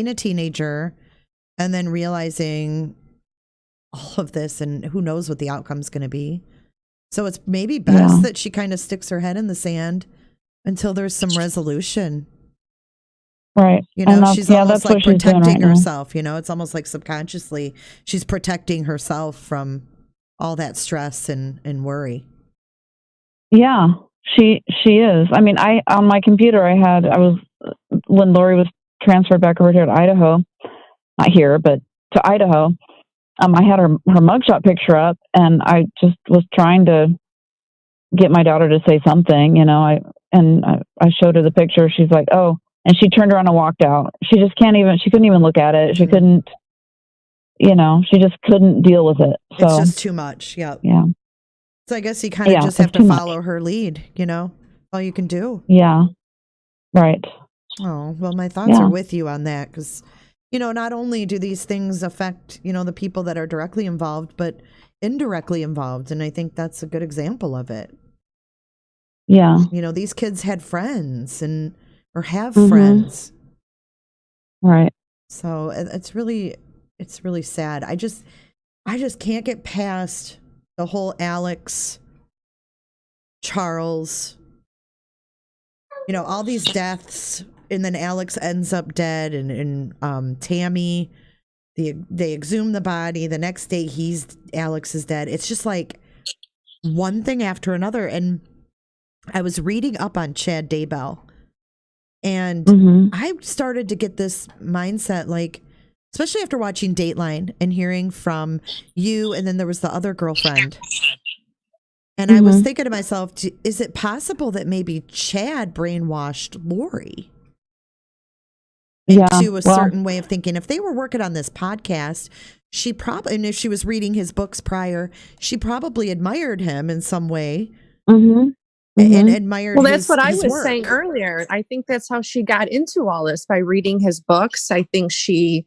[SPEAKER 1] a teenager and then realizing all of this, and who knows what the outcome's going to be. So it's maybe best that she kind of sticks her head in the sand until there's some resolution.
[SPEAKER 14] Right.
[SPEAKER 1] She's almost like protecting herself. It's almost like subconsciously she's protecting herself from all that stress and worry.
[SPEAKER 14] Yeah, she is. I mean, on my computer, when Lori was transferred back over here to Idaho, not here, but to Idaho, I had her mugshot picture up, and I just was trying to get my daughter to say something, I showed her the picture. She's like, oh. And she turned around and walked out. She couldn't even look at it. She couldn't, she just couldn't deal with it. So,
[SPEAKER 1] it's just too much. Yeah.
[SPEAKER 14] Yeah.
[SPEAKER 1] So I guess you kind of just have to follow her lead, all you can do.
[SPEAKER 14] Yeah. Right.
[SPEAKER 1] Oh, well, my thoughts are with you on that because, not only do these things affect, the people that are directly involved, but indirectly involved. And I think that's a good example of it.
[SPEAKER 14] Yeah.
[SPEAKER 1] These kids had friends or have friends.
[SPEAKER 14] Right.
[SPEAKER 1] So it's really sad. I just can't get past the whole Alex, Charles, all these deaths, and then Alex ends up dead, and Tammy, they exhume the body. The next day Alex is dead. It's just like one thing after another. And I was reading up on Chad Daybell. And I started to get this mindset, like, especially after watching Dateline and hearing from you, and then there was the other girlfriend. And I was thinking to myself, is it possible that maybe Chad brainwashed Lori into a certain way of thinking? If they were working on this podcast, and if she was reading his books prior, she probably admired him in some way. And admired
[SPEAKER 13] that's what I was
[SPEAKER 1] work.
[SPEAKER 13] saying earlier. I think that's how she got into all this, by reading his books. I think she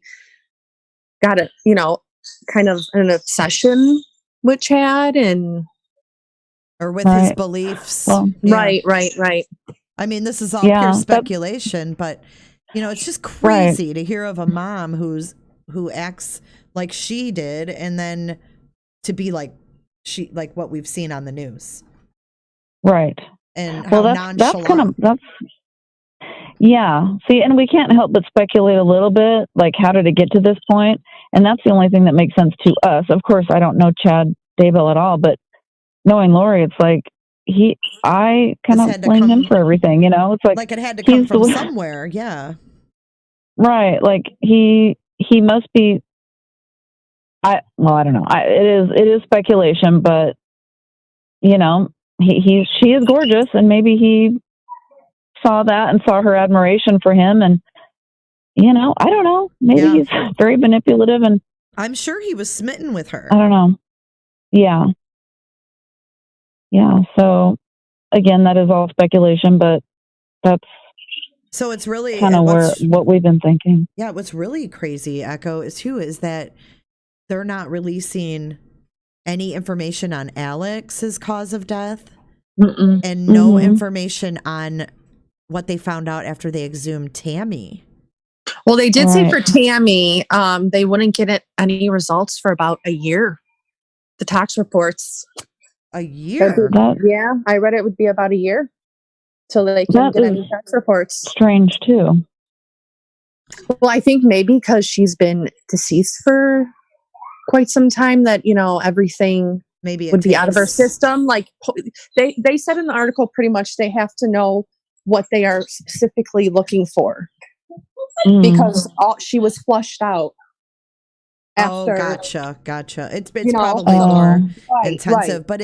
[SPEAKER 13] got kind of an obsession with Chad or
[SPEAKER 1] with his beliefs.
[SPEAKER 13] Right.
[SPEAKER 1] I mean, this is all
[SPEAKER 14] Yeah,
[SPEAKER 1] pure
[SPEAKER 14] that-
[SPEAKER 1] speculation, but it's just crazy to hear of a mom who acts like she did, and then to be like what we've seen on the news.
[SPEAKER 14] Right.
[SPEAKER 1] And how nonchalant.
[SPEAKER 14] Yeah. See, and we can't help but speculate a little bit, like how did it get to this point? And that's the only thing that makes sense to us. Of course, I don't know Chad Daybell at all, but knowing Lori, it's like I kind of blame him for everything. It's
[SPEAKER 1] like it had to come from somewhere. Yeah.
[SPEAKER 14] Right. Like he must be. I don't know. It is speculation, but she is gorgeous, and maybe he saw that and saw her admiration for him, and I don't know. Maybe he's very manipulative, and
[SPEAKER 1] I'm sure he was smitten with her.
[SPEAKER 14] I don't know. Yeah. Yeah. So again, that is all speculation, but that's
[SPEAKER 1] so it's really
[SPEAKER 14] kind of what we've been thinking.
[SPEAKER 1] Yeah. What's really crazy, Echo, is that they're not releasing any information on Alex's cause of death. And no information on what they found out after they exhumed Tammy.
[SPEAKER 13] Well, they did say for Tammy, they wouldn't get any results for about a year. The tax reports.
[SPEAKER 1] A year?
[SPEAKER 13] Yeah, I read it would be about a year till they can get any tax reports.
[SPEAKER 14] Strange too.
[SPEAKER 13] Well, I think maybe because she's been deceased for quite some time, that everything
[SPEAKER 1] maybe
[SPEAKER 13] would be out of her system. Like they said in the article, pretty much they have to know what they are specifically looking for because she was flushed out. After,
[SPEAKER 1] gotcha. It's probably more intensive, but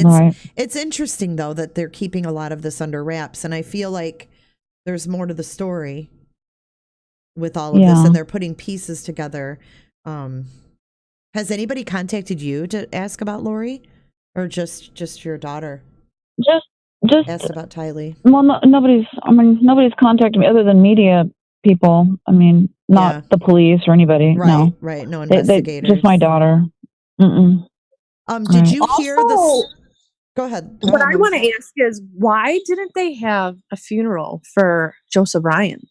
[SPEAKER 1] it's interesting though that they're keeping a lot of this under wraps, and I feel like there's more to the story with all of this, and they're putting pieces together. Has anybody contacted you to ask about Lori, or just your daughter?
[SPEAKER 14] Just
[SPEAKER 1] asked about Tylee.
[SPEAKER 14] Well, nobody's contacted me other than media people. I mean, not the police or anybody.
[SPEAKER 1] Right, right. No investigators.
[SPEAKER 14] Just my daughter.
[SPEAKER 1] Did you hear this? Go ahead.
[SPEAKER 13] What I want to ask is, why didn't they have a funeral for Joseph Ryan?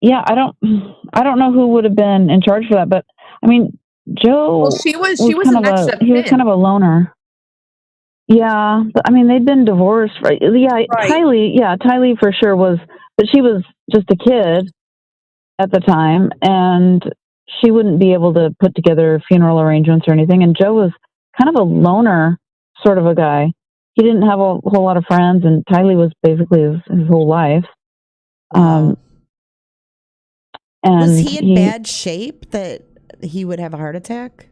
[SPEAKER 14] Yeah, I don't know who would have been in charge for that, but I mean, Joe.
[SPEAKER 13] Well, she was
[SPEAKER 14] he was kind of a loner. Yeah, but I mean, they'd been divorced, right? Yeah, right. Tylee for sure was, but she was just a kid at the time, and she wouldn't be able to put together funeral arrangements or anything. And Joe was kind of a loner sort of a guy. He didn't have a whole lot of friends, and Tylee was basically his whole life. And
[SPEAKER 1] was he in bad shape that he would have a heart attack?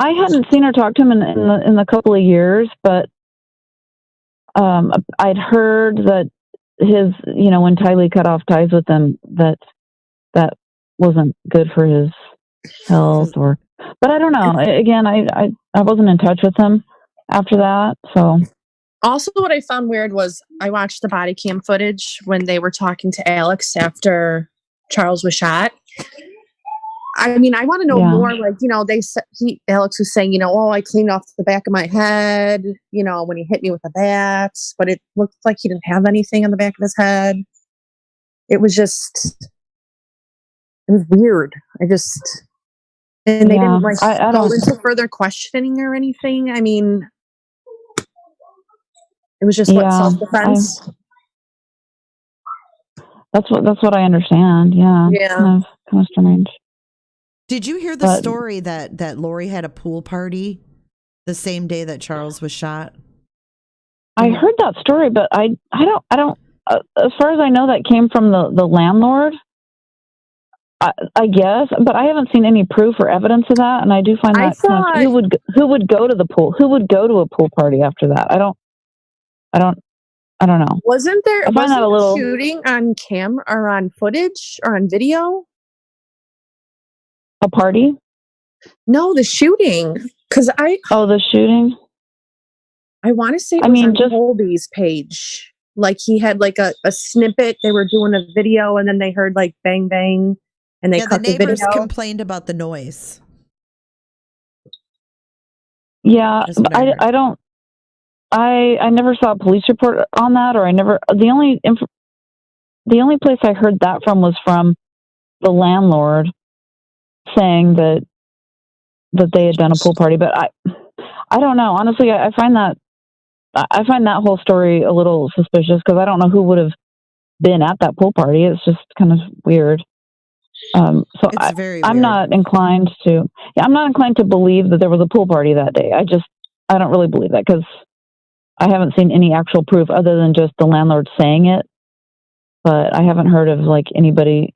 [SPEAKER 14] I hadn't seen her talk to him in the couple of years, but I'd heard that his, when Tylee cut off ties with him, that wasn't good for his health, but I don't know. Again, I wasn't in touch with him after that, so.
[SPEAKER 13] Also, what I found weird was I watched the body cam footage when they were talking to Alex after Charles was shot. I mean, I want to know more. Like, Alex was saying, I cleaned off the back of my head, when he hit me with the bat, but it looked like he didn't have anything on the back of his head. It was weird. And they didn't go into further questioning or anything. I mean, it was just self-defense.
[SPEAKER 14] That's what I understand. Yeah. Kind of strange.
[SPEAKER 1] Did you hear the story that Lori had a pool party the same day that Charles was shot?
[SPEAKER 14] I heard that story, but I don't. As far as I know, that came from the landlord. I guess, but I haven't seen any proof or evidence of that, and I do find that who would go to the pool? Who would go to a pool party after that? I don't know.
[SPEAKER 13] Wasn't there shooting on camera or on footage or on video?
[SPEAKER 14] A party?
[SPEAKER 13] No, the shooting.
[SPEAKER 14] The shooting?
[SPEAKER 13] I want to say it was on Colby's page. Like he had like a snippet. They were doing a video and then they heard like bang, bang. And they cut the video.
[SPEAKER 1] Neighbors complained about the noise.
[SPEAKER 14] Yeah, I don't. I never saw a police report on that, or the only place I heard that from was from the landlord saying that they had done a pool party. But I don't know. Honestly, I find that whole story a little suspicious because I don't know who would have been at that pool party. It's just kind of weird. So
[SPEAKER 1] It's very
[SPEAKER 14] I'm
[SPEAKER 1] weird.
[SPEAKER 14] not inclined to believe that there was a pool party that day. I don't really believe that because I haven't seen any actual proof other than just the landlord saying it. But I haven't heard of like anybody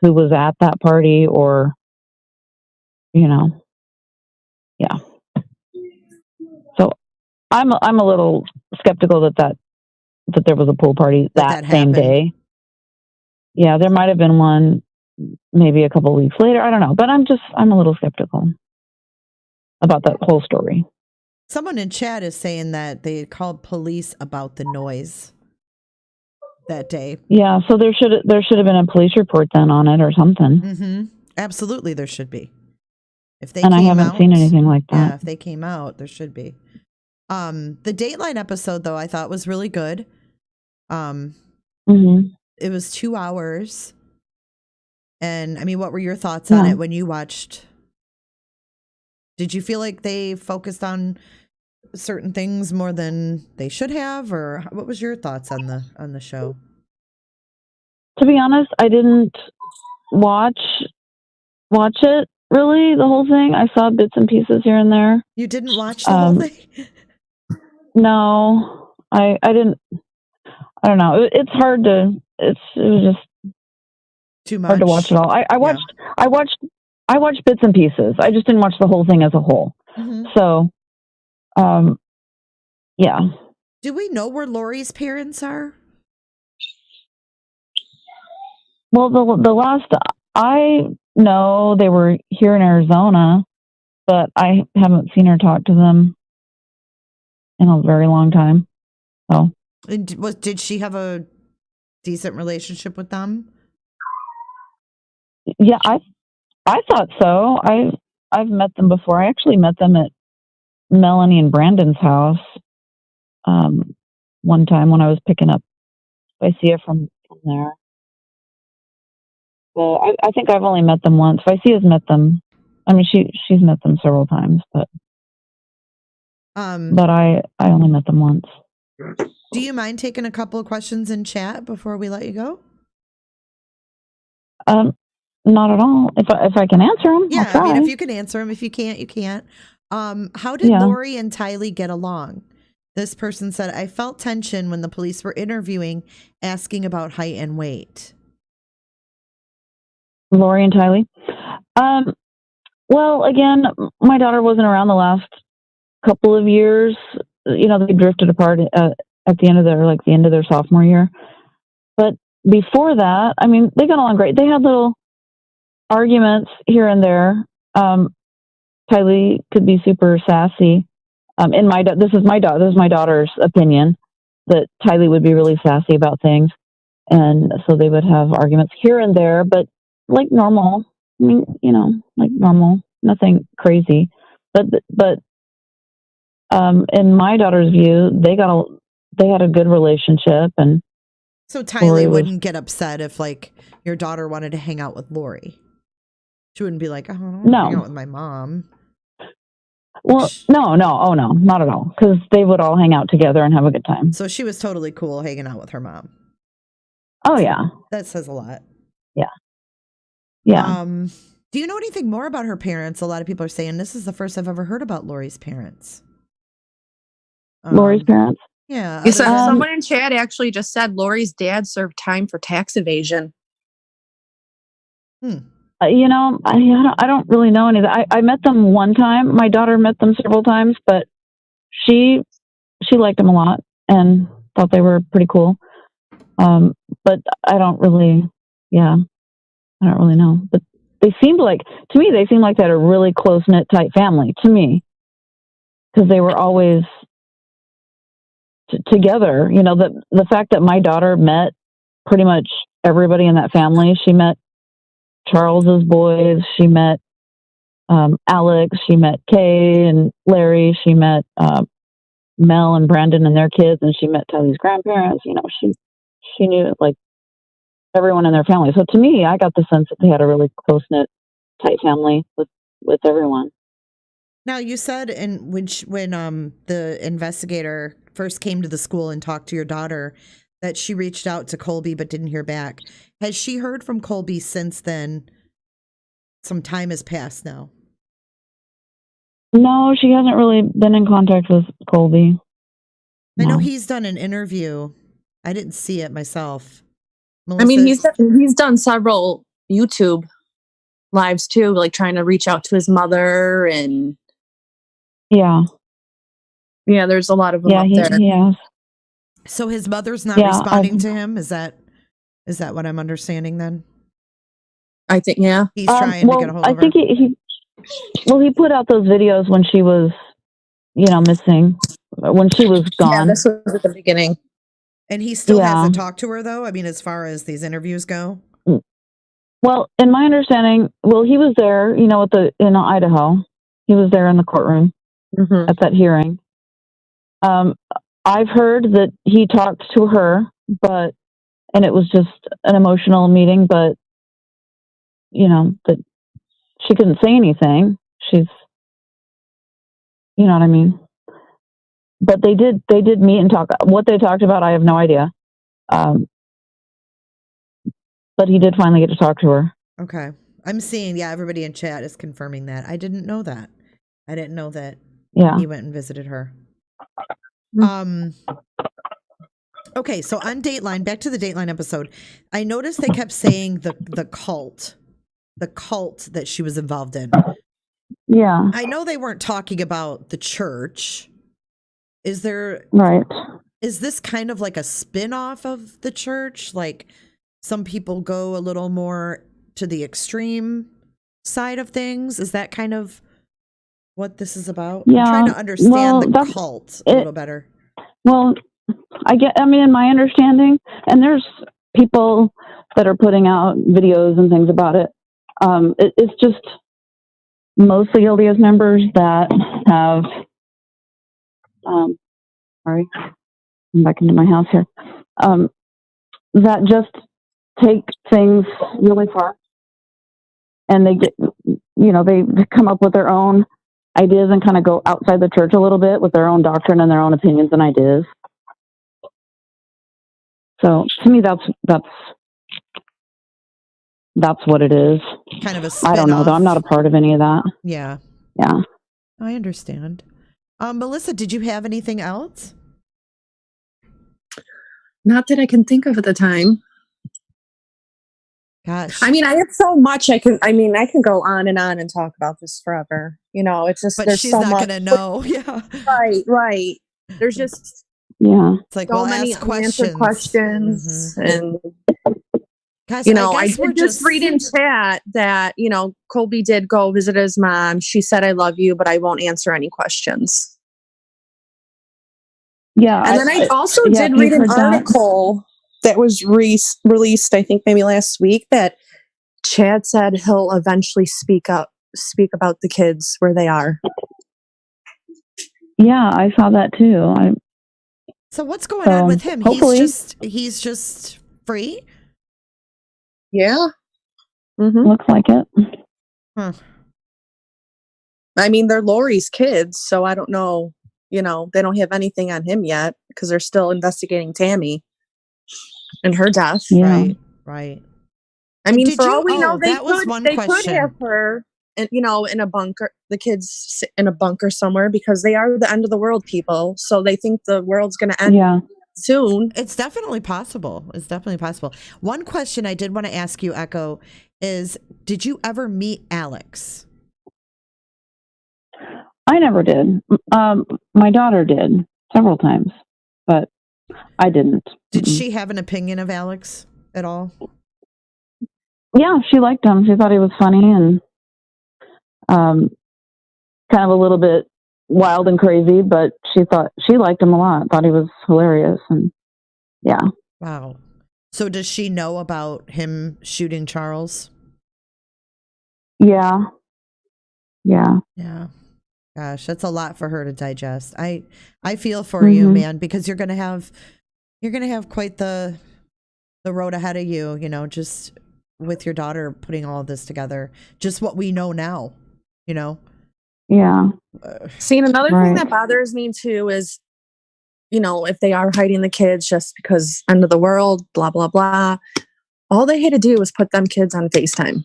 [SPEAKER 14] who was at that party or, yeah. So I'm a little skeptical that there was a pool party that same
[SPEAKER 1] happened.
[SPEAKER 14] day. Yeah, there might have been one maybe a couple of weeks later. I don't know, but I'm a little skeptical about that whole story.
[SPEAKER 1] Someone in chat is saying that they called police about the noise that day.
[SPEAKER 14] Yeah, so there should have been a police report then on it or something.
[SPEAKER 1] Mm-hmm. Absolutely, there should be. If they
[SPEAKER 14] I haven't seen anything like that.
[SPEAKER 1] Yeah, if they came out, there should be. The Dateline episode though, I thought was really good. It was 2 hours. And I mean, what were your thoughts on it when you watched? Did you feel like they focused on certain things more than they should have, or what was your thoughts on the show?
[SPEAKER 14] To be honest, I didn't watch it really, the whole thing. I saw bits and pieces here and there.
[SPEAKER 1] You didn't watch the whole thing?
[SPEAKER 14] No, I didn't. I don't know. It's hard to. It was just
[SPEAKER 1] too much.
[SPEAKER 14] Hard to watch it all. I watched bits and pieces. I just didn't watch the whole thing as a whole.
[SPEAKER 1] Mm-hmm.
[SPEAKER 14] So, yeah.
[SPEAKER 1] Do we know where Lori's parents are?
[SPEAKER 14] Well, the last I know, they were here in Arizona, but I haven't seen her talk to them in a very long time. So,
[SPEAKER 1] and did she have a decent relationship with them?
[SPEAKER 14] Yeah, I thought so. I've met them before. I actually met them at Melanie and Brandon's house one time when I was picking up Vicea from there. Well, I think I've only met them once. Vicea's met them. I mean, she's met them several times, but I only met them once.
[SPEAKER 1] Do you mind taking a couple of questions in chat before we let you go?
[SPEAKER 14] Not at all. If I can answer them,
[SPEAKER 1] yeah.
[SPEAKER 14] I'll try.
[SPEAKER 1] I mean, if you can answer them, if you can't, you can't. How did Lori and Tylee get along? This person said, I felt tension when the police were interviewing, asking about height and weight.
[SPEAKER 14] Lori and Tylee. Well, again, my daughter wasn't around the last couple of years. You know, they drifted apart at the end of their sophomore year. But before that, I mean, they got along great. They had little arguments here and there. Tylee could be super sassy. This is my daughter's opinion, that Tylee would be really sassy about things, and so they would have arguments here and there, but like normal. I mean, like normal, nothing crazy. But in my daughter's view, they had a good relationship, and
[SPEAKER 1] so Tylee wouldn't get upset if like your daughter wanted to hang out with Lori. She wouldn't be like, oh, I don't want to hang out with my mom.
[SPEAKER 14] Well, no, not at all. Because they would all hang out together and have a good time.
[SPEAKER 1] So she was totally cool hanging out with her mom.
[SPEAKER 14] Oh, yeah.
[SPEAKER 1] That says a lot.
[SPEAKER 14] Yeah. Yeah.
[SPEAKER 1] Do you know anything more about her parents? A lot of people are saying this is the first I've ever heard about Lori's parents.
[SPEAKER 14] Lori's parents?
[SPEAKER 1] Yeah.
[SPEAKER 13] Someone in chat actually just said Lori's dad served time for tax evasion.
[SPEAKER 14] I don't really know any of that. I met them one time. My daughter met them several times, but she liked them a lot and thought they were pretty cool. But I don't really know. But to me, they seemed like they had a really close-knit, tight family, to me. Because they were always together. You know, the fact that my daughter met pretty much everybody in that family. She met Charles's boys. She met Alex. She met Kay and Larry. She met Mel and Brandon and their kids, and she met Tylee's grandparents. You know, she knew like everyone in their family. So to me, I got the sense that they had a really close knit, tight family with everyone.
[SPEAKER 1] Now, you said when the investigator first came to the school and talked to your daughter that she reached out to Colby but didn't hear back. Has she heard from Colby since then? Some time has passed now.
[SPEAKER 14] No, she hasn't really been in contact with Colby.
[SPEAKER 1] I know
[SPEAKER 14] No.
[SPEAKER 1] he's done an interview. I didn't see it myself.
[SPEAKER 13] I mean,
[SPEAKER 1] Melissa-
[SPEAKER 13] he's done several YouTube lives too, like trying to reach out to his mother, and
[SPEAKER 14] yeah,
[SPEAKER 13] there's a lot of them up there.
[SPEAKER 14] Yeah.
[SPEAKER 1] So his mother's not
[SPEAKER 14] Yeah,
[SPEAKER 1] responding to him? Is that what I'm understanding then?
[SPEAKER 13] I think, yeah.
[SPEAKER 1] He's trying to get a hold of her.
[SPEAKER 14] I think he put out those videos when she was, missing, when she was gone.
[SPEAKER 13] Yeah, this was at the beginning.
[SPEAKER 1] And he still hasn't talked to her, though? I mean, as far as these interviews go?
[SPEAKER 14] Well, in my understanding, he was there, in Idaho. He was there in the courtroom at that hearing. I've heard that he talked to her, and it was just an emotional meeting, but, that she couldn't say anything. She's, you know what I mean? But they did meet and talk. What they talked about, I have no idea. But he did finally get to talk to her.
[SPEAKER 1] Okay. I'm seeing, everybody in chat is confirming that. I didn't know that. I didn't know that he went and visited her. Okay, so on Dateline, back to the Dateline episode, I noticed they kept saying the cult that she was involved in.
[SPEAKER 14] Yeah.
[SPEAKER 1] I know they weren't talking about the church. Is this kind of like a spin-off of the church? Like some people go a little more to the extreme side of things? Is that kind of what this is about?
[SPEAKER 14] Yeah.
[SPEAKER 1] I'm trying to understand the cult a little better.
[SPEAKER 14] Well, in my understanding, and there's people that are putting out videos and things about it. It's just mostly LDS members that have, sorry, I'm back into my house here, that just take things really far. And they get, they come up with their own ideas and kind of go outside the church a little bit with their own doctrine and their own opinions and ideas. So to me, that's what it is.
[SPEAKER 1] Kind of a
[SPEAKER 14] I don't know, though. I'm not a part of any of that.
[SPEAKER 1] Yeah.
[SPEAKER 14] Yeah.
[SPEAKER 1] I understand. Melissa, did you have anything else?
[SPEAKER 13] Not that I can think of at the time.
[SPEAKER 1] Gosh.
[SPEAKER 13] I mean, I have so much I can go on and talk about this forever. It's just,
[SPEAKER 1] but
[SPEAKER 13] there's
[SPEAKER 1] she's
[SPEAKER 13] so
[SPEAKER 1] not
[SPEAKER 13] much.
[SPEAKER 1] going to know. Yeah.
[SPEAKER 13] Right. There's just
[SPEAKER 1] it's like,
[SPEAKER 13] so many unanswered questions. And
[SPEAKER 1] guys,
[SPEAKER 13] I did just read in chat that, Colby did go visit his mom. She said, "I love you, but I won't answer any questions."
[SPEAKER 14] Yeah.
[SPEAKER 13] And then I also did read an article that was released, I think maybe last week, that Chad said he'll eventually speak about the kids where they are.
[SPEAKER 14] Yeah, I saw that too.
[SPEAKER 1] So what's going on with him?
[SPEAKER 14] Hopefully.
[SPEAKER 1] He's just free?
[SPEAKER 13] Yeah.
[SPEAKER 14] Looks like it.
[SPEAKER 1] Huh.
[SPEAKER 13] I mean, they're Lori's kids, so I don't know. They don't have anything on him yet because they're still investigating Tammy and her death.
[SPEAKER 14] Yeah.
[SPEAKER 1] Right.
[SPEAKER 13] I mean, for all we know, they
[SPEAKER 1] could
[SPEAKER 13] have her, in a bunker. The kids in a bunker somewhere because they are the end of the world people. So they think the world's going to end soon.
[SPEAKER 1] It's definitely possible. One question I did want to ask you, Echo, is did you ever meet Alex?
[SPEAKER 14] I never did. My daughter did several times, but I didn't.
[SPEAKER 1] Did she have an opinion of Alex at all?
[SPEAKER 14] Yeah, she liked him. She thought he was funny and kind of a little bit wild and crazy, but she liked him a lot. Thought he was hilarious, and yeah.
[SPEAKER 1] Wow. So does she know about him shooting Charles?
[SPEAKER 14] Yeah. Yeah.
[SPEAKER 1] Yeah. Gosh, that's a lot for her to digest. I feel for you, man, because you're gonna have quite the road ahead of you, you know, just with your daughter putting all of this together. Just what we know now, you know?
[SPEAKER 14] Yeah.
[SPEAKER 13] See, and another
[SPEAKER 14] Right.
[SPEAKER 13] thing that bothers me too is, you know, if they are hiding the kids just because end of the world, blah, blah, blah. All they had to do was put them kids on FaceTime.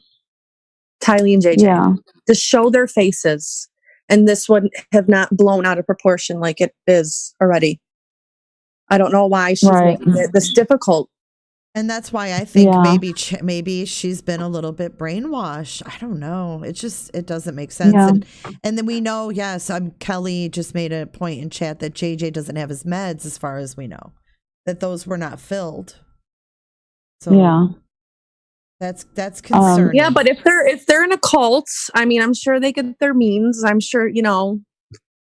[SPEAKER 13] Tylee and JJ.
[SPEAKER 14] Yeah.
[SPEAKER 13] To show their faces. And this would have not blown out of proportion like it is already. I don't know why she's making it this difficult.
[SPEAKER 1] And that's why I think maybe she's been a little bit brainwashed. I don't know. It doesn't make sense.
[SPEAKER 14] Yeah.
[SPEAKER 1] And then we know, yes, Kelly just made a point in chat that JJ doesn't have his meds as far as we know. That those were not filled. So
[SPEAKER 14] yeah.
[SPEAKER 1] That's concerning.
[SPEAKER 13] Yeah, but if they're in a cult, I mean, I'm sure they get their means. I'm sure, you know,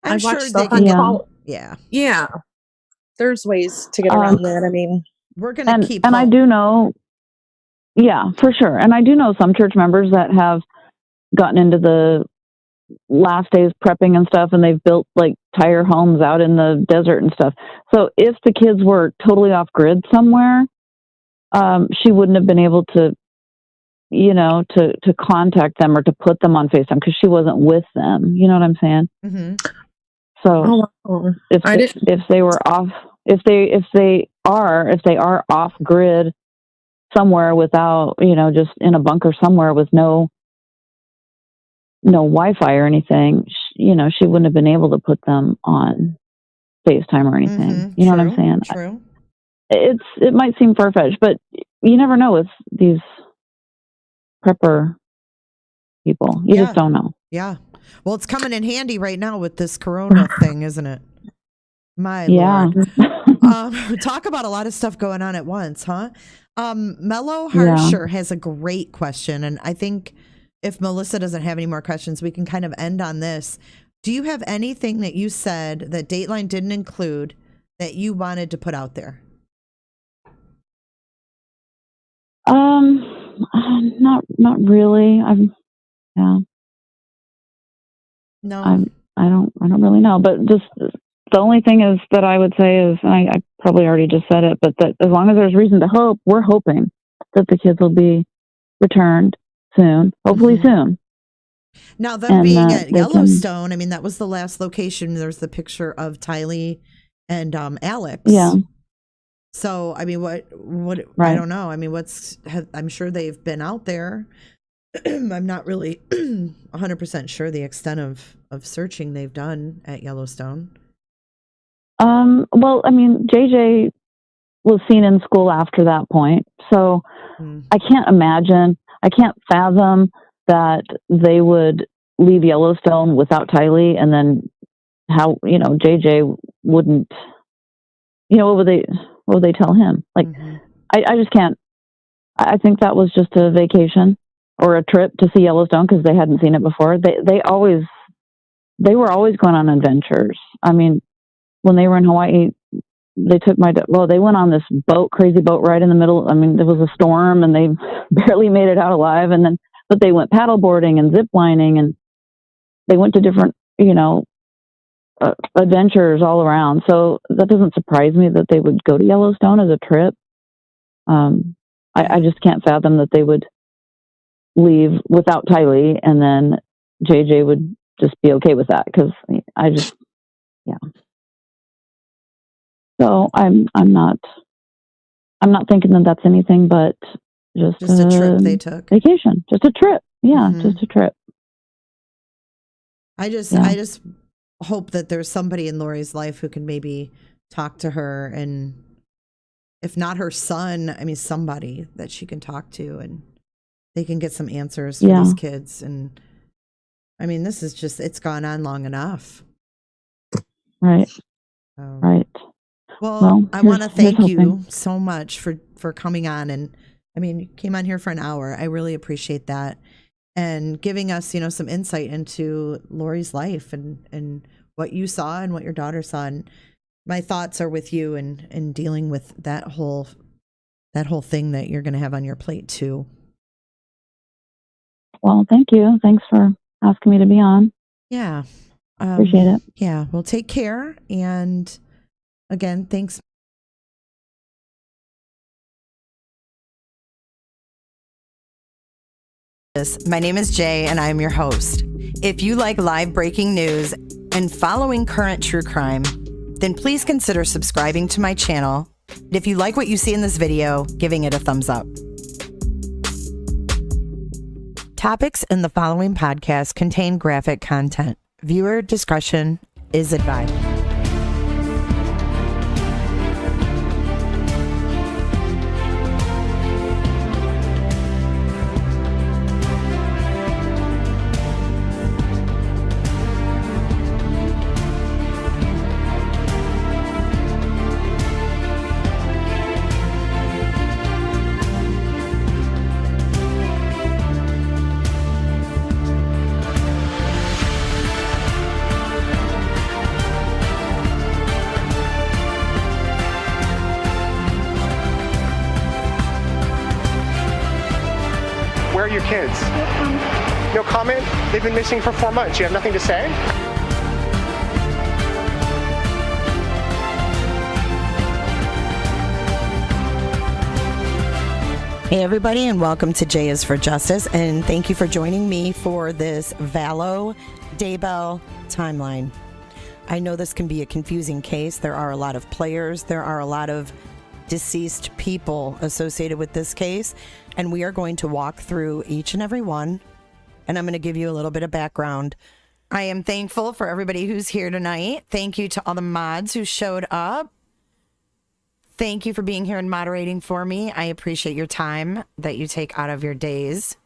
[SPEAKER 1] I'm
[SPEAKER 13] I've watched
[SPEAKER 1] sure
[SPEAKER 13] stuff
[SPEAKER 1] they
[SPEAKER 13] on
[SPEAKER 1] can,
[SPEAKER 13] cult.
[SPEAKER 1] Yeah.
[SPEAKER 13] Yeah. There's ways to get around that. I mean,
[SPEAKER 1] we're going to keep
[SPEAKER 14] and I do know, yeah, for sure. And I do know some church members that have gotten into the last days prepping and stuff, and they've built like tire homes out in the desert and stuff. So if the kids were totally off grid somewhere, she wouldn't have been able to, you know, to contact them or to put them on FaceTime because she wasn't with them. You know what I'm saying?
[SPEAKER 1] Mm-hmm.
[SPEAKER 14] So if they were off, if they are off grid somewhere without, you know, just in a bunker somewhere with no Wi-Fi or anything, you know, she wouldn't have been able to put them on FaceTime or anything. You know what I'm saying?
[SPEAKER 1] True.
[SPEAKER 14] It might seem far-fetched, but you never know with these prepper people. You just don't know.
[SPEAKER 1] Yeah. Well, it's coming in handy right now with this Corona thing, isn't it? My Lord. Talk about a lot of stuff going on at once, huh? Mellow Harsher has a great question, and I think if Melissa doesn't have any more questions, we can kind of end on this. Do you have anything that you said that Dateline didn't include that you wanted to put out there?
[SPEAKER 14] Not really.
[SPEAKER 1] No.
[SPEAKER 14] I don't really know, but just the only thing is that I would say is, I probably already just said it, but that as long as there's reason to hope, we're hoping that the kids will be returned soon, hopefully soon.
[SPEAKER 1] Now, them being at Yellowstone, I mean, that was the last location. There's the picture of Tylee and Alex.
[SPEAKER 14] Yeah.
[SPEAKER 1] So, I mean, what?
[SPEAKER 14] Right.
[SPEAKER 1] I don't know. I mean, I'm sure they've been out there. I'm not really 100% sure the extent of searching they've done at Yellowstone.
[SPEAKER 14] Well, I mean, JJ was seen in school after that point. So I can't fathom that they would leave Yellowstone without Tylee, and then how, you know, JJ wouldn't, you know, what would they tell him? Like, I just can't. I think that was just a vacation or a trip to see Yellowstone because they hadn't seen it before. They were always going on adventures. I mean, when they were in Hawaii, they took they went on this crazy boat ride in the middle. I mean, there was a storm and they barely made it out alive. But they went paddleboarding and zip lining, and they went to different, you know, adventures all around. So that doesn't surprise me that they would go to Yellowstone as a trip. I just can't fathom that they would leave without Tylee, and then JJ would just be okay with that, because yeah. So I'm not thinking that that's anything but just
[SPEAKER 1] a trip they took.
[SPEAKER 14] Vacation, just a trip. Yeah, just a trip.
[SPEAKER 1] I just hope that there's somebody in Lori's life who can maybe talk to her, and if not her son, I mean somebody that she can talk to, and they can get some answers for these kids. And I mean, this is just, it's gone on long enough.
[SPEAKER 14] Right. Right.
[SPEAKER 1] Well, I want to thank you so much for coming on. And I mean, you came on here for an hour. I really appreciate that. And giving us, you know, some insight into Lori's life and what you saw and what your daughter saw. And my thoughts are with you and dealing with that whole thing that you're going to have on your plate too.
[SPEAKER 14] Well, thank you. Thanks for asking me to be on.
[SPEAKER 1] Yeah.
[SPEAKER 14] Appreciate it.
[SPEAKER 1] Yeah. Well, take care. And again, thanks. My name is Jay, and I'm your host. If you like live breaking news and following current true crime, then please consider subscribing to my channel. If you like what you see in this video, giving it a thumbs up. Topics in the following podcast contain graphic content. Viewer discretion is advised.
[SPEAKER 15] Where are your kids? No comment? They've been missing for 4 months. You have nothing to say?
[SPEAKER 1] Hey everybody, and welcome to J is for Justice, and thank you for joining me for this Vallow Daybell timeline. I know this can be a confusing case. There are a lot of players. There are a lot of deceased people associated with this case, and we are going to walk through each and every one, and I'm going to give you a little bit of background. I am thankful for everybody who's here tonight. Thank you to all the mods who showed up. Thank you for being here and moderating for me. I appreciate your time that you take out of your days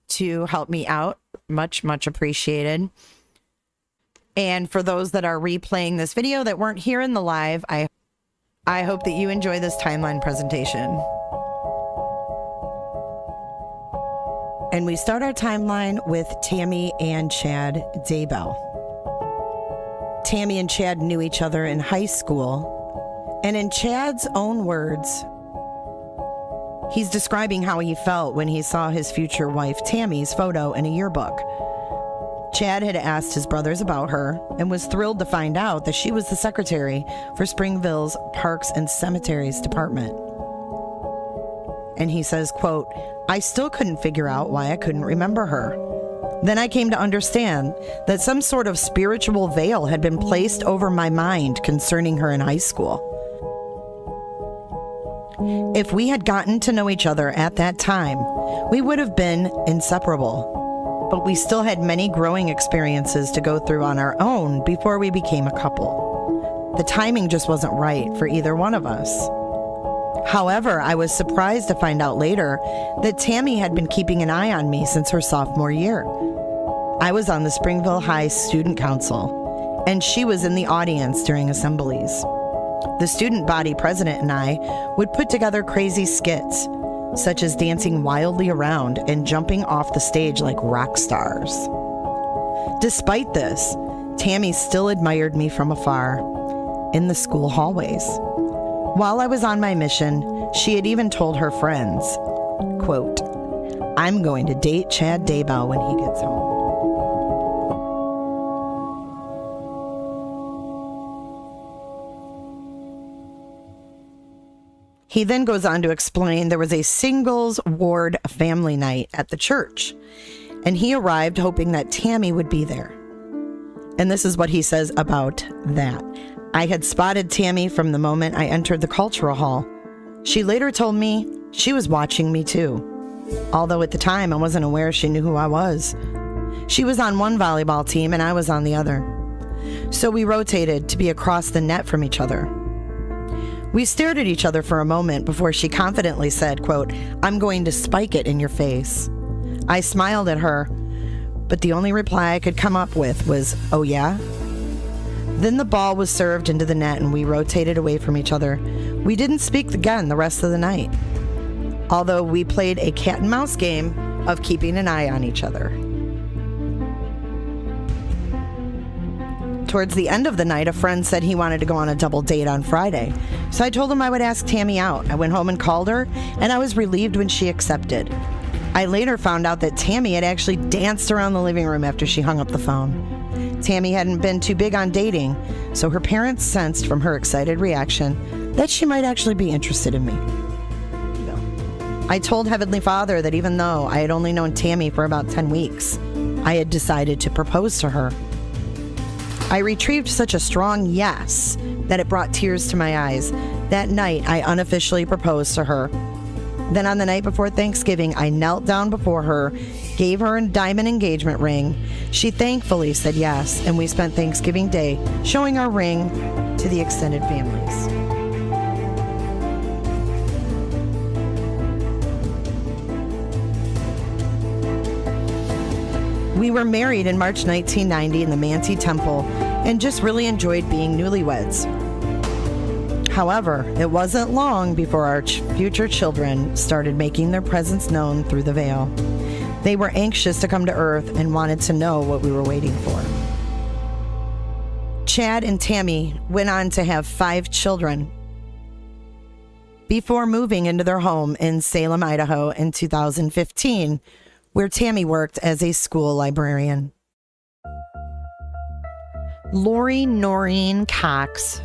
[SPEAKER 1] to help me out. Much, much appreciated. And for those that are replaying this video that weren't here in the live, I hope that you enjoy this timeline presentation. And we start our timeline with Tammy and Chad Daybell. Tammy and Chad knew each other in high school. And in Chad's own words, he's describing how he felt when he saw his future wife Tammy's photo in a yearbook. Chad had asked his brothers about her and was thrilled to find out that she was the secretary for Springville's Parks and Cemeteries Department. And he says, quote, "I still couldn't figure out why I couldn't remember her. Then I came to understand that some sort of spiritual veil had been placed over my mind concerning her in high school. If we had gotten to know each other at that time, we would have been inseparable. But we still had many growing experiences to go through on our own before we became a couple. The timing just wasn't right for either one of us. However, I was surprised to find out later that Tammy had been keeping an eye on me since her sophomore year. I was on the Springville High Student Council, and she was in the audience during assemblies. The student body president and I would put together crazy skits, such as dancing wildly around and jumping off the stage like rock stars. Despite this, Tammy still admired me from afar in the school hallways. While I was on my mission, she had even told her friends, quote, "I'm going to date Chad Daybell when he gets home." He then goes on to explain there was a singles ward family night at the church, and he arrived hoping that Tammy would be there. And this is what he says about that. "I had spotted Tammy from the moment I entered the cultural hall. She later told me she was watching me too, although at the time I wasn't aware she knew who I was. She was on one volleyball team and I was on the other. So we rotated to be across the net from each other. We stared at each other for a moment before she confidently said, quote, 'I'm going to spike it in your face.' I smiled at her, but the only reply I could come up with was, 'Oh yeah?' Then the ball was served into the net and we rotated away from each other. We didn't speak again the rest of the night, although we played a cat and mouse game of keeping an eye on each other. Towards the end of the night, a friend said he wanted to go on a double date on Friday. So I told him I would ask Tammy out. I went home and called her, and I was relieved when she accepted. I later found out that Tammy had actually danced around the living room after she hung up the phone. Tammy hadn't been too big on dating, so her parents sensed from her excited reaction that she might actually be interested in me. I told Heavenly Father that even though I had only known Tammy for about 10 weeks, I had decided to propose to her. I retrieved such a strong yes that it brought tears to my eyes. That night, I unofficially proposed to her. Then on the night before Thanksgiving, I knelt down before her, gave her a diamond engagement ring. She thankfully said yes, and we spent Thanksgiving Day showing our ring to the extended families. We were married in March 1990 in the Manti Temple and just really enjoyed being newlyweds. However, it wasn't long before our future children started making their presence known through the veil. They were anxious to come to Earth and wanted to know what we were waiting for. Chad and Tammy went on to have 5 children before moving into their home in Salem, Idaho in 2015, where Tammy worked as a school librarian. Lori Noreen Cox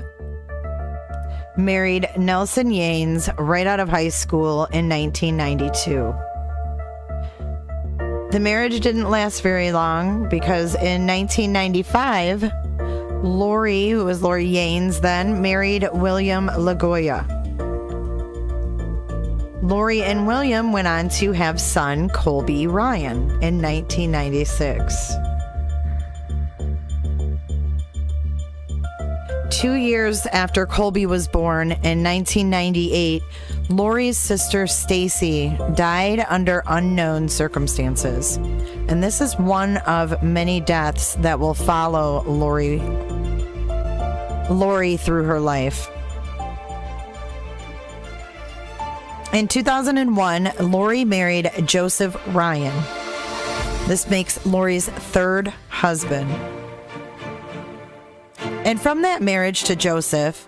[SPEAKER 1] married Nelson Yanes right out of high school in 1992. The marriage didn't last very long because in 1995, Lori, who was Lori Yanes then, married William LaGoya. Lori and William went on to have son Colby Ryan in 1996. 2 years after Colby was born in 1998, Lori's sister Stacy died under unknown circumstances. And this is one of many deaths that will follow Lori through her life. In 2001, Lori married Joseph Ryan. This makes Lori's 3rd husband. And from that marriage to Joseph,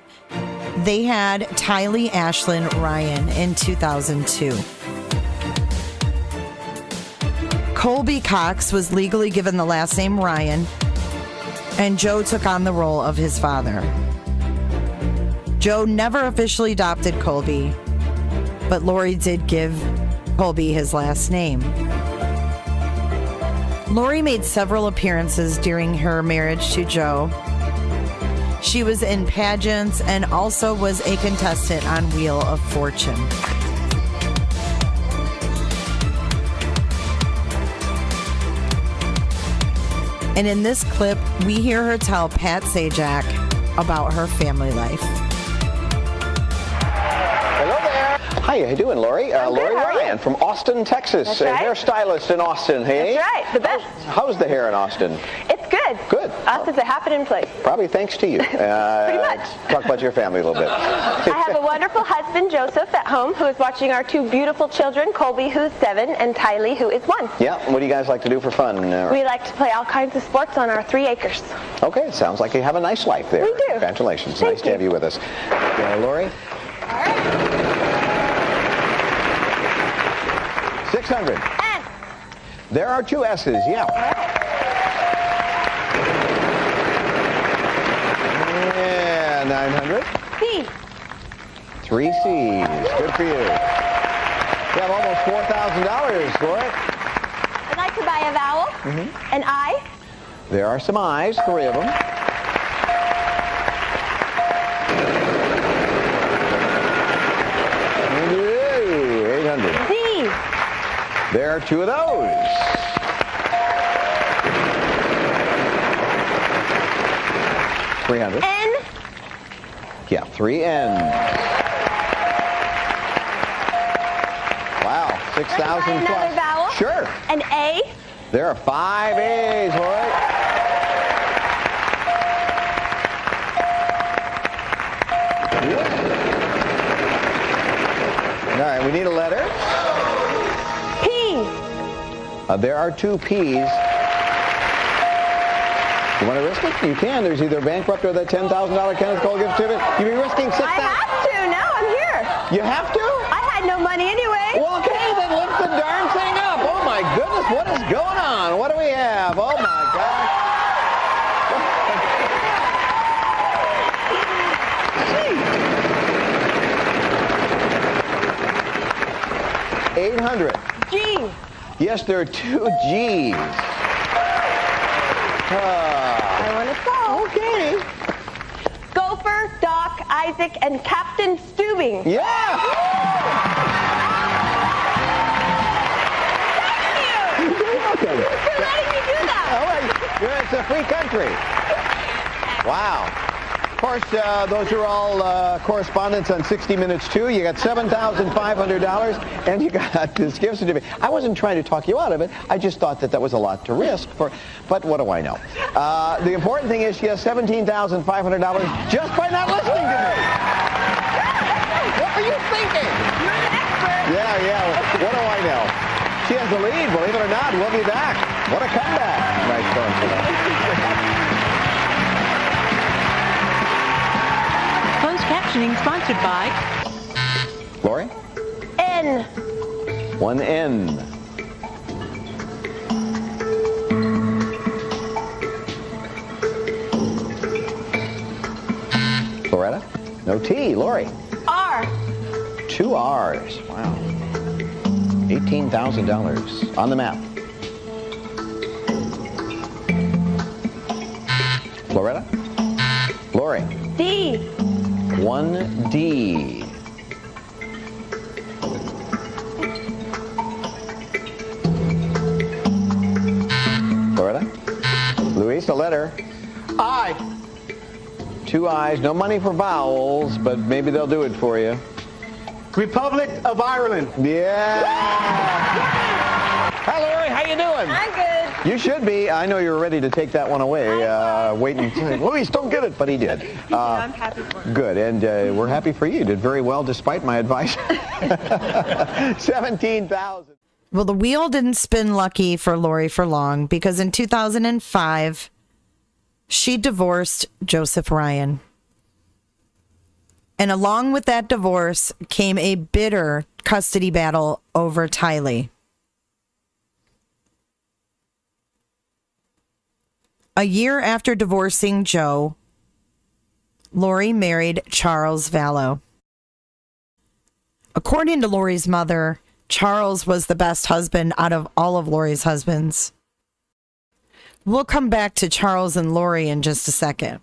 [SPEAKER 1] they had Tylee Ashlyn Ryan in 2002. Colby Cox was legally given the last name Ryan, and Joe took on the role of his father. Joe never officially adopted Colby, but Lori did give Colby his last name. Lori made several appearances during her marriage to Joe. She was in pageants and also was a contestant on Wheel of Fortune. And in this clip, we hear her tell Pat Sajak about her family life.
[SPEAKER 16] Hello there. Hi, how you doing, Lori? Lori Ryan from Austin, Texas.
[SPEAKER 17] That's right.
[SPEAKER 16] Hairstylist in Austin, hey?
[SPEAKER 17] That's right, the best.
[SPEAKER 16] How's the hair in Austin?
[SPEAKER 17] It's good.
[SPEAKER 16] Good.
[SPEAKER 17] Us is a happening place.
[SPEAKER 16] Probably thanks to you.
[SPEAKER 17] Pretty much.
[SPEAKER 16] Talk about your family a little bit.
[SPEAKER 17] I have a wonderful husband, Joseph, at home, who is watching our 2 beautiful children, Colby, who's 7, and Tylee, who is 1.
[SPEAKER 16] Yeah, what do you guys like to do for fun?
[SPEAKER 17] We like to play all kinds of sports on our 3 acres.
[SPEAKER 16] Okay, it sounds like you have a nice life there.
[SPEAKER 17] We do.
[SPEAKER 16] Congratulations.
[SPEAKER 17] Thank
[SPEAKER 16] nice to have you with us. Lori?
[SPEAKER 17] All right.
[SPEAKER 16] 600.
[SPEAKER 17] N.
[SPEAKER 16] There are 2 S's, yeah. And 900.
[SPEAKER 17] C.
[SPEAKER 16] 3 C's. Good for you. You have almost $4,000 for it.
[SPEAKER 17] I'd like to buy a vowel. An I.
[SPEAKER 16] There are some I's, 3 of them. Yay, 800.
[SPEAKER 17] D.
[SPEAKER 16] There are 2 of those. $300.
[SPEAKER 17] N.
[SPEAKER 16] Yeah, 3 N's. Wow, 6,000 plus.
[SPEAKER 17] Another vowel.
[SPEAKER 16] Sure.
[SPEAKER 17] An A.
[SPEAKER 16] There are 5 A's, Lori. All right, we need a letter.
[SPEAKER 17] P.
[SPEAKER 16] There are 2 P's. You want to risk it? You can. There's either bankrupt or that $10,000 Kenneth Cole gift certificate. You'd be risking $6,000.
[SPEAKER 17] I have to. No, I'm here.
[SPEAKER 16] You have to?
[SPEAKER 17] I had no money anyway.
[SPEAKER 16] Well, okay, then lift the darn thing up. us what is going on. What do we have? Oh, my gosh. 800.
[SPEAKER 17] G.
[SPEAKER 16] Yes, there are 2 G's.
[SPEAKER 17] I want to go.
[SPEAKER 16] Okay.
[SPEAKER 17] Gopher, Doc, Isaac, and Captain Stubing.
[SPEAKER 16] Yeah.
[SPEAKER 17] Thank you.
[SPEAKER 16] You're welcome.
[SPEAKER 17] For letting me do that.
[SPEAKER 16] All right. It's a free country. Wow. Of course, those are all correspondents on 60 Minutes too. You got $7,500, and you got this gift certificate. I wasn't trying to talk you out of it. I just thought that was a lot to risk for. But what do I know? The important thing is she has $17,500 just by not listening to me. What were you thinking?
[SPEAKER 17] You're an expert.
[SPEAKER 16] Yeah. What do I know? She has the lead. Believe it or not, we'll be back. What a comeback! Nice going for that.
[SPEAKER 18] Closed captioning sponsored by
[SPEAKER 16] Lori?
[SPEAKER 17] N.
[SPEAKER 16] 1 N. Loretta? No T. Lori?
[SPEAKER 17] R.
[SPEAKER 16] 2 R's. Wow. $18,000 on the map. Loretta? Lori?
[SPEAKER 17] D.
[SPEAKER 16] 1 D. Loretta? Luis, a letter.
[SPEAKER 15] I.
[SPEAKER 16] 2 I's. No money for vowels, but maybe they'll do it for you.
[SPEAKER 15] Republic of Ireland.
[SPEAKER 16] Yeah. Hi, Lori. How you doing?
[SPEAKER 17] I'm good.
[SPEAKER 16] You should be. I know you're ready to take that one away. Waiting. Luis, don't get it, but he did.
[SPEAKER 17] I'm happy for it.
[SPEAKER 16] Good, and we're happy for you. You did very well despite my advice. 17,000.
[SPEAKER 1] Well, the wheel didn't spin lucky for Lori for long because in 2005, she divorced Joseph Ryan. And along with that divorce came a bitter custody battle over Tylee. A year after divorcing Joe, Lori married Charles Vallow. According to Lori's mother, Charles was the best husband out of all of Lori's husbands. We'll come back to Charles and Lori in just a second.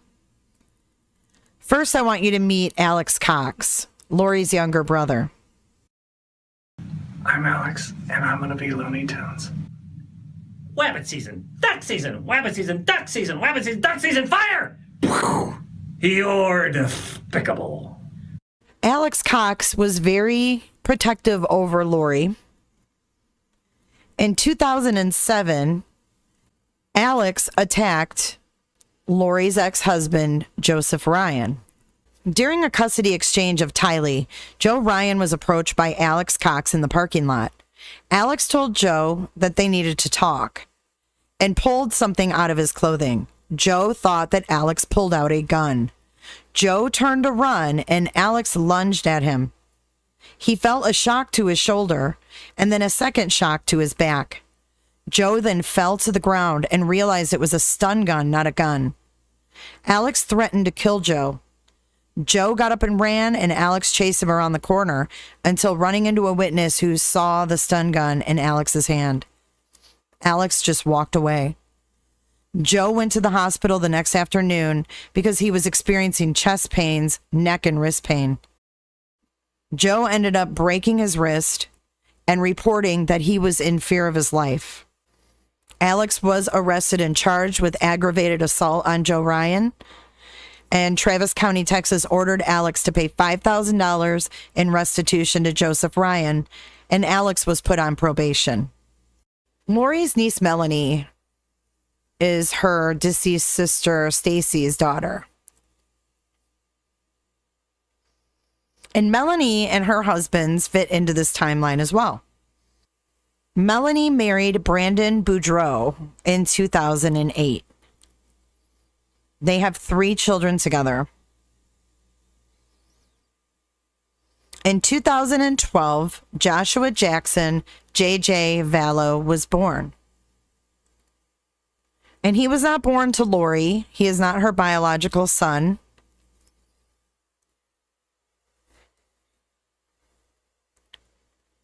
[SPEAKER 1] First, I want you to meet Alex Cox, Lori's younger brother.
[SPEAKER 19] I'm Alex, and I'm going to be Looney Tunes.
[SPEAKER 20] Wabbit season, duck season, wabbit season, duck season, wabbit season, duck season, fire! You're despicable.
[SPEAKER 1] Alex Cox was very protective over Lori. In 2007, Alex attacked Lori's ex-husband, Joseph Ryan. During a custody exchange of Tylee, Joe Ryan was approached by Alex Cox in the parking lot. Alex told Joe that they needed to talk and pulled something out of his clothing. Joe thought that Alex pulled out a gun. Joe turned to run and Alex lunged at him. He felt a shock to his shoulder and then a second shock to his back. Joe then fell to the ground and realized it was a stun gun, not a gun. Alex threatened to kill Joe. Joe got up and ran, and Alex chased him around the corner until running into a witness who saw the stun gun in Alex's hand. Alex just walked away. Joe went to the hospital the next afternoon because he was experiencing chest pains, neck and wrist pain. Joe ended up breaking his wrist and reporting that he was in fear of his life. Alex was arrested and charged with aggravated assault on Joe Ryan. And Travis County, Texas ordered Alex to pay $5,000 in restitution to Joseph Ryan, and Alex was put on probation. Lori's niece, Melanie, is her deceased sister, Stacy's daughter. And Melanie and her husbands fit into this timeline as well. Melanie married Brandon Boudreau in 2008. They have 3 children together. In 2012, Joshua Jackson J.J. Vallow was born. And he was not born to Lori. He is not her biological son.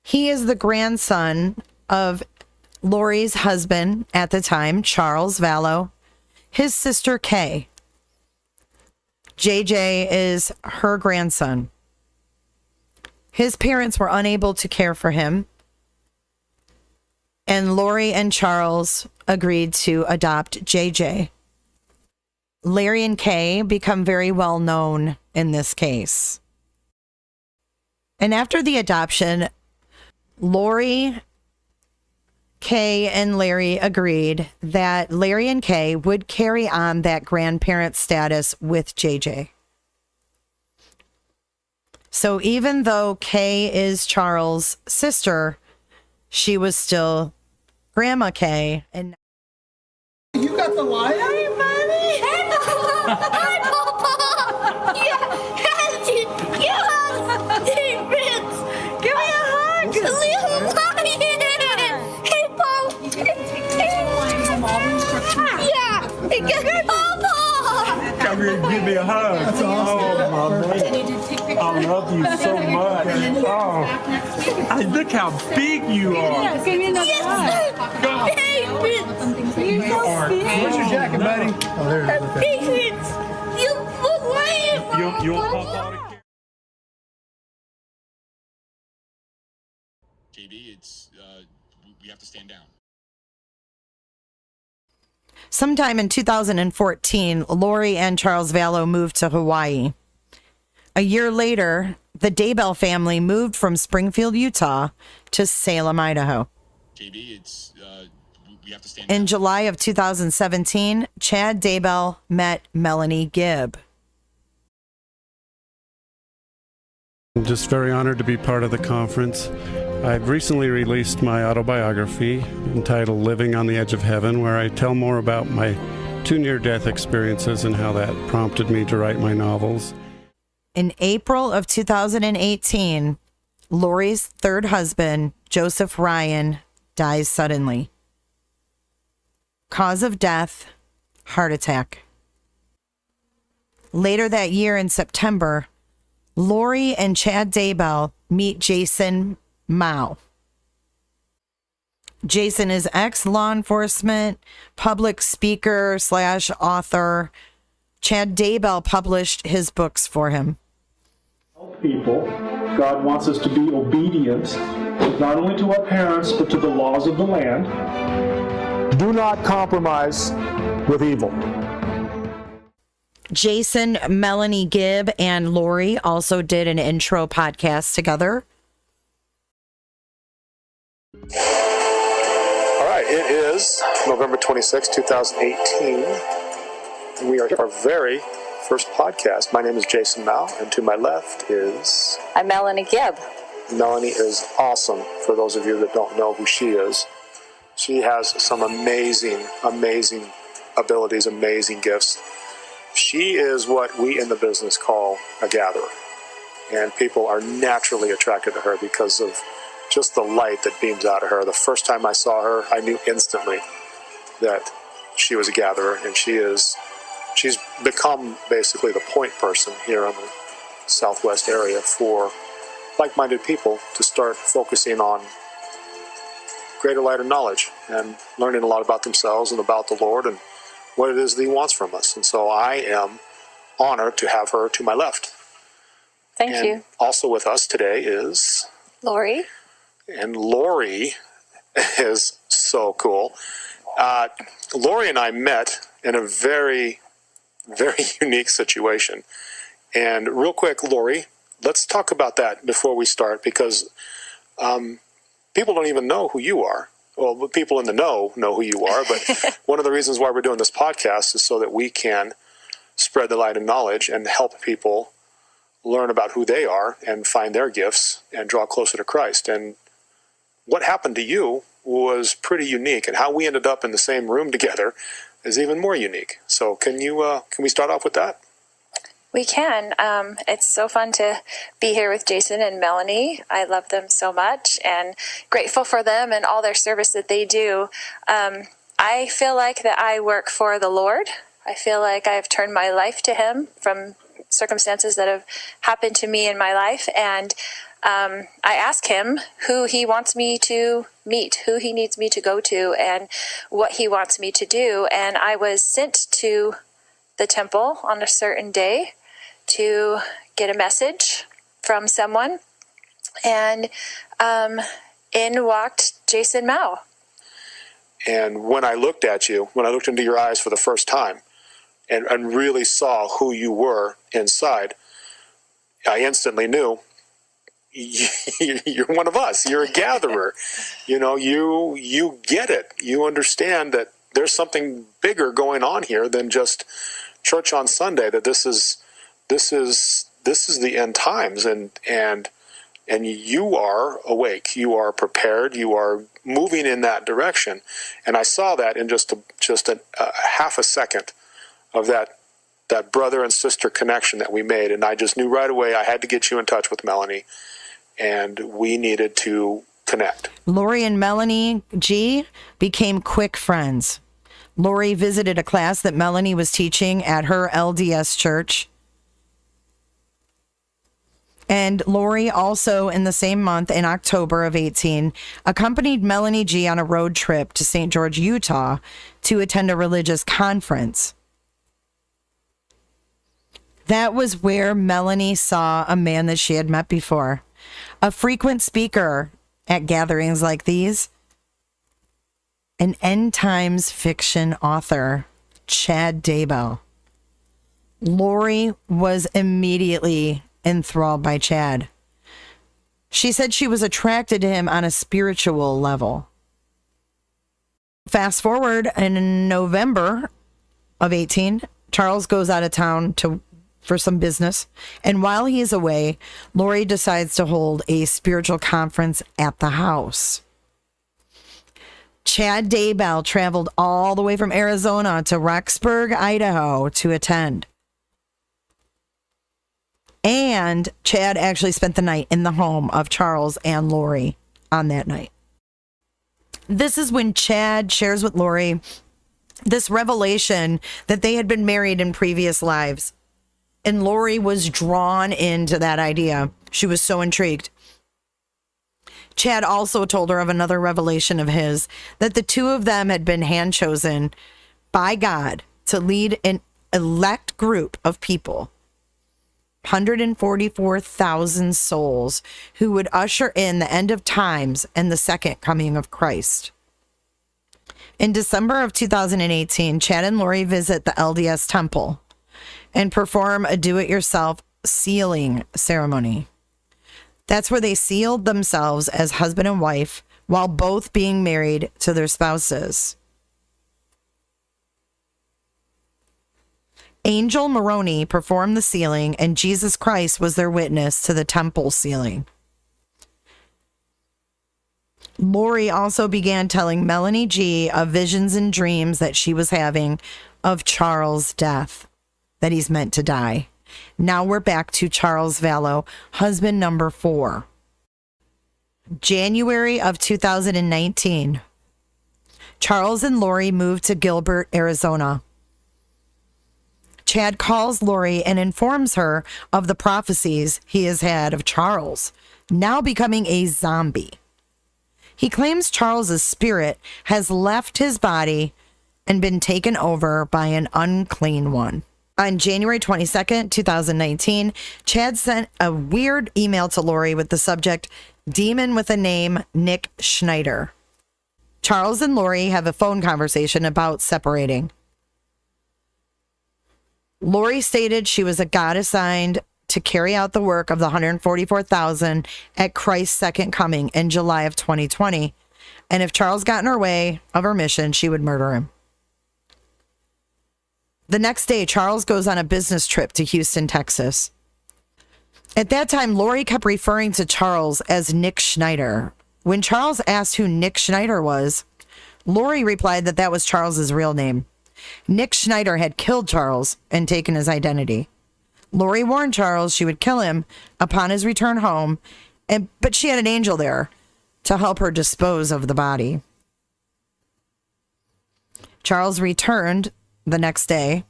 [SPEAKER 1] He is the grandson of Lori's husband at the time, Charles Vallow, his sister Kay. JJ is her grandson. His parents were unable to care for him, and Lori and Charles agreed to adopt JJ. Larry and Kay become very well known in this case. And after the adoption, Lori, Kay, and Larry agreed that Larry and Kay would carry on that grandparent status with JJ. So even though Kay is Charles' sister, she was still Grandma Kay. And
[SPEAKER 21] you got the lion?
[SPEAKER 22] Hey, buddy. Hey, Papa. Yeah. Hey, Prince. Give me a hug. Little lion. Hey, Papa. Yeah. Give me Papa.
[SPEAKER 21] Come here and give me a hug. That's awesome. Oh, my baby. I love you so much. Oh, look how big you are.
[SPEAKER 22] Give me another hug. Hey, Prince. You're so big.
[SPEAKER 21] Where's your jacket, buddy? Oh, there it is.
[SPEAKER 22] Hey, Prince. You look lion.
[SPEAKER 21] You'll pop out again.
[SPEAKER 23] JB, it's we have to stand down.
[SPEAKER 1] sometime in 2014, Lori and Charles Vallow moved to Hawaii. A year later, the Daybell family moved from Springfield, Utah to Salem, Idaho.
[SPEAKER 23] JB, it's we have to stand
[SPEAKER 1] In
[SPEAKER 23] down.
[SPEAKER 1] July of 2017, Chad Daybell met Melanie Gibb.
[SPEAKER 11] I'm just very honored to be part of the conference. I've recently released my autobiography entitled Living on the Edge of Heaven, where I tell more about my 2 near-death experiences and how that prompted me to write my novels.
[SPEAKER 1] In April of 2018, Lori's third husband, Joseph Ryan, dies suddenly. Cause of death, heart attack. Later that year in September, Lori and Chad Daybell meet Jason Mao. Jason is ex-law enforcement, public speaker / author. Chad Daybell published his books for him.
[SPEAKER 24] People, God wants us to be obedient, not only to our parents, but to the laws of the land.
[SPEAKER 25] Do not compromise with evil.
[SPEAKER 1] Jason, Melanie Gibb, and Lori also did an intro podcast together.
[SPEAKER 26] All right, it is November 26, 2018, and we are our very first podcast. My name is Jason Mao, and to my left is...
[SPEAKER 27] I'm Melanie Gibb.
[SPEAKER 26] Melanie is awesome, for those of you that don't know who she is. She has some amazing, amazing abilities, amazing gifts. She is what we in the business call a gatherer, and people are naturally attracted to her because of just the light that beams out of her. The first time I saw her, I knew instantly that she was a gatherer, and she's become basically the point person here in the Southwest area for like-minded people to start focusing on greater light and knowledge and learning a lot about themselves and about the Lord and what it is that He wants from us. And so I am honored to have her to my left.
[SPEAKER 27] Thank you.
[SPEAKER 26] Also with us today is...
[SPEAKER 27] Lori.
[SPEAKER 26] And Lori is so cool. Lori and I met in a very, very unique situation. And real quick, Lori, let's talk about that before we start, because people don't even know who you are. Well, people in the know who you are, but one of the reasons why we're doing this podcast is so that we can spread the light of knowledge and help people learn about who they are and find their gifts and draw closer to Christ. And what happened to you was pretty unique, and how we ended up in the same room together is even more unique. So can we start off with that?
[SPEAKER 27] We can. It's so fun to be here with Jason and Melanie. I love them so much and grateful for them and all their service that they do. I feel like that I work for the Lord. I feel like I've turned my life to Him from circumstances that have happened to me in my life. And I ask Him who He wants me to meet, who He needs me to go to, and what He wants me to do. And I was sent to the temple on a certain day to get a message from someone. And in walked Jason Mao.
[SPEAKER 26] And when I looked at you, when I looked into your eyes for the first time and really saw who you were inside, I instantly knew you're one of us. You're a gatherer. You get it. You understand that there's something bigger going on here than just church on Sunday, that this is the end times, and you are awake, you are prepared, you are moving in that direction. And I saw that in just a half a second of that brother and sister connection that we made. And I just knew right away I had to get you in touch with Melanie, and we needed to connect.
[SPEAKER 1] Lori and Melanie G became quick friends. Lori visited a class that Melanie was teaching at her LDS church. And Lori also, in the same month, in October of 18, accompanied Melanie G on a road trip to St. George, Utah, to attend a religious conference. That was where Melanie saw a man that she had met before, a frequent speaker at gatherings like these, an end times fiction author, Chad Daybell. Lori was immediately enthralled by Chad. She said she was attracted to him on a spiritual level. Fast forward, in November of 18, Charles goes out of town for some business, and while he is away, Lori decides to hold a spiritual conference at the house. Chad Daybell traveled all the way from Arizona to Rexburg, Idaho to attend. And Chad actually spent the night in the home of Charles and Lori on that night. This is when Chad shares with Lori this revelation that they had been married in previous lives. And Lori was drawn into that idea. She was so intrigued. Chad also told her of another revelation of his, that the two of them had been hand-chosen by God to lead an elect group of people, 144,000 souls, who would usher in the end of times and the second coming of Christ. In December of 2018, Chad and Lori visit the LDS temple and perform a do-it-yourself sealing ceremony. That's where they sealed themselves as husband and wife while both being married to their spouses. Angel Maroney performed the sealing, and Jesus Christ was their witness to the temple sealing. Lori also began telling Melanie G of visions and dreams that she was having of Charles' death, that he's meant to die. Now we're back to Charles Vallow, husband number 4. January of 2019. Charles and Lori moved to Gilbert, Arizona. Chad calls Lori and informs her of the prophecies he has had of Charles, now becoming a zombie. He claims Charles's spirit has left his body and been taken over by an unclean one. On January 22nd, 2019, Chad sent a weird email to Lori with the subject, Demon with a Name, Nick Schneider. Charles and Lori have a phone conversation about separating. Lori stated she was a God assigned to carry out the work of the 144,000 at Christ's second coming in July of 2020. And if Charles got in her way of her mission, she would murder him. The next day, Charles goes on a business trip to Houston, Texas. At that time, Lori kept referring to Charles as Nick Schneider. When Charles asked who Nick Schneider was, Lori replied that that was Charles's real name. Nick Schneider had killed Charles and taken his identity. Lori warned Charles she would kill him upon his return home, but she had an angel there to help her dispose of the body. Charles returned the next day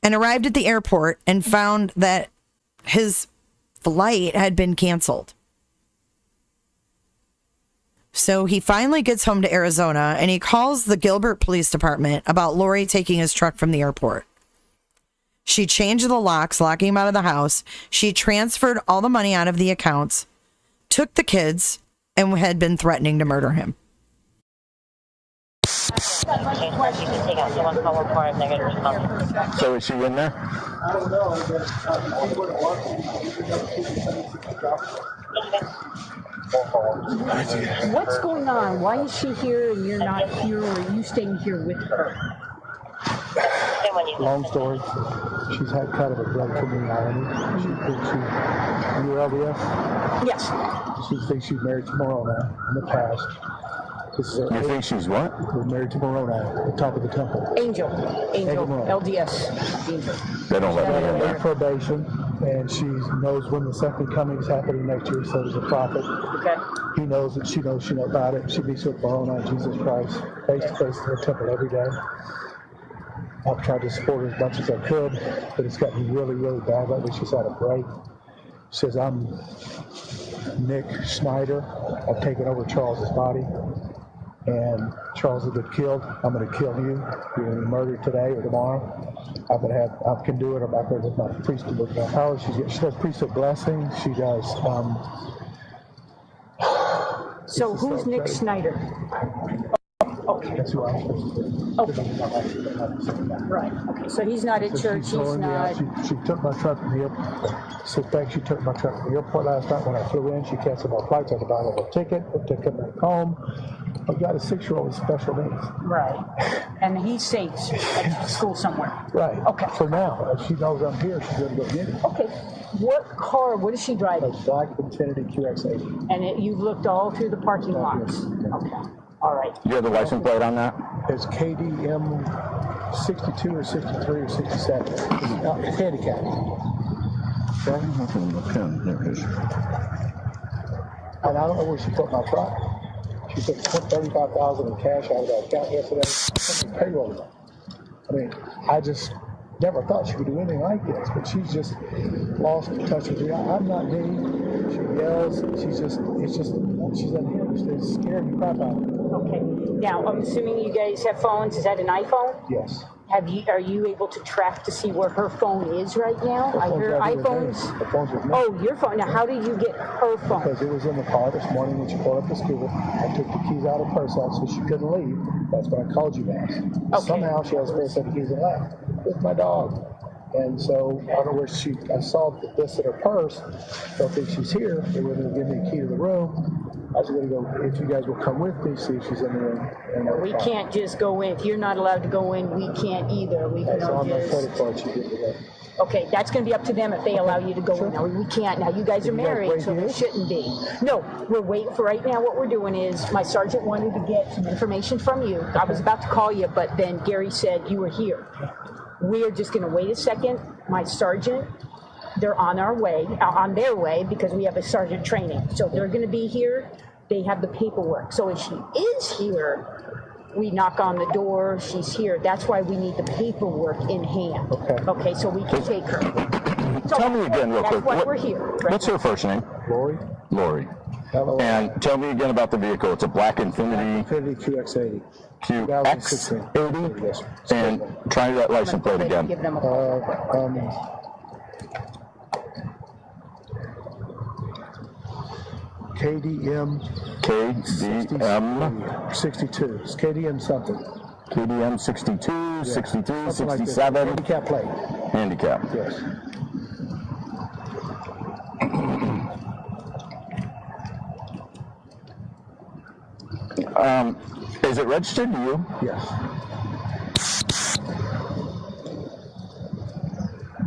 [SPEAKER 1] and arrived at the airport and found that his flight had been canceled. So he finally gets home to Arizona and he calls the Gilbert Police Department about Lori taking his truck from the airport. She changed the locks, locking him out of the house. She transferred all the money out of the accounts, took the kids, and had been threatening to murder him.
[SPEAKER 2] So is she in there?
[SPEAKER 3] What's going on? Why is she here and you're not here, or are you staying here with her?
[SPEAKER 4] Long story. She's had kind of a break reality. She thinks you're LDS?
[SPEAKER 3] Yes.
[SPEAKER 4] She thinks she's married to Moroni in the past.
[SPEAKER 2] You think she's what?
[SPEAKER 4] We're married to Moroni at the top of the temple.
[SPEAKER 3] Angel, LDS. Angel.
[SPEAKER 2] They don't let me in there.
[SPEAKER 4] Probation, and she knows when the second coming is happening next year, so does the prophet.
[SPEAKER 3] Okay.
[SPEAKER 4] He knows that she knows about it. She meets with Moroni, Jesus Christ, face to face in the temple every day. I've tried to support her as much as I could, but it's gotten really, really bad lately. She's had a break. She says, I'm Nick Schneider. I've taken over Charles's body, and Charles has been killed. I'm going to kill you. You're going to be murdered today or tomorrow. I can do it. I'm out there with my priesthood, with my power. She does priesthood blessing. She does.
[SPEAKER 3] So who's Nick Schneider? Okay.
[SPEAKER 4] That's who I'm supposed to do.
[SPEAKER 3] Okay. Right. Okay. So he's not at church. He's not.
[SPEAKER 4] She took my truck from the airport. So she took my truck from the airport last night when I flew in. She canceled my flights. I had to buy another ticket to come back home. I've got a 6-year-old with special needs.
[SPEAKER 3] Right. And he's safe at school somewhere.
[SPEAKER 4] Right.
[SPEAKER 3] Okay.
[SPEAKER 4] For now. If she knows I'm here, she's going to go get it.
[SPEAKER 3] Okay. What is she driving?
[SPEAKER 4] A black Infiniti QX80.
[SPEAKER 3] And you've looked all through the parking lots? Okay. All right.
[SPEAKER 2] You have the license plate on that?
[SPEAKER 4] It's KDM 62 or 63 or 67. It's handicapped. Okay?
[SPEAKER 2] There it is.
[SPEAKER 4] And I don't know where she put my truck. She took $35,000 in cash out of that account yesterday. Payroll. I mean, I just never thought she would do anything like this, but she's just lost touch with me. I'm not me. She yells. She's unhinged. It's scared the crap out of me.
[SPEAKER 3] Okay. Now, I'm assuming you guys have phones. Is that an iPhone?
[SPEAKER 4] Yes.
[SPEAKER 3] Are you able to track to see where her phone is right now? I hear iPhones.
[SPEAKER 4] The phone's with me.
[SPEAKER 3] Oh, your phone. Now, how did you get her phone?
[SPEAKER 4] Because it was in the car this morning when she pulled up to school. I took the keys out of her purse out so she couldn't leave. That's when I called you guys. Okay. Somehow she has a set of keys and left with my dog. And so I don't know where I saw this in her purse. Don't think she's here. They were going to give me a key to the room. I was going to go, if you guys will come with me, see if she's in the room.
[SPEAKER 3] We can't just go in. If you're not allowed to go in, we can't either. We can
[SPEAKER 4] on my
[SPEAKER 3] just...
[SPEAKER 4] credit card, she did it.
[SPEAKER 3] Okay, that's going to be up to them if they allow you to go in. Now, we can't. Now, you guys are married, so there shouldn't be. No, we're waiting for right now. What we're doing is my sergeant wanted to get some information from you. I was about to call you, but then Gary said you were here. We are just going to wait a second. My sergeant, they're on their way because we have a sergeant training. So they're going to be here. They have the paperwork. So if she is here, we knock on the door. She's here. That's why we need the paperwork in hand. Okay, so we can take her. So
[SPEAKER 2] tell me again real quick.
[SPEAKER 3] That's why we're here.
[SPEAKER 2] What's her first name?
[SPEAKER 4] Lori.
[SPEAKER 2] Lori. And tell me again about the vehicle. It's a black Infiniti.
[SPEAKER 4] Infiniti QX80.
[SPEAKER 2] QX80? Yes. And try that license plate again.
[SPEAKER 3] Give them a call.
[SPEAKER 4] KDM 62. It's KDM something.
[SPEAKER 2] KDM 62, 63, 67.
[SPEAKER 4] Like handicap plate.
[SPEAKER 2] Handicap.
[SPEAKER 4] Yes.
[SPEAKER 2] Is it registered to you?
[SPEAKER 4] Yes.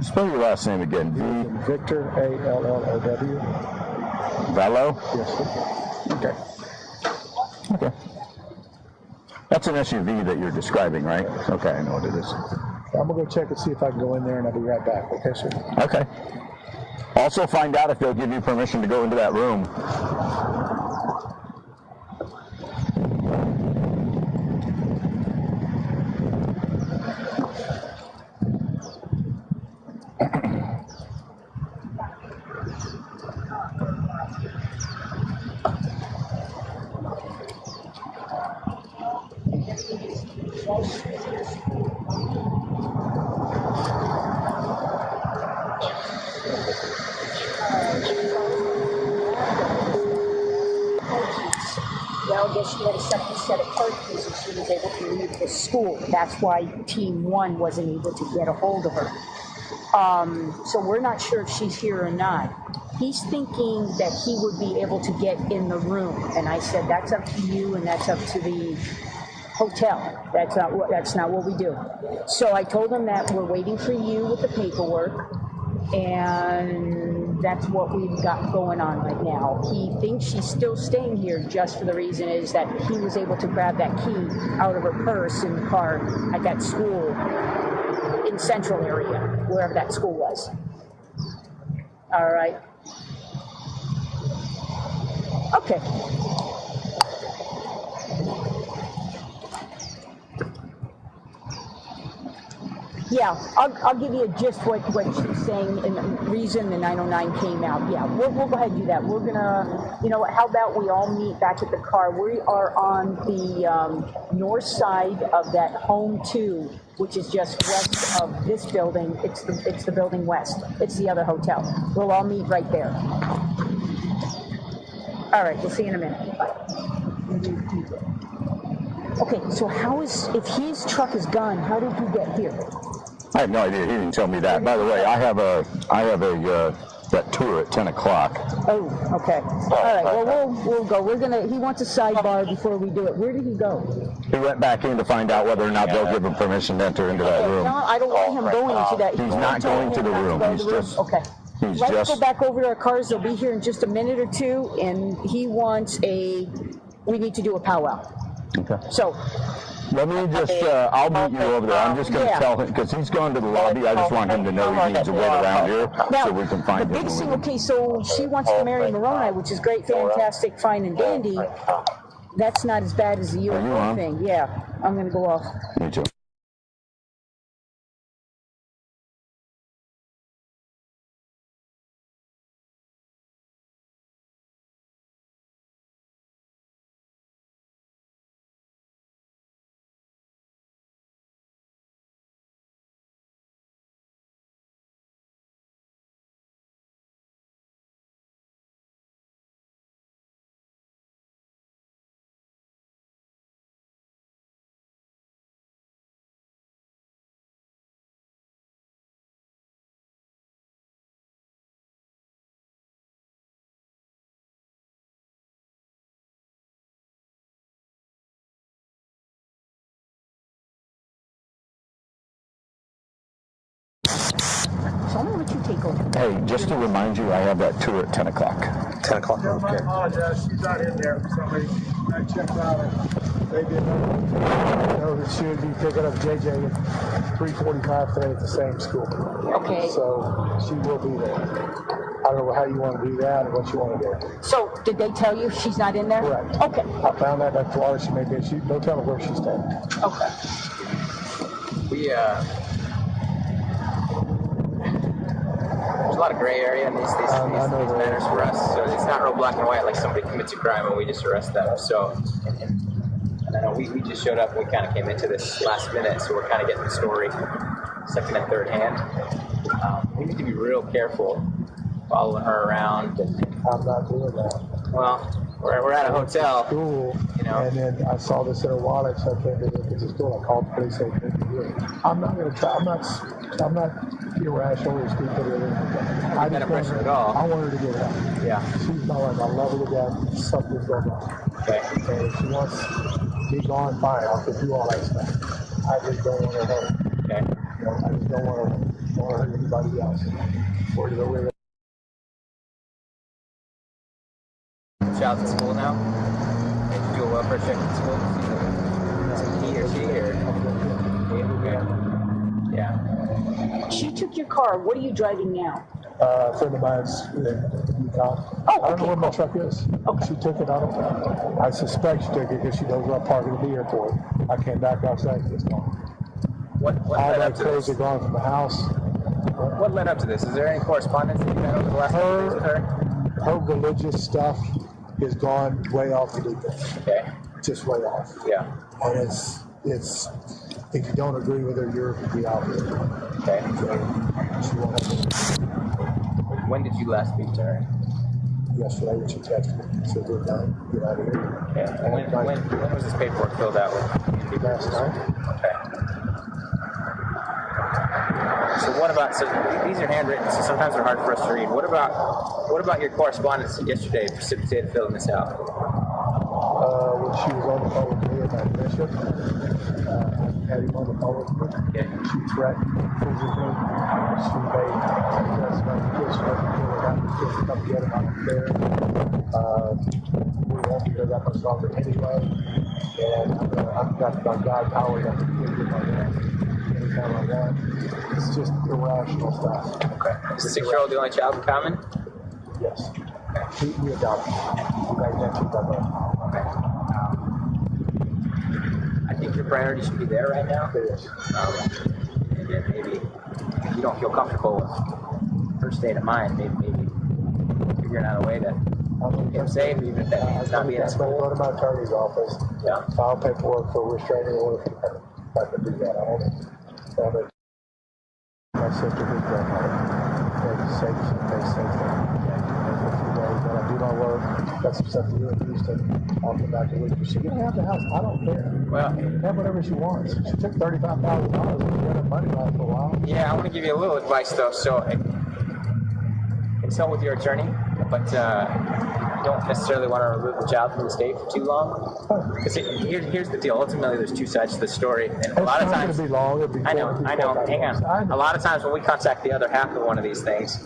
[SPEAKER 2] Spell your last name again.
[SPEAKER 4] Victor, A-L-L-O-W.
[SPEAKER 2] Vallow?
[SPEAKER 4] Yes, sir.
[SPEAKER 2] Okay. That's an SUV that you're describing, right? Okay, I know what it is.
[SPEAKER 4] I'm going to go check and see if I can go in there, and I'll be right back. Okay, sir?
[SPEAKER 2] Okay. Also find out if they'll give you permission to go into that room.
[SPEAKER 3] Well, I guess she had a second set of card keys and she was able to leave the school. That's why Team 1 wasn't able to get a hold of her. So we're not sure if she's here or not. He's thinking that he would be able to get in the room. And I said, that's up to you and that's up to the hotel. That's not what we do. So I told him that we're waiting for you with the paperwork. And that's what we've got going on right now. He thinks she's still staying here just for the reason is that he was able to grab that key out of her purse in the car at that school in Central area, wherever that school was. All right. Okay. Yeah, I'll give you just what she's saying and the reason the 909 came out. Yeah, we'll go ahead and do that. We're gonna, you know what, how about we all meet back at the car? We are on the north side of that home 2, which is just west of this building. It's the building west. It's the other hotel. We'll all meet right there. All right, we'll see you in a minute. Bye. Okay, so if his truck is gone, how did he get here?
[SPEAKER 2] I have no idea. He didn't tell me that. By the way, I have that tour at 10 o'clock.
[SPEAKER 3] Oh, okay. All right. Well, we'll go. He wants a sidebar before we do it. Where did he go?
[SPEAKER 2] He went back in to find out whether or not they'll give him permission to enter into that room.
[SPEAKER 3] No, I don't want him going into that.
[SPEAKER 2] He's not going to the room.
[SPEAKER 3] Okay. Let's go back over to our cars. They'll be here in just a minute or two, and he wants we need to do a powwow.
[SPEAKER 2] Okay.
[SPEAKER 3] So.
[SPEAKER 2] Let me just, I'll meet you over there. I'm just going to tell him, because he's gone to the lobby. I just want him to know he needs to wait around here so we can find him.
[SPEAKER 3] The big thing, okay, so she wants to marry Moroni, which is great, fantastic, fine, and dandy. That's not as bad as the U.S. thing. Yeah, I'm going to go off.
[SPEAKER 2] Me too.
[SPEAKER 3] So I'm going to let you take over.
[SPEAKER 2] Hey, just to remind you, I have that tour at 10 o'clock. 10 o'clock?
[SPEAKER 4] I apologize. She's not in there for some reason. I checked out and they didn't know that she would be picking up JJ at 3:45 today at the same school.
[SPEAKER 3] Okay.
[SPEAKER 4] So she will be there. I don't know how you want to do that or what you want to do.
[SPEAKER 3] So did they tell you she's not in there?
[SPEAKER 4] Correct.
[SPEAKER 3] Okay.
[SPEAKER 4] I found that at Florida. She may be. Don't tell her where she's staying.
[SPEAKER 3] Okay.
[SPEAKER 5] There's a lot of gray area in these matters for us. So it's not real black and white like somebody commits a crime and we just arrest them. So and I know we just showed up and we kind of came into this last minute, so we're kind of getting the story second and third hand. We need to be real careful following her around.
[SPEAKER 4] I'm not doing that.
[SPEAKER 5] Well, we're at a hotel.
[SPEAKER 4] School, and then I saw this in her wallet, so I came to the school. I called the police. I'm not going to try. I'm not irrational or stupid or anything. I just want her, at all. I want her to get out.
[SPEAKER 5] Yeah.
[SPEAKER 4] She's not like I love her to death. Something's going on.
[SPEAKER 5] Okay.
[SPEAKER 4] And if she wants me gone, fine. I'll do all that stuff. I just don't want her hurt.
[SPEAKER 5] Okay.
[SPEAKER 4] I just don't want her to hurt anybody else. Or to go with it.
[SPEAKER 5] Child's at school now? Did you do a welfare check at school? Is it he or she or? Okay. Yeah.
[SPEAKER 3] She took your car. What are you driving now?
[SPEAKER 4] A friend of mine's in Utah.
[SPEAKER 3] Oh,
[SPEAKER 4] I don't know where my truck is. Okay. She took it. I suspect she took it because she knows where I'm parking at the airport. I came back outside and it's gone.
[SPEAKER 5] What
[SPEAKER 4] All
[SPEAKER 5] led
[SPEAKER 4] my
[SPEAKER 5] up to
[SPEAKER 4] clothes
[SPEAKER 5] this?
[SPEAKER 4] are gone from the house.
[SPEAKER 5] What led up to this? Is there any correspondence that you had over the last couple days with her?
[SPEAKER 4] Her religious stuff has gone way off the deep end.
[SPEAKER 5] Okay.
[SPEAKER 4] Just way off.
[SPEAKER 5] Yeah.
[SPEAKER 4] And it's if you don't agree with her, you're the opposite.
[SPEAKER 5] Okay.
[SPEAKER 4] So she won't have to.
[SPEAKER 5] When did you last speak to her?
[SPEAKER 4] Yesterday when she texted me. Said we're done. Get out of here.
[SPEAKER 5] Okay. And when was this paperwork filled out with?
[SPEAKER 4] Last night.
[SPEAKER 5] Okay. So what about, so these are handwritten, so sometimes they're hard for us to read. What about your correspondence yesterday precipitated filling this out?
[SPEAKER 4] When she was on the phone with me about Bishop, I had him on the phone with me.
[SPEAKER 5] Okay.
[SPEAKER 4] She threatened physically. She made threats about the kids. She doesn't feel about the kids to come get him. I don't care. We won't be here that much longer anyway. And I've got my God power that can give you my hand anytime I want. It's just irrational stuff.
[SPEAKER 5] Okay. Is the 6-year-old the only child in common?
[SPEAKER 4] Yes. We adopted him. We made that to
[SPEAKER 5] Okay. I think your priority should be there right now.
[SPEAKER 4] Yes.
[SPEAKER 5] And then maybe if you don't feel comfortable with her state of mind, maybe figuring out a way to keep him safe, even if that means not being at school.
[SPEAKER 4] Go to my attorney's office.
[SPEAKER 5] Yeah.
[SPEAKER 4] File paperwork for restraining order for her. If I can do that, I want my sister did that. It's safe. It's safe. When I do my work, got some stuff to do in Houston. I'll come back to work. She can have the house. I don't care.
[SPEAKER 5] Well,
[SPEAKER 4] have whatever she wants. She took $35,000 and we had money on it for a while.
[SPEAKER 5] Yeah, I want to give you a little advice though. So consult with your attorney, but you don't necessarily want to remove the child from the state for too long. Because here's the deal. Ultimately, there's two sides to the story, and a lot of times.
[SPEAKER 4] It's not going to be long.
[SPEAKER 5] I know. Hang on. A lot of times when we contact the other half of one of these things,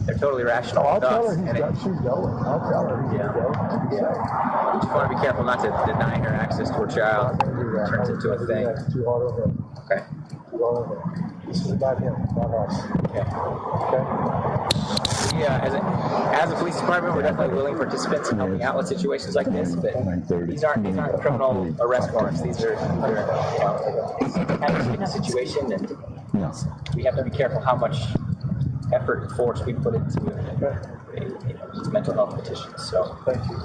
[SPEAKER 5] they're totally rational.
[SPEAKER 4] I'll tell her she's going. I'll tell her he's going.
[SPEAKER 5] Yeah. You just want to be careful not to deny her access to her child. It turns into a thing.
[SPEAKER 4] That's too hard on him.
[SPEAKER 5] Okay.
[SPEAKER 4] Too hard on him. This is about him, not us.
[SPEAKER 5] Okay.
[SPEAKER 4] Okay.
[SPEAKER 5] Yeah, as a police department, we're definitely willing participants in helping out with situations like this, but these aren't criminal arrest warrants. These are kind of a situation, and we have to be careful how much effort and force we put into these mental health petitions. So
[SPEAKER 4] thank you.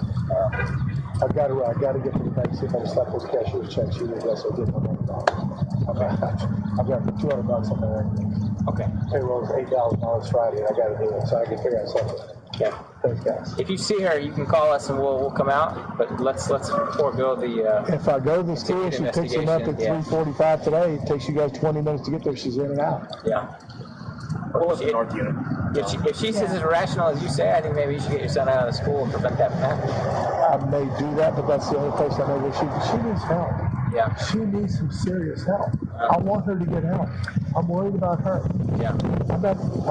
[SPEAKER 4] I got to get to the bank, see if I can slap those cashier's checks. You will also get my money back. Okay. I've got $200 on there.
[SPEAKER 5] Okay.
[SPEAKER 4] Payroll is $8,000 Friday. I got to do it, so I can figure out something.
[SPEAKER 5] Yeah.
[SPEAKER 4] Thanks, guys.
[SPEAKER 5] If you see her, you can call us and we'll come out. But let's forego the.
[SPEAKER 4] If I go to the school, she picks them up at 3:45 today. It takes you guys 20 minutes to get there. She's in and out.
[SPEAKER 5] Yeah. Well, if she says it's irrational as you say, I think maybe you should get your son out of the school and prevent that from happening.
[SPEAKER 4] I may do that, but that's the only place I know where she needs help.
[SPEAKER 5] Yeah.
[SPEAKER 4] She needs some serious help. I want her to get help. I'm worried about her.
[SPEAKER 5] Yeah.
[SPEAKER 4] I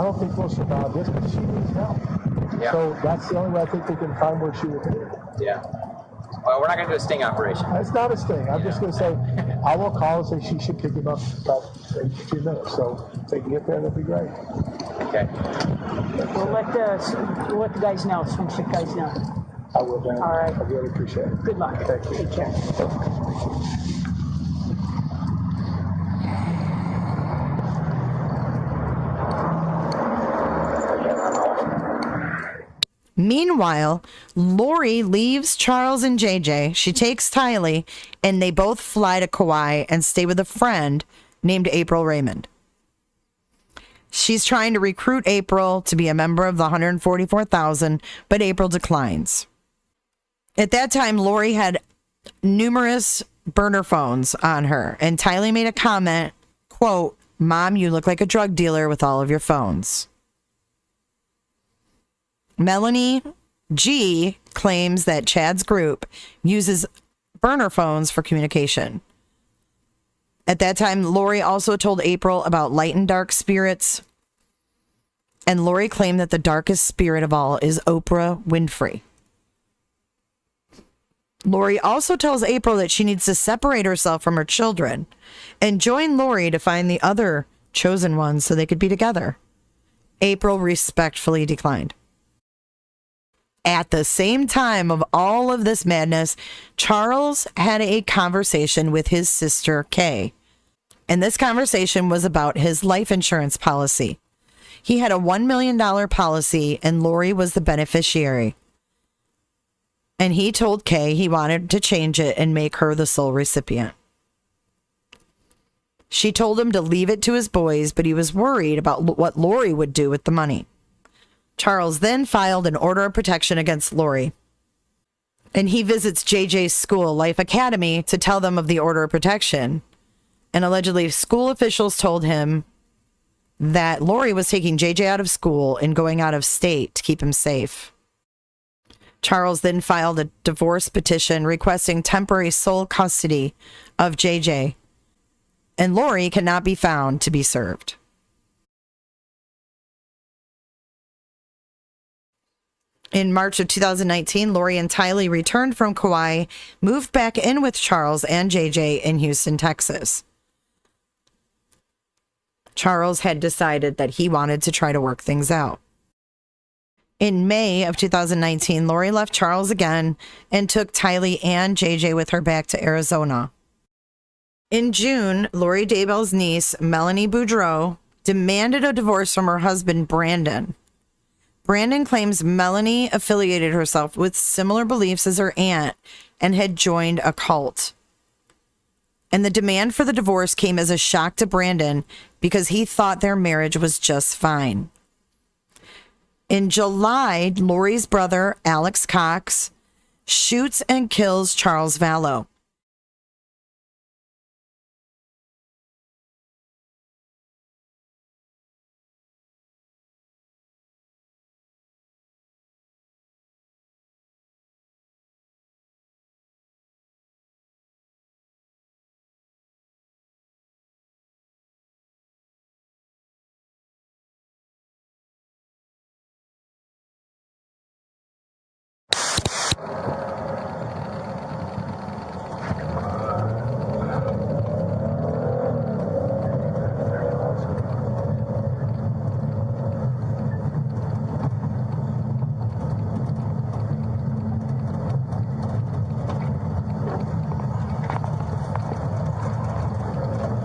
[SPEAKER 4] don't think we'll survive this, but she needs help.
[SPEAKER 5] Yeah.
[SPEAKER 4] So that's the only way I think we can find where she will be.
[SPEAKER 5] Yeah. Well, we're not going to do a sting operation.
[SPEAKER 4] It's not a sting. I'm just going to say, I will call and say she should pick him up about in a few minutes. So if they can get there, that'd be great.
[SPEAKER 5] Okay.
[SPEAKER 3] We'll let the guys know, swing shift guys know.
[SPEAKER 4] I will, man.
[SPEAKER 3] All right.
[SPEAKER 4] I really appreciate it.
[SPEAKER 3] Good luck.
[SPEAKER 4] Thank you.
[SPEAKER 3] Take care.
[SPEAKER 1] Meanwhile, Lori leaves Charles and JJ. She takes Tylee, and they both fly to Kauai and stay with a friend named April Raymond. She's trying to recruit April to be a member of the 144,000, but April declines. At that time, Lori had numerous burner phones on her, and Tylee made a comment, quote, "Mom, you look like a drug dealer with all of your phones." Melanie G claims that Chad's group uses burner phones for communication. At that time, Lori also told April about light and dark spirits. And Lori claimed that the darkest spirit of all is Oprah Winfrey. Lori also tells April that she needs to separate herself from her children and join Lori to find the other chosen ones so they could be together. April respectfully declined. At the same time of all of this madness, Charles had a conversation with his sister, Kay. And this conversation was about his life insurance policy. He had a $1 million policy, and Lori was the beneficiary. And he told Kay he wanted to change it and make her the sole recipient. She told him to leave it to his boys, but he was worried about what Lori would do with the money. Charles then filed an order of protection against Lori. And he visits JJ's school, Life Academy, to tell them of the order of protection. And allegedly, school officials told him that Lori was taking JJ out of school and going out of state to keep him safe. Charles then filed a divorce petition requesting temporary sole custody of JJ. And Lori cannot be found to be served. In March of 2019, Lori and Tylee returned from Kauai, moved back in with Charles and JJ in Houston, Texas. Charles had decided that he wanted to try to work things out. In May of 2019, Lori left Charles again and took Tylee and JJ with her back to Arizona. In June, Lori Daybell's niece, Melanie Boudreau, demanded a divorce from her husband, Brandon. Brandon claims Melanie affiliated herself with similar beliefs as her aunt and had joined a cult. And the demand for the divorce came as a shock to Brandon because he thought their marriage was just fine. In July, Lori's brother, Alex Cox, shoots and kills Charles Vallow.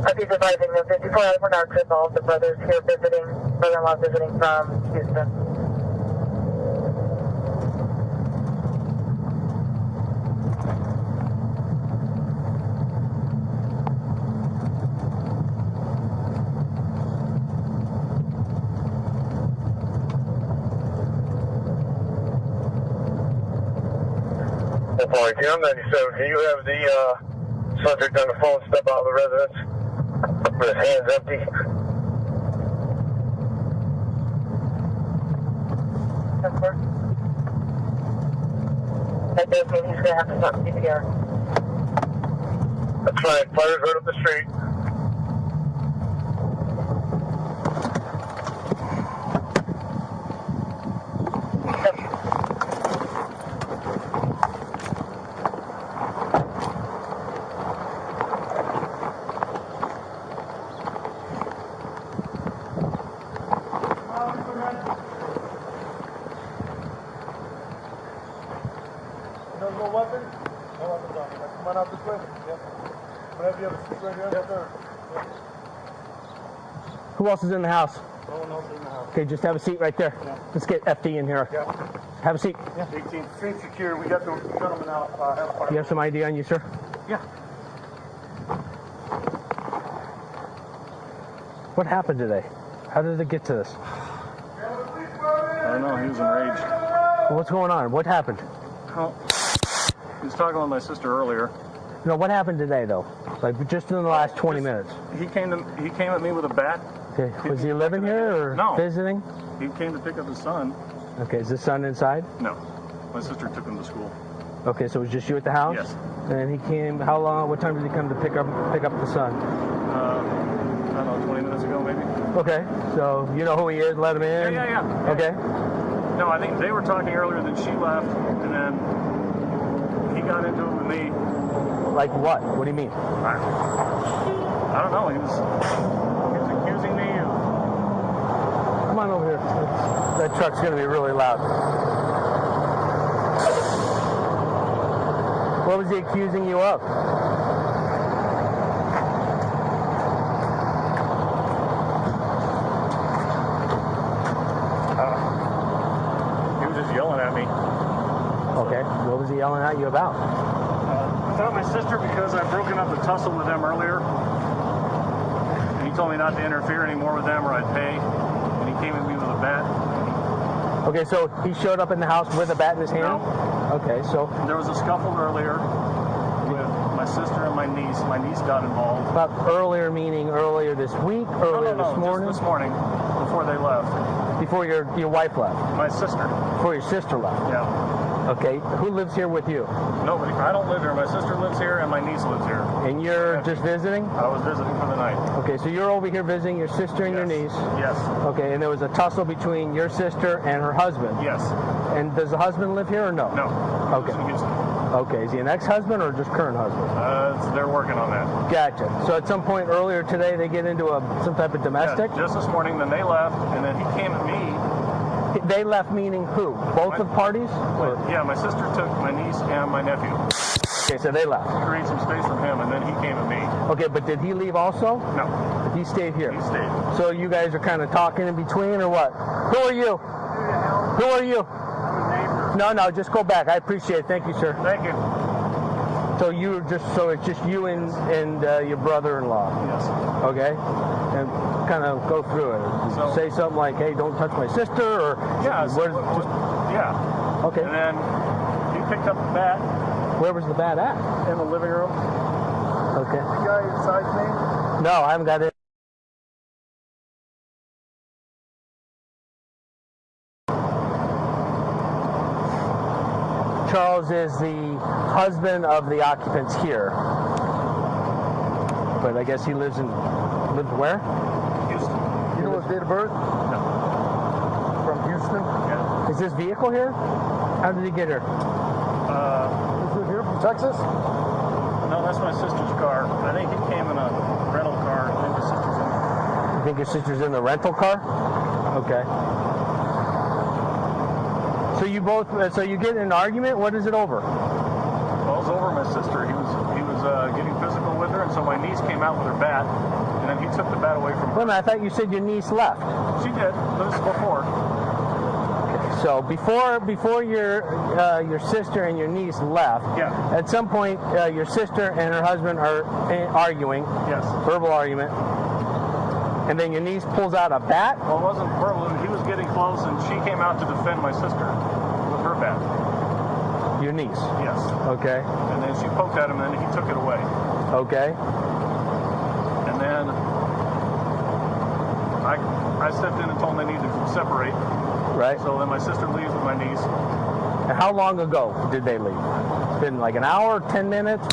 [SPEAKER 6] I'll be advising the 54-hour narcs involved. The brothers here visiting, brother-in-law visiting from Houston.
[SPEAKER 7] Tim 97, do you have the subject on the phone step out of the residence with his hands empty?
[SPEAKER 6] Of course. That does mean he's going to have to stop CPR.
[SPEAKER 7] That's right, fire's right up the street.
[SPEAKER 8] Who else is in the house?
[SPEAKER 7] No one else in the house.
[SPEAKER 8] Okay, just have a seat right there.
[SPEAKER 7] Yeah.
[SPEAKER 8] Let's get FD in here.
[SPEAKER 7] Yeah.
[SPEAKER 8] Have a seat.
[SPEAKER 7] Yeah. 18th Street secure. We got the gentleman out.
[SPEAKER 8] You have some ID on you, sir?
[SPEAKER 7] Yeah.
[SPEAKER 8] What happened today? How did it get to this?
[SPEAKER 7] I don't know. He was enraged.
[SPEAKER 8] Well, what's going on? What happened?
[SPEAKER 7] Oh, he was talking with my sister earlier.
[SPEAKER 8] No, what happened today, though? Like, just in the last 20 minutes.
[SPEAKER 7] He came at me with a bat.
[SPEAKER 8] Okay. Was he living here or
[SPEAKER 7] no.
[SPEAKER 8] visiting?
[SPEAKER 7] He came to pick up his son.
[SPEAKER 8] Okay, is his son inside?
[SPEAKER 7] No. My sister took him to school.
[SPEAKER 8] Okay, so it was just you at the house?
[SPEAKER 7] Yes.
[SPEAKER 8] And he came, how long, what time did he come to pick up the son?
[SPEAKER 7] I don't know, 20 minutes ago maybe.
[SPEAKER 8] Okay, so you know who he is, let him in?
[SPEAKER 7] Yeah.
[SPEAKER 8] Okay.
[SPEAKER 7] No, I think they were talking earlier, then she left, and then he got into it with me.
[SPEAKER 8] Like what? What do you mean?
[SPEAKER 7] I don't know, he was accusing
[SPEAKER 9] accusing me of...
[SPEAKER 8] Come on over here. That truck's going to be really loud. What was he accusing you of?
[SPEAKER 9] He was just yelling at me.
[SPEAKER 8] Okay. What was he yelling at you about?
[SPEAKER 9] I found my sister because I'd broken up the tussle with them earlier. And he told me not to interfere anymore with them or I'd pay. And he came at me with a bat.
[SPEAKER 8] Okay, so he showed up in the house with a bat in his hand?
[SPEAKER 9] No.
[SPEAKER 8] Okay, so...
[SPEAKER 9] There was a scuffle earlier with my sister and my niece. My niece got involved.
[SPEAKER 8] About earlier meaning earlier this week? Earlier
[SPEAKER 9] No,
[SPEAKER 8] this morning?
[SPEAKER 9] Just this morning, before they left.
[SPEAKER 8] Before your wife left?
[SPEAKER 9] My sister.
[SPEAKER 8] Before your sister left?
[SPEAKER 9] Yeah.
[SPEAKER 8] Okay, who lives here with you?
[SPEAKER 9] Nobody. I don't live here. My sister lives here and my niece lives here.
[SPEAKER 8] And you're just visiting?
[SPEAKER 9] I was visiting for the night.
[SPEAKER 8] Okay, so you're over here visiting your sister and your niece?
[SPEAKER 9] Yes.
[SPEAKER 8] Okay, and there was a tussle between your sister and her husband?
[SPEAKER 9] Yes.
[SPEAKER 8] And does the husband live here or no?
[SPEAKER 9] No.
[SPEAKER 8] Okay. Okay, is he an ex-husband or just current husband?
[SPEAKER 9] They're working on that.
[SPEAKER 8] Gotcha. So at some point earlier today, they get into some type of domestic?
[SPEAKER 9] Yeah, just this morning, then they left, and then he came at me.
[SPEAKER 8] They left meaning who? Both of parties?
[SPEAKER 9] Yeah, my sister took my niece and my nephew.
[SPEAKER 8] Okay, so they left.
[SPEAKER 9] To create some space from him, and then he came at me.
[SPEAKER 8] Okay, but did he leave also?
[SPEAKER 9] No.
[SPEAKER 8] He stayed here?
[SPEAKER 9] He stayed.
[SPEAKER 8] So you guys are kind of talking in between, or what? Who are you? Who are you? No, just go back. I appreciate it. Thank you, sir.
[SPEAKER 9] Thank you.
[SPEAKER 8] So it's just you and your brother-in-law?
[SPEAKER 9] Yes.
[SPEAKER 8] Okay. And kind of go through it. Say something like, hey, don't touch my sister, or...
[SPEAKER 9] Yeah. Yeah.
[SPEAKER 8] Okay.
[SPEAKER 9] And then he picked up the bat.
[SPEAKER 8] Where was the bat at?
[SPEAKER 9] In the living room.
[SPEAKER 8] Okay.
[SPEAKER 9] The guy inside me?
[SPEAKER 8] No, I haven't got it. Charles is the husband of the occupants here. But I guess he lives where?
[SPEAKER 9] Houston.
[SPEAKER 8] You know his date of birth?
[SPEAKER 9] No.
[SPEAKER 8] From Houston?
[SPEAKER 9] Yeah.
[SPEAKER 8] Is this vehicle here? How did he get here?
[SPEAKER 9] Is it here from Texas? No, that's my sister's car. I think he came in a rental car. I think his sister's in it.
[SPEAKER 8] You think your sister's in the rental car? Okay. So you get in an argument? What is it over?
[SPEAKER 9] Well, it was over my sister. He was getting physical with her, and so my niece came out with her bat, and then he took the bat away from her.
[SPEAKER 8] Wait a minute, I thought you said your niece left.
[SPEAKER 9] She did. This is before.
[SPEAKER 8] So before your sister and your niece left, at some point your sister and her husband are arguing, verbal argument, and then your niece pulls out a bat?
[SPEAKER 9] Well, it wasn't verbal. He was getting close, and she came out to defend my sister with her bat.
[SPEAKER 8] Your niece?
[SPEAKER 9] Yes.
[SPEAKER 8] Okay.
[SPEAKER 9] And then she poked at him, and then he took it away.
[SPEAKER 8] Okay.
[SPEAKER 9] And then I stepped in and told them they needed to separate.
[SPEAKER 8] Right.
[SPEAKER 9] So then my sister leaves with my niece.
[SPEAKER 8] And how long ago did they leave? It's been like an hour, 10 minutes?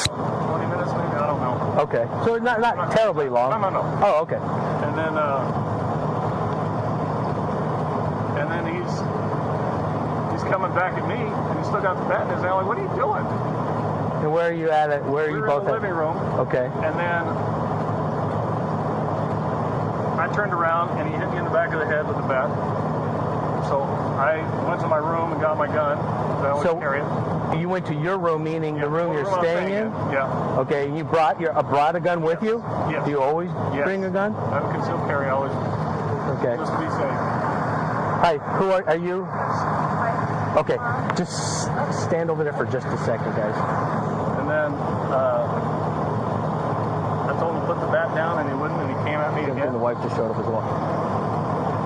[SPEAKER 9] 20 minutes maybe, I don't know.
[SPEAKER 8] Okay. So not terribly long.
[SPEAKER 9] No.
[SPEAKER 8] Oh, okay.
[SPEAKER 9] And then he's coming back at me, and he's still got the bat in his hand. Like, what are you doing?
[SPEAKER 8] And where are you at? Where are you both
[SPEAKER 9] in the living room.
[SPEAKER 8] Okay.
[SPEAKER 9] And then I turned around, and he hit me in the back of the head with the bat. So I went to my room and got my gun. I always carry it.
[SPEAKER 8] You went to your room, meaning the room you're staying in?
[SPEAKER 9] Yeah.
[SPEAKER 8] Okay, and you brought a gun with you?
[SPEAKER 9] Yes.
[SPEAKER 8] Do you always bring a gun?
[SPEAKER 9] I have a concealed carry always.
[SPEAKER 8] Okay.
[SPEAKER 9] Just to be safe.
[SPEAKER 8] Hi, who are you? Okay, just stand over there for just a second, guys.
[SPEAKER 9] And then I told him to put the bat down, and he wouldn't, and he came at me again.
[SPEAKER 8] And the wife just showed up as well.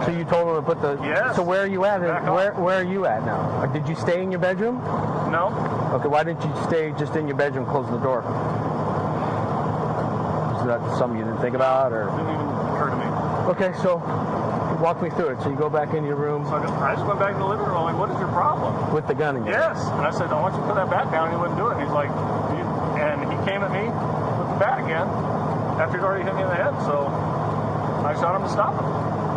[SPEAKER 8] So you told him to put the...
[SPEAKER 9] Yes.
[SPEAKER 8] So where are you at? Where are you at now? Or did you stay in your bedroom?
[SPEAKER 9] No.
[SPEAKER 8] Okay, why didn't you stay just in your bedroom, close the door? Is that something you didn't think about, or...?
[SPEAKER 9] Didn't even occur to me.
[SPEAKER 8] Okay, so walk me through it. So you go back into your room.
[SPEAKER 9] So I just went back in the living room. I'm like, what is your problem?
[SPEAKER 8] With the gun in your
[SPEAKER 9] Yes. And I said, I want you to put that bat down. He wouldn't do it. And he's like, and he came at me with the bat again after he'd already hit me in the head. So I shot him to stop him.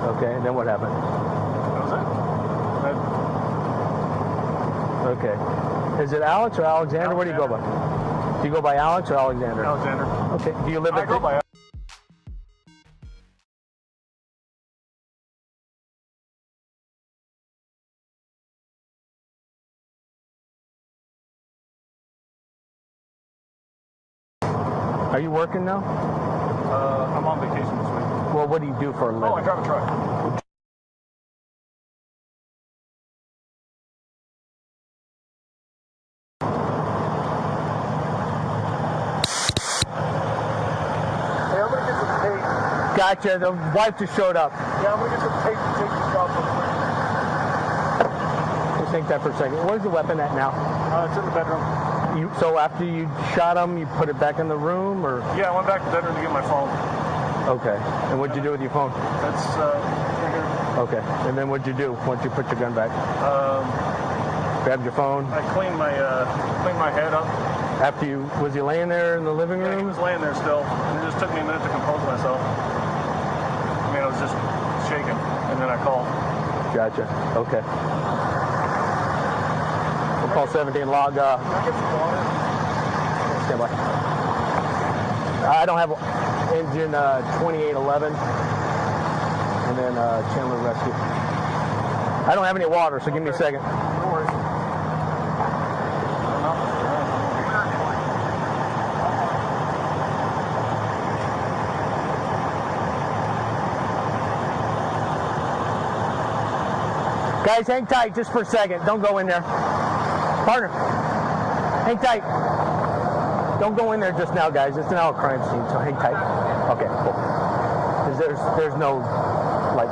[SPEAKER 8] Okay, and then what happened?
[SPEAKER 9] That was it.
[SPEAKER 8] Okay. Is it Alex or Alexander? What do you go by? Do you go by Alex or Alexander?
[SPEAKER 9] Alexander.
[SPEAKER 8] Okay. Do you live
[SPEAKER 9] I go by
[SPEAKER 8] Are you working now?
[SPEAKER 9] I'm on vacation this week.
[SPEAKER 8] Well, what do you do for a living?
[SPEAKER 9] Oh, I drive a truck. Hey, I'm gonna get some tape.
[SPEAKER 8] Gotcha. The wife just showed up.
[SPEAKER 9] Yeah, I'm gonna get some tape to take this off real quick.
[SPEAKER 8] Just think that for a second. Where's the weapon at now?
[SPEAKER 9] It's in the bedroom.
[SPEAKER 8] So after you shot him, you put it back in the room, or?
[SPEAKER 9] Yeah, I went back to the bedroom to get my phone.
[SPEAKER 8] Okay. And what'd you do with your phone?
[SPEAKER 9] That's right here.
[SPEAKER 8] Okay. And then what'd you do once you put your gun back? Grabbed your phone?
[SPEAKER 9] I cleaned my head up.
[SPEAKER 8] After you, was he laying there in the living room?
[SPEAKER 9] Yeah, he was laying there still. And it just took me a minute to compose myself. I mean, I was just shaking, and then I called.
[SPEAKER 8] Gotcha. Okay. We'll call 17 log.
[SPEAKER 9] Can I get some water?
[SPEAKER 8] Stand by. I don't have engine 2811, and then Chandler Rescue. I don't have any water, so give me a second.
[SPEAKER 9] No worries.
[SPEAKER 8] Guys, hang tight just for a second. Don't go in there. Partner, hang tight. Don't go in there just now, guys. It's now a crime scene, so hang tight. Okay, cool. 'Cause there's no, like...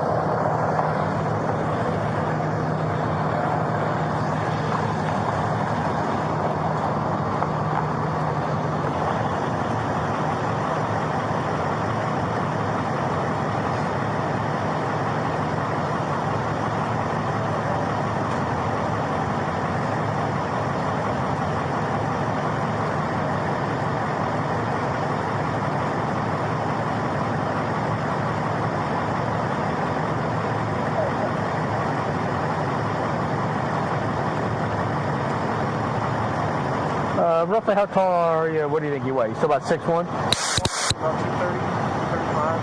[SPEAKER 8] roughly how tall are you? What do you think you weigh? You still about 6'1"?
[SPEAKER 9] About 230, 235.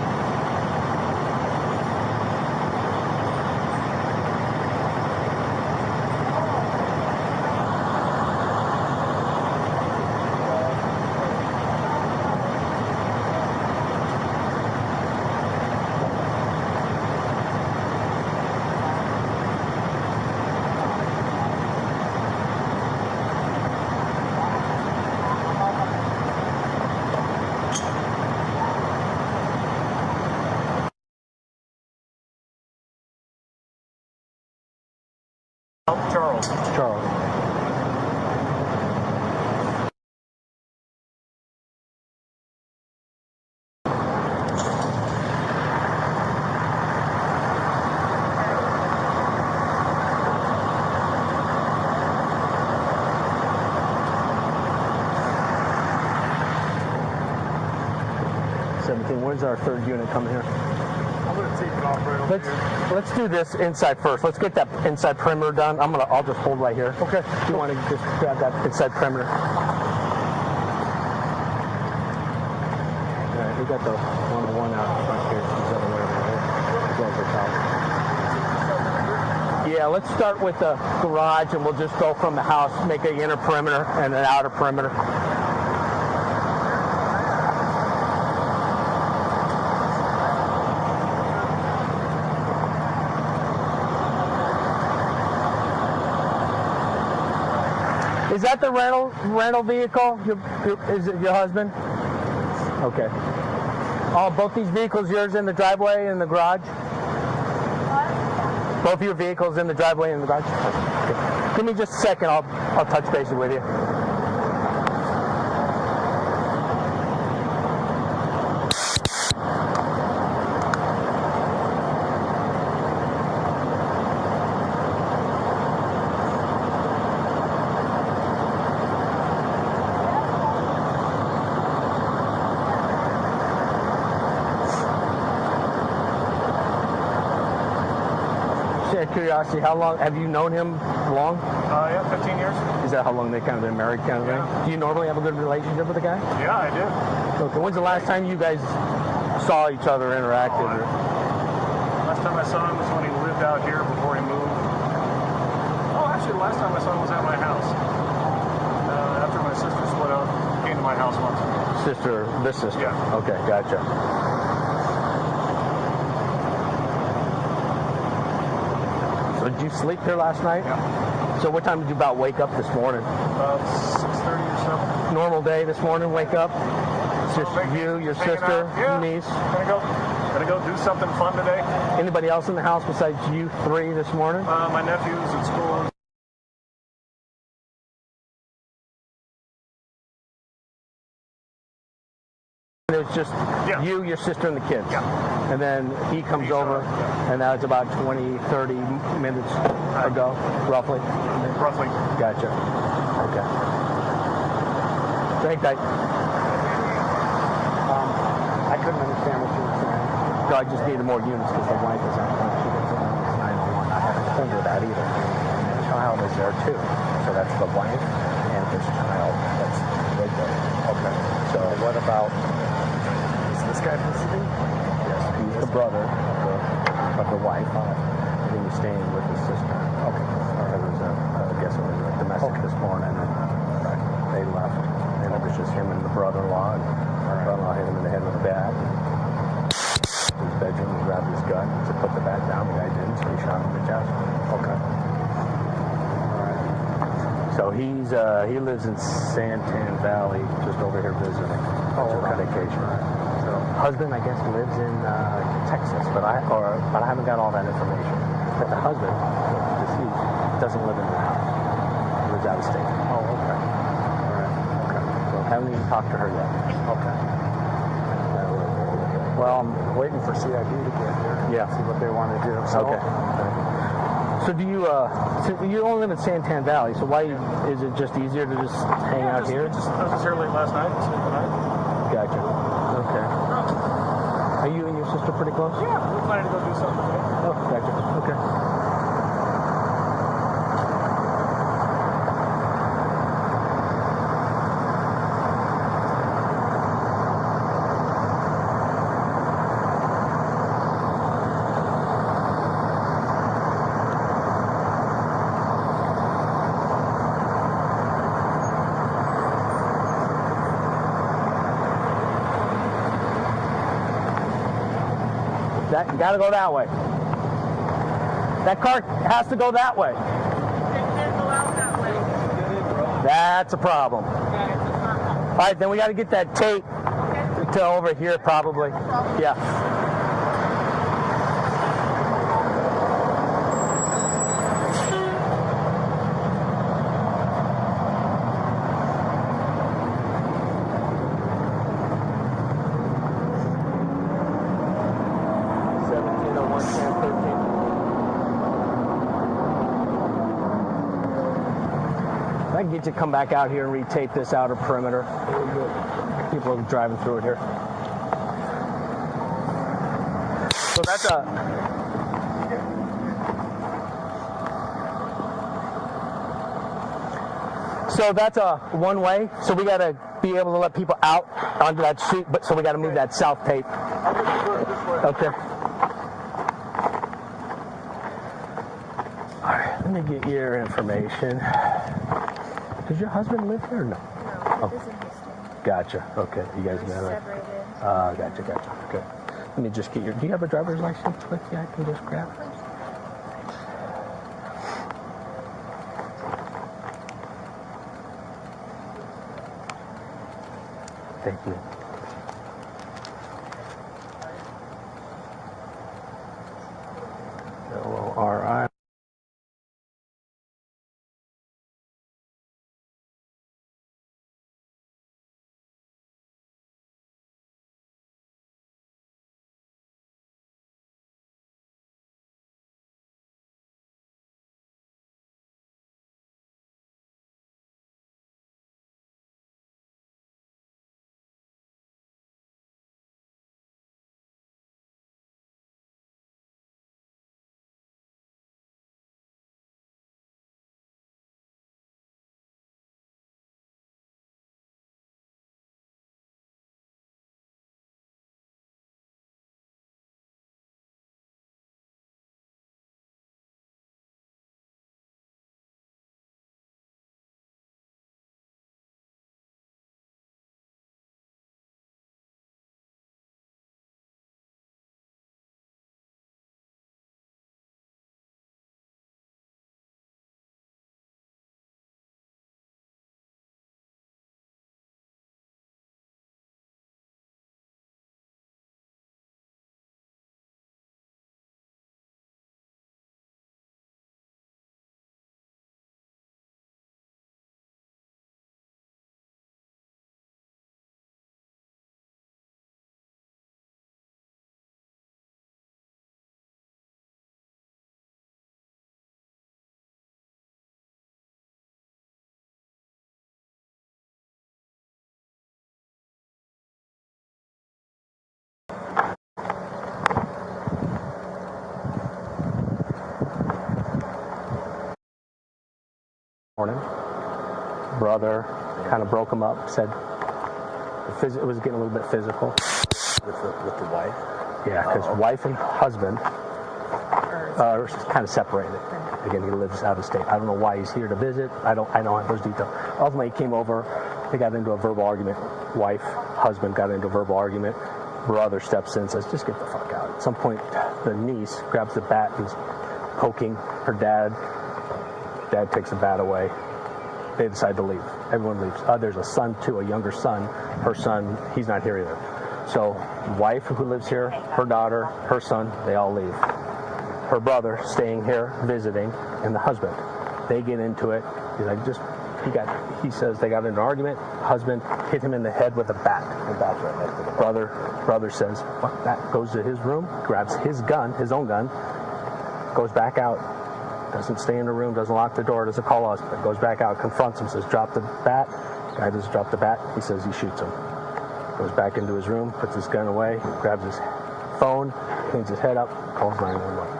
[SPEAKER 9] Charles.
[SPEAKER 8] Charles. When's our third unit coming here?
[SPEAKER 9] I'm gonna take it off right over here.
[SPEAKER 8] Let's do this inside first. Let's get that inside perimeter done. I'll just hold right here.
[SPEAKER 9] Okay.
[SPEAKER 8] Do you want to just grab that inside perimeter? All right, we got the one out front here. These other way over here, as well as the top. Yeah, let's start with the garage, and we'll just go from the house, make an inner perimeter and an outer perimeter. Is that the rental vehicle? Is it your husband? Okay. Both these vehicles yours in the driveway and the garage? What? Both your vehicles in the driveway and the garage? Okay. Give me just a second. I'll touch base with you. Curiosity, how long have you known him? Long?
[SPEAKER 9] Yeah, 15 years.
[SPEAKER 8] Is that how long they kind of been married, kind of thing? Do you normally have a good relationship with the guy?
[SPEAKER 9] Yeah, I do.
[SPEAKER 8] Okay. When's the last time you guys saw each other, interacted?
[SPEAKER 9] Last time I saw him was when he lived out here before he moved. Oh, actually, the last time I saw him was at my house. After my sister split up, he came to my house once.
[SPEAKER 8] sister, this sister?
[SPEAKER 9] Yeah.
[SPEAKER 8] Okay, gotcha. So did you sleep here last night?
[SPEAKER 9] Yeah.
[SPEAKER 8] So what time did you about wake up this morning?
[SPEAKER 9] 6:30 or so.
[SPEAKER 8] Normal day this morning, wake up? It's just you, your sister, niece?
[SPEAKER 9] Gonna go do something fun today.
[SPEAKER 8] Anybody else in the house besides you three this morning?
[SPEAKER 9] My nephew's at school.
[SPEAKER 8] It's just you, your sister, and the kids.
[SPEAKER 9] Yeah.
[SPEAKER 8] And then he comes over, and now it's about 20, 30 minutes ago, roughly?
[SPEAKER 9] Roughly.
[SPEAKER 8] Gotcha. Okay. Thank you. I couldn't understand what you were saying. So I just needed more units because the wife is out. She gets in on 911. I haven't told her that either. And the child is there too. So that's the wife and his child. That's right there. Okay. So what about... This guy visiting? Yes, he's the brother of the wife. And then he's staying with his sister. Okay. It was I guess it was a domestic this morning, and they left. And it was just him and the brother-in-law. And the brother-in-law hit him in the head with a bat. His bedroom and grabbed his gun to put the bat down. The guy didn't, so he shot him in the chest. Okay. All right. So he lives in Santan Valley, just over here visiting. On vacation. Husband, I guess, lives in Texas, but I haven't got all that information. But the husband, deceased, doesn't live in the house. He lives out of state. Oh, okay. All right. Okay. So haven't even talked to her yet. Okay.
[SPEAKER 4] Well, I'm waiting for CID to get here.
[SPEAKER 8] Yeah.
[SPEAKER 4] See what they want to do. So,
[SPEAKER 8] okay. So do you? So you only live in Santan Valley. So why is it just easier to just hang out here?
[SPEAKER 9] I was just here late last night. Stayed the night.
[SPEAKER 8] Gotcha. Okay. Are you and your sister pretty close?
[SPEAKER 9] Yeah, we're planning to go do something today.
[SPEAKER 8] Oh, gotcha. Okay. That gotta go that way. That car has to go that way.
[SPEAKER 22] It can't go out that way.
[SPEAKER 8] That's a problem. All right, then we got to get that tape to over here, probably. Yeah. I can get you to come back out here and retape this outer perimeter. People are driving through it here. So that's a one-way. So we got to be able to let people out onto that street, but so we got to move that south tape. Okay. All right, let me get your information. Does your husband live here or no?
[SPEAKER 22] No, he lives in Houston.
[SPEAKER 8] Gotcha. Okay. You guys
[SPEAKER 22] We're
[SPEAKER 8] met.
[SPEAKER 22] separated.
[SPEAKER 8] Gotcha. Okay. Let me just get your. Do you have a driver's license with you? I can just grab. Thank you. L-O-R-I. morning. Brother kind of broke him up, said it was getting a little bit physical.
[SPEAKER 10] With the wife?
[SPEAKER 8] Yeah, because wife and husband are kind of separated. Again, he lives out of state. I don't know why he's here to visit. I don't have those details. Ultimately, he came over. They got into a verbal argument. Wife, husband got into a verbal argument. Brother steps in and says, just get the fuck out. At some point, the niece grabs the bat and is poking her dad. Dad takes the bat away. They decide to leave. Everyone leaves. There's a son, too, a younger son. Her son, he's not here either. So, wife who lives here, her daughter, her son, they all leave. Her brother staying here, visiting, and the husband. They get into it. He's like, he says they got into an argument. Husband hit him in the head with a bat. The bat's right next to the brother says, fuck that. Goes to his room, grabs his gun, his own gun, goes back out. Doesn't stay in the room, doesn't lock the door, doesn't call us, but goes back out, confronts him, says, drop the bat. Guy doesn't drop the bat. He says he shoots him. Goes back into his room, puts his gun away, grabs his phone, cleans his head up, calls 911.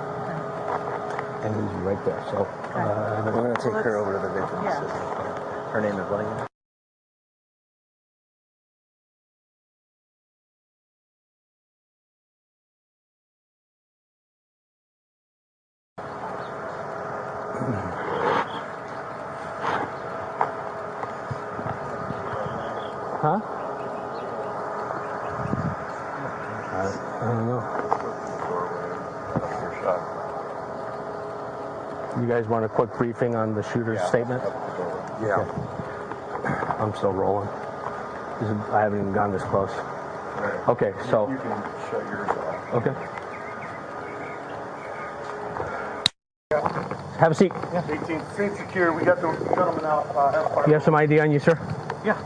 [SPEAKER 8] And he's right there. So
[SPEAKER 10] we're going to take her over to the victim's assistant. Her name is what again?
[SPEAKER 8] Huh? I don't know. You guys want a quick briefing on the shooter's statement?
[SPEAKER 10] Yeah.
[SPEAKER 8] Okay. I'm still rolling. I haven't even gone this close. Okay, so.
[SPEAKER 10] You can shut yours off.
[SPEAKER 8] Okay. Have a seat.
[SPEAKER 24] 18th Street secure. We got the gentleman out.
[SPEAKER 8] You have some ID on you, sir?
[SPEAKER 24] Yeah.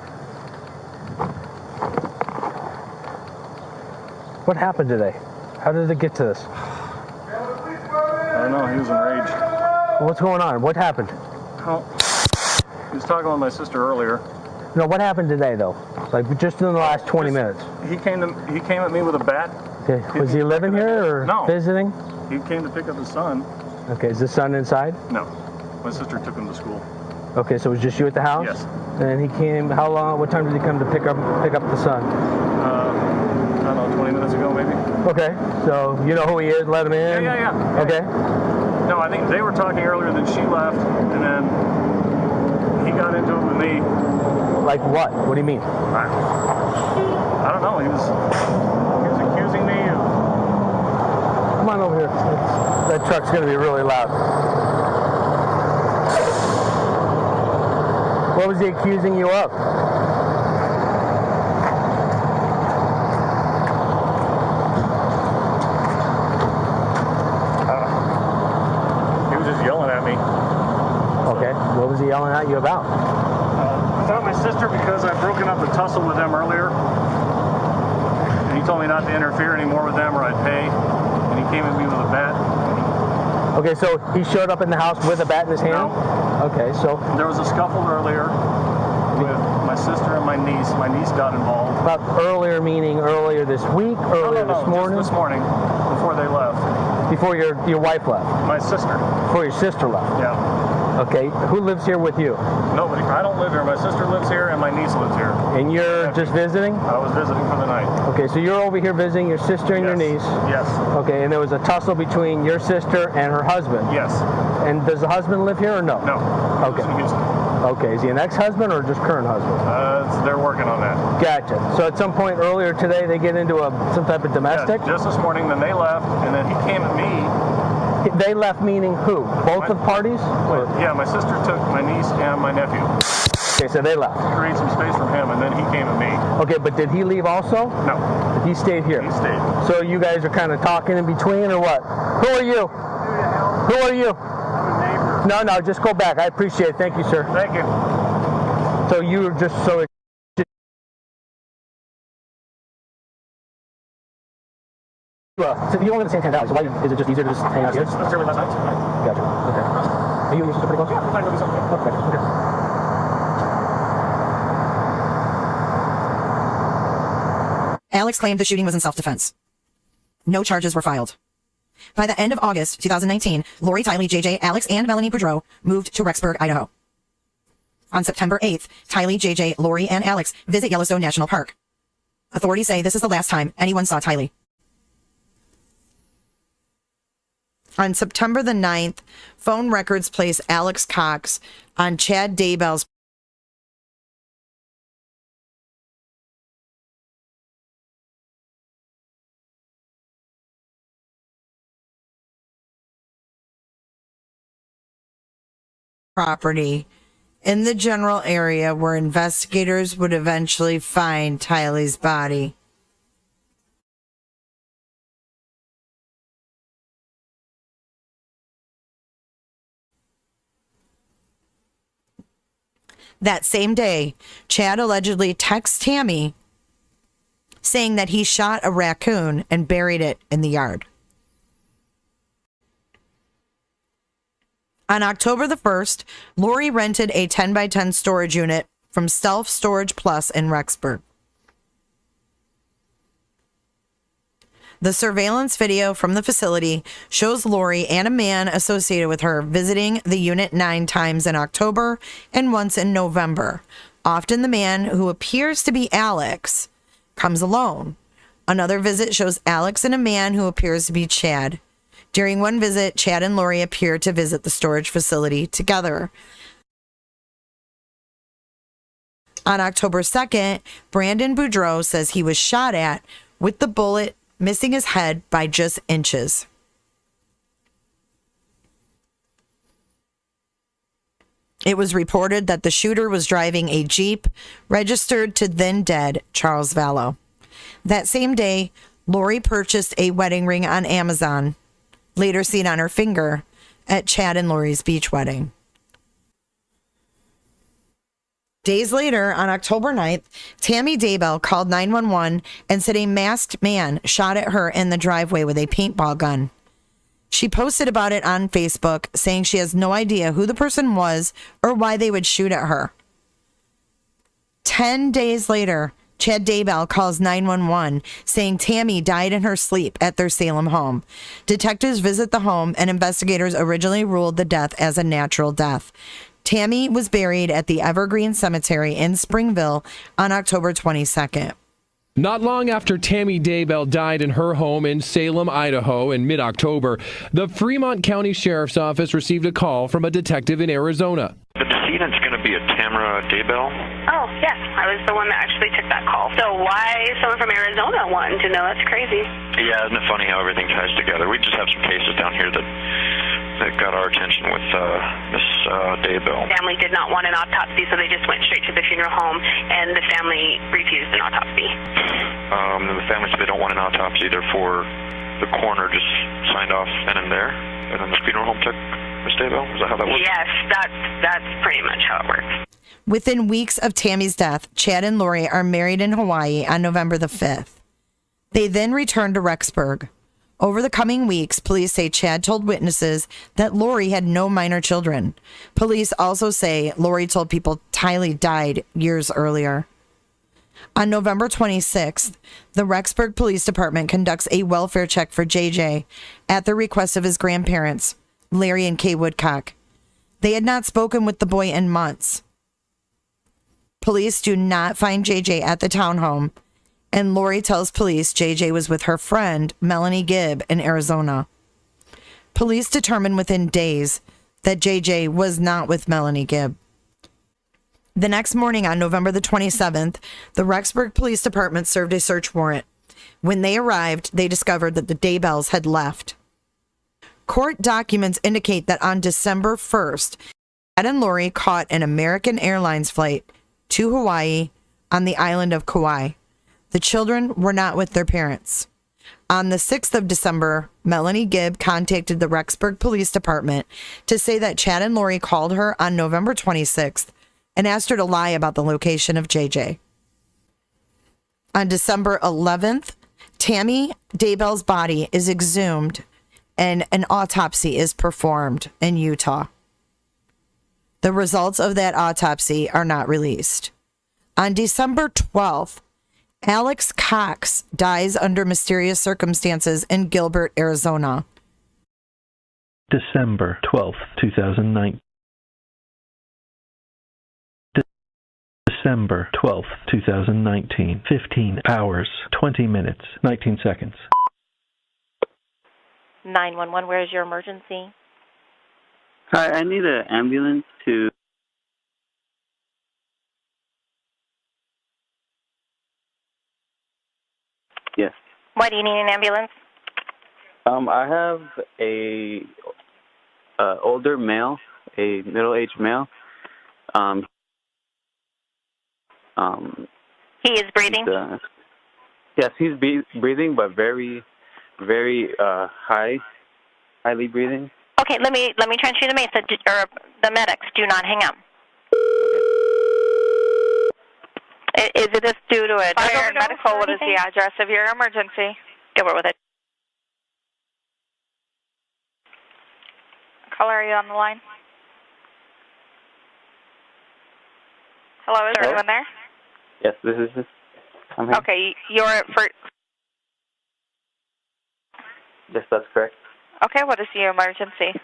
[SPEAKER 8] What happened today? How did it get to this?
[SPEAKER 9] I don't know. He was enraged.
[SPEAKER 8] What's going on? What happened?
[SPEAKER 9] Oh, he was talking with my sister earlier.
[SPEAKER 8] No, what happened today, though? Like, just in the last 20 minutes?
[SPEAKER 9] He came at me with a bat.
[SPEAKER 8] Okay. Was he living here or visiting?
[SPEAKER 9] He came to pick up his son.
[SPEAKER 8] Okay, is the son inside?
[SPEAKER 9] No. My sister took him to school.
[SPEAKER 8] Okay, so it was just you at the house?
[SPEAKER 9] Yes.
[SPEAKER 8] And he came, how long, what time did he come to pick up the son?
[SPEAKER 9] I don't know, 20 minutes ago maybe.
[SPEAKER 8] Okay, so you know who he is, let him in?
[SPEAKER 9] Yeah.
[SPEAKER 8] Okay.
[SPEAKER 9] No, I think they were talking earlier, then she left, and then he got into it with me.
[SPEAKER 8] Like what? What do you mean?
[SPEAKER 9] I don't know, he was accusing me of...
[SPEAKER 8] Come on over here. That truck's going to be really loud. What was he accusing you of?
[SPEAKER 9] He was just yelling at me.
[SPEAKER 8] Okay, what was he yelling at you about?
[SPEAKER 9] About my sister because I've broken up the tussle with them earlier. And he told me not to interfere anymore with them or I'd pay. And he came at me with a bat.
[SPEAKER 8] Okay, so he showed up in the house with a bat in his hand?
[SPEAKER 9] No.
[SPEAKER 8] Okay, so...
[SPEAKER 9] There was a scuffle earlier with my sister and my niece. My niece got involved.
[SPEAKER 8] About earlier meaning earlier this week? Earlier
[SPEAKER 9] No,
[SPEAKER 8] this morning?
[SPEAKER 9] Just this morning, before they left.
[SPEAKER 8] Before your wife left?
[SPEAKER 9] My sister.
[SPEAKER 8] Before your sister left?
[SPEAKER 9] Yeah.
[SPEAKER 8] Okay, who lives here with you?
[SPEAKER 9] Nobody. I don't live here. My sister lives here and my niece lives here.
[SPEAKER 8] And you're just visiting?
[SPEAKER 9] I was visiting for the night.
[SPEAKER 8] Okay, so you're over here visiting your sister and your niece?
[SPEAKER 9] Yes.
[SPEAKER 8] Okay, and there was a tussle between your sister and her husband?
[SPEAKER 9] Yes.
[SPEAKER 8] And does the husband live here or no?
[SPEAKER 9] No.
[SPEAKER 8] Okay. Okay, is he an ex-husband or just current husband?
[SPEAKER 9] They're working on that.
[SPEAKER 8] Gotcha. So at some point earlier today, they get into some type of domestic?
[SPEAKER 9] Yeah, just this morning, then they left, and then he came at me.
[SPEAKER 8] They left meaning who? Both of parties?
[SPEAKER 9] Yeah, my sister took my niece and my nephew.
[SPEAKER 8] Okay, so they left.
[SPEAKER 9] Create some space from him, and then he came at me.
[SPEAKER 8] Okay, but did he leave also?
[SPEAKER 9] No.
[SPEAKER 8] He stayed here?
[SPEAKER 9] He stayed.
[SPEAKER 8] So you guys are kind of talking in between, or what? Who are you? Who are you?
[SPEAKER 9] I'm a neighbor.
[SPEAKER 8] No, just go back. I appreciate it. Thank you, sir.
[SPEAKER 9] Thank you.
[SPEAKER 8] So you were just so... So you don't live in the same town, so why is it just easier to just hang out here?
[SPEAKER 9] That's where we last night.
[SPEAKER 8] Gotcha. Okay. Are you and your sister pretty close?
[SPEAKER 9] Yeah, we're trying to go do something.
[SPEAKER 8] Okay.
[SPEAKER 1] Alex claimed the shooting was in self-defense. No charges were filed. By the end of August 2019, Lori, Tylee, JJ, Alex, and Melanie Boudreau moved to Rexburg, Idaho. On September 8th, Tylee, JJ, Lori, and Alex visit Yellowstone National Park. Authorities say this is the last time anyone saw Tylee. On September the 9th, phone records place Alex Cox on Chad Daybell's property in the general area where investigators would eventually find Tylee's body. That same day, Chad allegedly texts Tammy saying that he shot a raccoon and buried it in the yard. On October the 1st, Lori rented a 10x10 storage unit from Self Storage Plus in Rexburg. The surveillance video from the facility shows Lori and a man associated with her visiting the unit 9 times in October and once in November. Often the man, who appears to be Alex, comes alone. Another visit shows Alex and a man who appears to be Chad. During one visit, Chad and Lori appear to visit the storage facility together. On October 2nd, Brandon Boudreau says he was shot at with the bullet missing his head by just inches. It was reported that the shooter was driving a Jeep registered to then dead Charles Vallow. That same day, Lori purchased a wedding ring on Amazon, later seen on her finger at Chad and Lori's beach wedding. Days later, on October 9th, Tammy Daybell called 911 and said a masked man shot at her in the driveway with a paintball gun. She posted about it on Facebook, saying she has no idea who the person was or why they would shoot at her. 10 days later, Chad Daybell calls 911, saying Tammy died in her sleep at their Salem home. Detectives visit the home, and investigators originally ruled the death as a natural death. Tammy was buried at the Evergreen Cemetery in Springville on October 22nd.
[SPEAKER 12] Not long after Tammy Daybell died in her home in Salem, Idaho in mid-October, the Fremont County Sheriff's Office received a call from a detective in Arizona.
[SPEAKER 13] The decedent's going to be a Tamara Daybell?
[SPEAKER 22] Oh, yes. I was the one that actually took that call. So why someone from Arizona wanting to know? That's crazy.
[SPEAKER 13] Yeah, isn't it funny how everything ties together? We just have some cases down here that got our attention with Miss Daybell.
[SPEAKER 22] The family did not want an autopsy, so they just went straight to the funeral home, and the family refused an autopsy.
[SPEAKER 13] The family said they don't want an autopsy, therefore the coroner just signed off then and there, and then the funeral home took Miss Daybell? Is that how that works?
[SPEAKER 22] Yes, that's pretty much how it works.
[SPEAKER 1] Within weeks of Tammy's death, Chad and Lori are married in Hawaii on November the 5th. They then return to Rexburg. Over the coming weeks, police say Chad told witnesses that Lori had no minor children. Police also say Lori told people Tylee died years earlier. On November 26th, the Rexburg Police Department conducts a welfare check for JJ at the request of his grandparents, Larry and Kay Woodcock. They had not spoken with the boy in months. Police do not find JJ at the townhome, and Lori tells police JJ was with her friend, Melanie Gibb, in Arizona. Police determined within days that JJ was not with Melanie Gibb. The next morning on November the 27th, the Rexburg Police Department served a search warrant. When they arrived, they discovered that the Daybells had left. Court documents indicate that on December 1st, Chad and Lori caught an American Airlines flight to Hawaii on the island of Kauai. The children were not with their parents. On the 6th of December, Melanie Gibb contacted the Rexburg Police Department to say that Chad and Lori called her on November 26th and asked her to lie about the location of JJ. On December 11th, Tammy Daybell's body is exhumed and an autopsy is performed in Utah. The results of that autopsy are not released. On December 12th, Alex Cox dies under mysterious circumstances in Gilbert, Arizona.
[SPEAKER 14] December 12th, 2009. December 12th, 2019. 15 hours, 20 minutes, 19 seconds.
[SPEAKER 15] 911, where is your emergency?
[SPEAKER 16] Hi, I need an ambulance to... Yes.
[SPEAKER 15] Why do you need an ambulance?
[SPEAKER 16] I have a older male, a middle-aged male.
[SPEAKER 15] He is breathing?
[SPEAKER 16] Yes, he's breathing, but very, very highly breathing.
[SPEAKER 15] Okay, let me transfer you to the medics. Do not hang up. Is this due to a
[SPEAKER 17] Fire and medical, what is the address of your emergency?
[SPEAKER 15] Go over with it.
[SPEAKER 17] Caller, are you on the line? Hello, is there anyone there?
[SPEAKER 16] Yes, this is. I'm here.
[SPEAKER 17] Okay, you're for...
[SPEAKER 16] Yes, that's correct.
[SPEAKER 17] Okay, what is the emergency?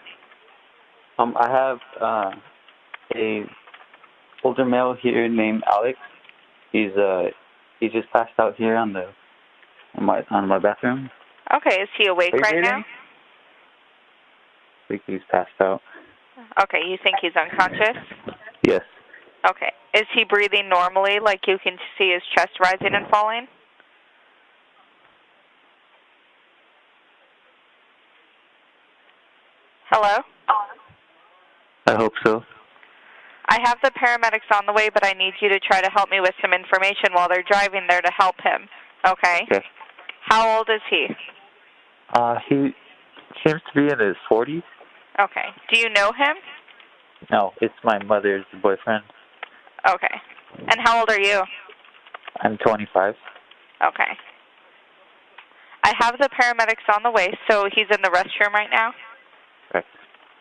[SPEAKER 16] I have a older male here named Alex. He just passed out here on my bathroom.
[SPEAKER 17] Okay, is he awake right now?
[SPEAKER 16] I think he's passed out.
[SPEAKER 17] Okay, you think he's unconscious?
[SPEAKER 16] Yes.
[SPEAKER 17] Okay. Is he breathing normally, like you can see his chest rising and falling? Hello?
[SPEAKER 16] I hope so.
[SPEAKER 17] I have the paramedics on the way, but I need you to try to help me with some information while they're driving there to help him. Okay?
[SPEAKER 16] Okay.
[SPEAKER 17] How old is he?
[SPEAKER 16] He seems to be in his 40s.
[SPEAKER 17] Okay. Do you know him?
[SPEAKER 16] No, it's my mother's boyfriend.
[SPEAKER 17] Okay. And how old are you?
[SPEAKER 16] I'm 25.
[SPEAKER 17] Okay. I have the paramedics on the way, so he's in the restroom right now?
[SPEAKER 16] Okay.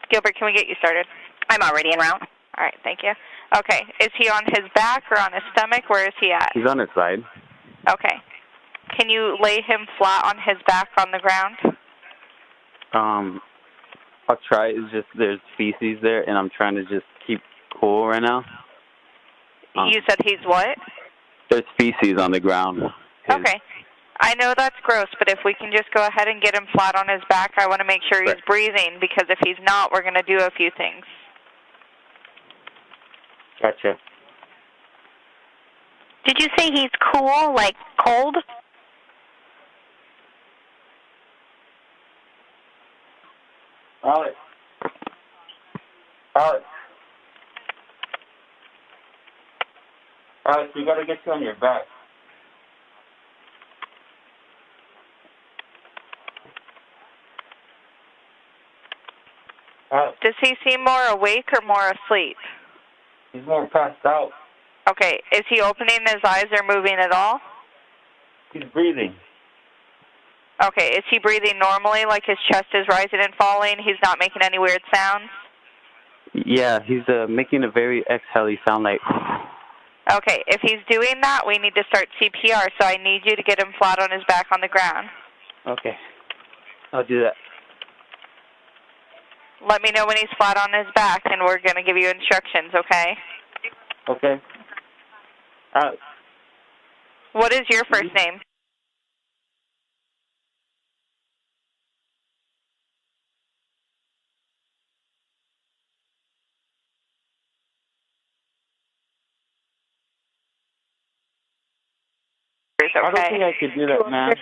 [SPEAKER 17] Gilbert, can we get you started?
[SPEAKER 15] I'm already en route.
[SPEAKER 17] All right, thank you. Okay, is he on his back or on his stomach? Where is he at?
[SPEAKER 16] He's on his side.
[SPEAKER 17] Okay. Can you lay him flat on his back on the ground?
[SPEAKER 16] I'll try. It's just there's feces there, and I'm trying to just keep cool right now.
[SPEAKER 17] You said he's what?
[SPEAKER 16] There's feces on the ground.
[SPEAKER 17] Okay. I know that's gross, but if we can just go ahead and get him flat on his back, I want to make sure he's breathing, because if he's not, we're going to do a few things.
[SPEAKER 16] Gotcha.
[SPEAKER 15] Did you say he's cool, like cold?
[SPEAKER 16] Alex. Alex. Alex, we got to get you on your back.
[SPEAKER 17] Does he seem more awake or more asleep?
[SPEAKER 16] He's more passed out.
[SPEAKER 17] Okay, is he opening his eyes or moving at all?
[SPEAKER 16] He's breathing.
[SPEAKER 17] Okay, is he breathing normally, like his chest is rising and falling? He's not making any weird sounds?
[SPEAKER 16] Yeah, he's making a very exhale sound like...
[SPEAKER 17] Okay, if he's doing that, we need to start CPR, so I need you to get him flat on his back on the ground.
[SPEAKER 16] Okay, I'll do that.
[SPEAKER 17] Let me know when he's flat on his back, and we're going to give you instructions, okay?
[SPEAKER 16] Okay.
[SPEAKER 17] What is your first name? Okay.
[SPEAKER 16] I don't think I could do that, ma'am.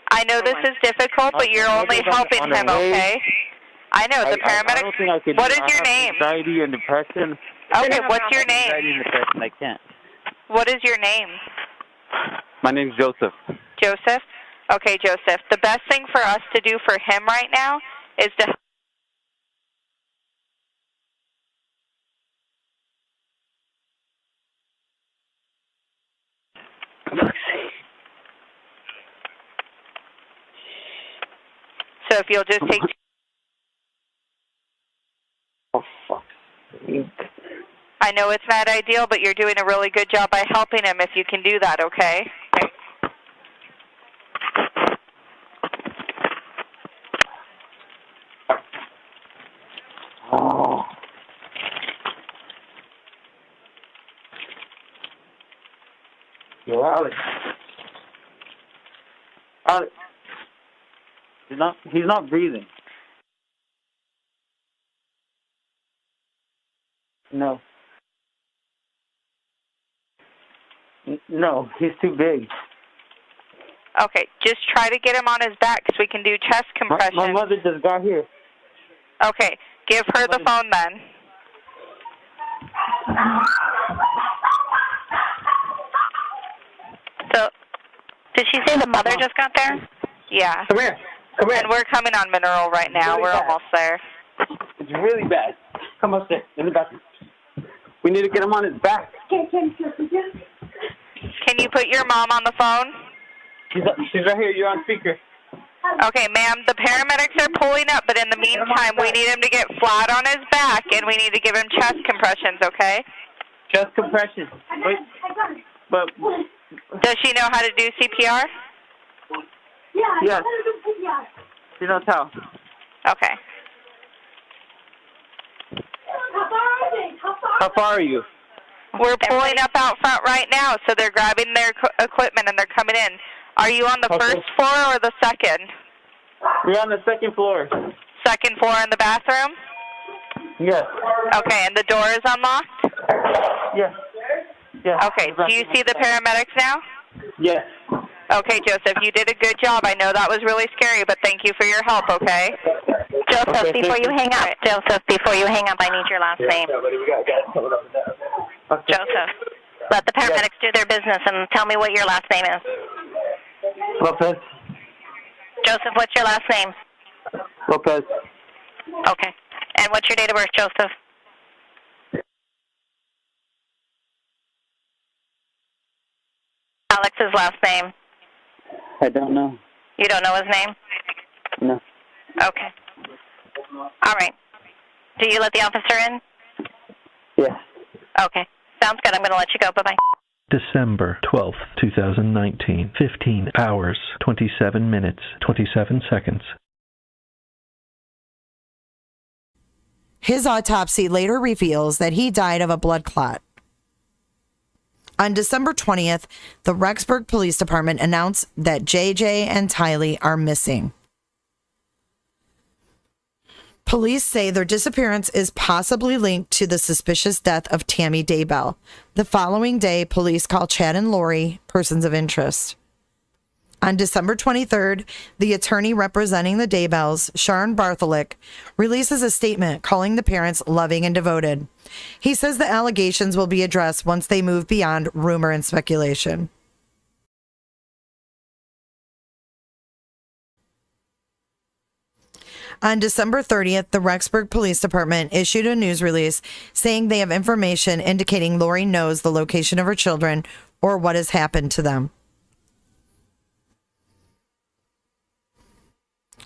[SPEAKER 17] I know this is difficult, but you're only helping him, okay? I know, the paramedics...
[SPEAKER 16] I don't think I could.
[SPEAKER 17] What is your name?
[SPEAKER 16] Anxiety and depression.
[SPEAKER 17] Okay, what's your name?
[SPEAKER 16] Anxiety and depression, I can't.
[SPEAKER 17] What is your name?
[SPEAKER 16] My name's Joseph.
[SPEAKER 17] Joseph? Okay, Joseph. The best thing for us to do for him right now is to... So if you'll just take...
[SPEAKER 16] Oh, fuck.
[SPEAKER 17] I know it's not ideal, but you're doing a really good job by helping him if you can do that, okay?
[SPEAKER 16] Oh. Alex. He's not breathing. No. No, he's too big.
[SPEAKER 17] Okay, just try to get him on his back because we can do chest compression.
[SPEAKER 16] My mother just got here.
[SPEAKER 17] Okay, give her the phone then. So, did she say the mother just got there? Yeah.
[SPEAKER 16] Come here.
[SPEAKER 17] And we're coming on Mineral right now. We're almost there.
[SPEAKER 16] It's really bad. Come upstairs in the bathroom. We need to get him on his back.
[SPEAKER 17] Can you put your mom on the phone?
[SPEAKER 16] She's right here. You're on speaker.
[SPEAKER 17] Okay, ma'am, the paramedics are pulling up, but in the meantime, we need him to get flat on his back, and we need to give him chest compressions, okay?
[SPEAKER 16] Chest compression. Wait. But
[SPEAKER 17] does she know how to do CPR?
[SPEAKER 16] Yes. She knows how.
[SPEAKER 17] Okay.
[SPEAKER 16] How far are you?
[SPEAKER 17] We're pulling up out front right now, so they're grabbing their equipment and they're coming in. Are you on the first floor or the second?
[SPEAKER 16] We're on the second floor.
[SPEAKER 17] Second floor in the bathroom?
[SPEAKER 16] Yes.
[SPEAKER 17] Okay, and the door is unlocked?
[SPEAKER 16] Yes. Yes.
[SPEAKER 17] Okay, do you see the paramedics now?
[SPEAKER 16] Yes.
[SPEAKER 17] Okay, Joseph, you did a good job. I know that was really scary, but thank you for your help, okay?
[SPEAKER 15] Joseph, before you hang up, I need your last name. Joseph, let the paramedics do their business and tell me what your last name is.
[SPEAKER 16] Lopez.
[SPEAKER 15] Joseph, what's your last name?
[SPEAKER 16] Lopez.
[SPEAKER 15] Okay. And what's your date of birth, Joseph? Alex's last name?
[SPEAKER 16] I don't know.
[SPEAKER 15] You don't know his name?
[SPEAKER 16] No.
[SPEAKER 15] Okay. All right. Do you let the officer in?
[SPEAKER 16] Yes.
[SPEAKER 15] Okay. Sounds good. I'm going to let you go. Bye-bye.
[SPEAKER 14] December 12th, 2019, 15 hours, 27 minutes, 27 seconds.
[SPEAKER 1] His autopsy later reveals that he died of a blood clot. On December 20th, the Rexburg Police Department announced that JJ and Tylee are missing. Police say their disappearance is possibly linked to the suspicious death of Tammy Daybell. The following day, police call Chad and Lori persons of interest. On December 23rd, the attorney representing the Daybells, Sharon Bartholick, releases a statement calling the parents loving and devoted. He says the allegations will be addressed once they move beyond rumor and speculation. On December 30th, the Rexburg Police Department issued a news release saying they have information indicating Lori knows the location of her children or what has happened to them.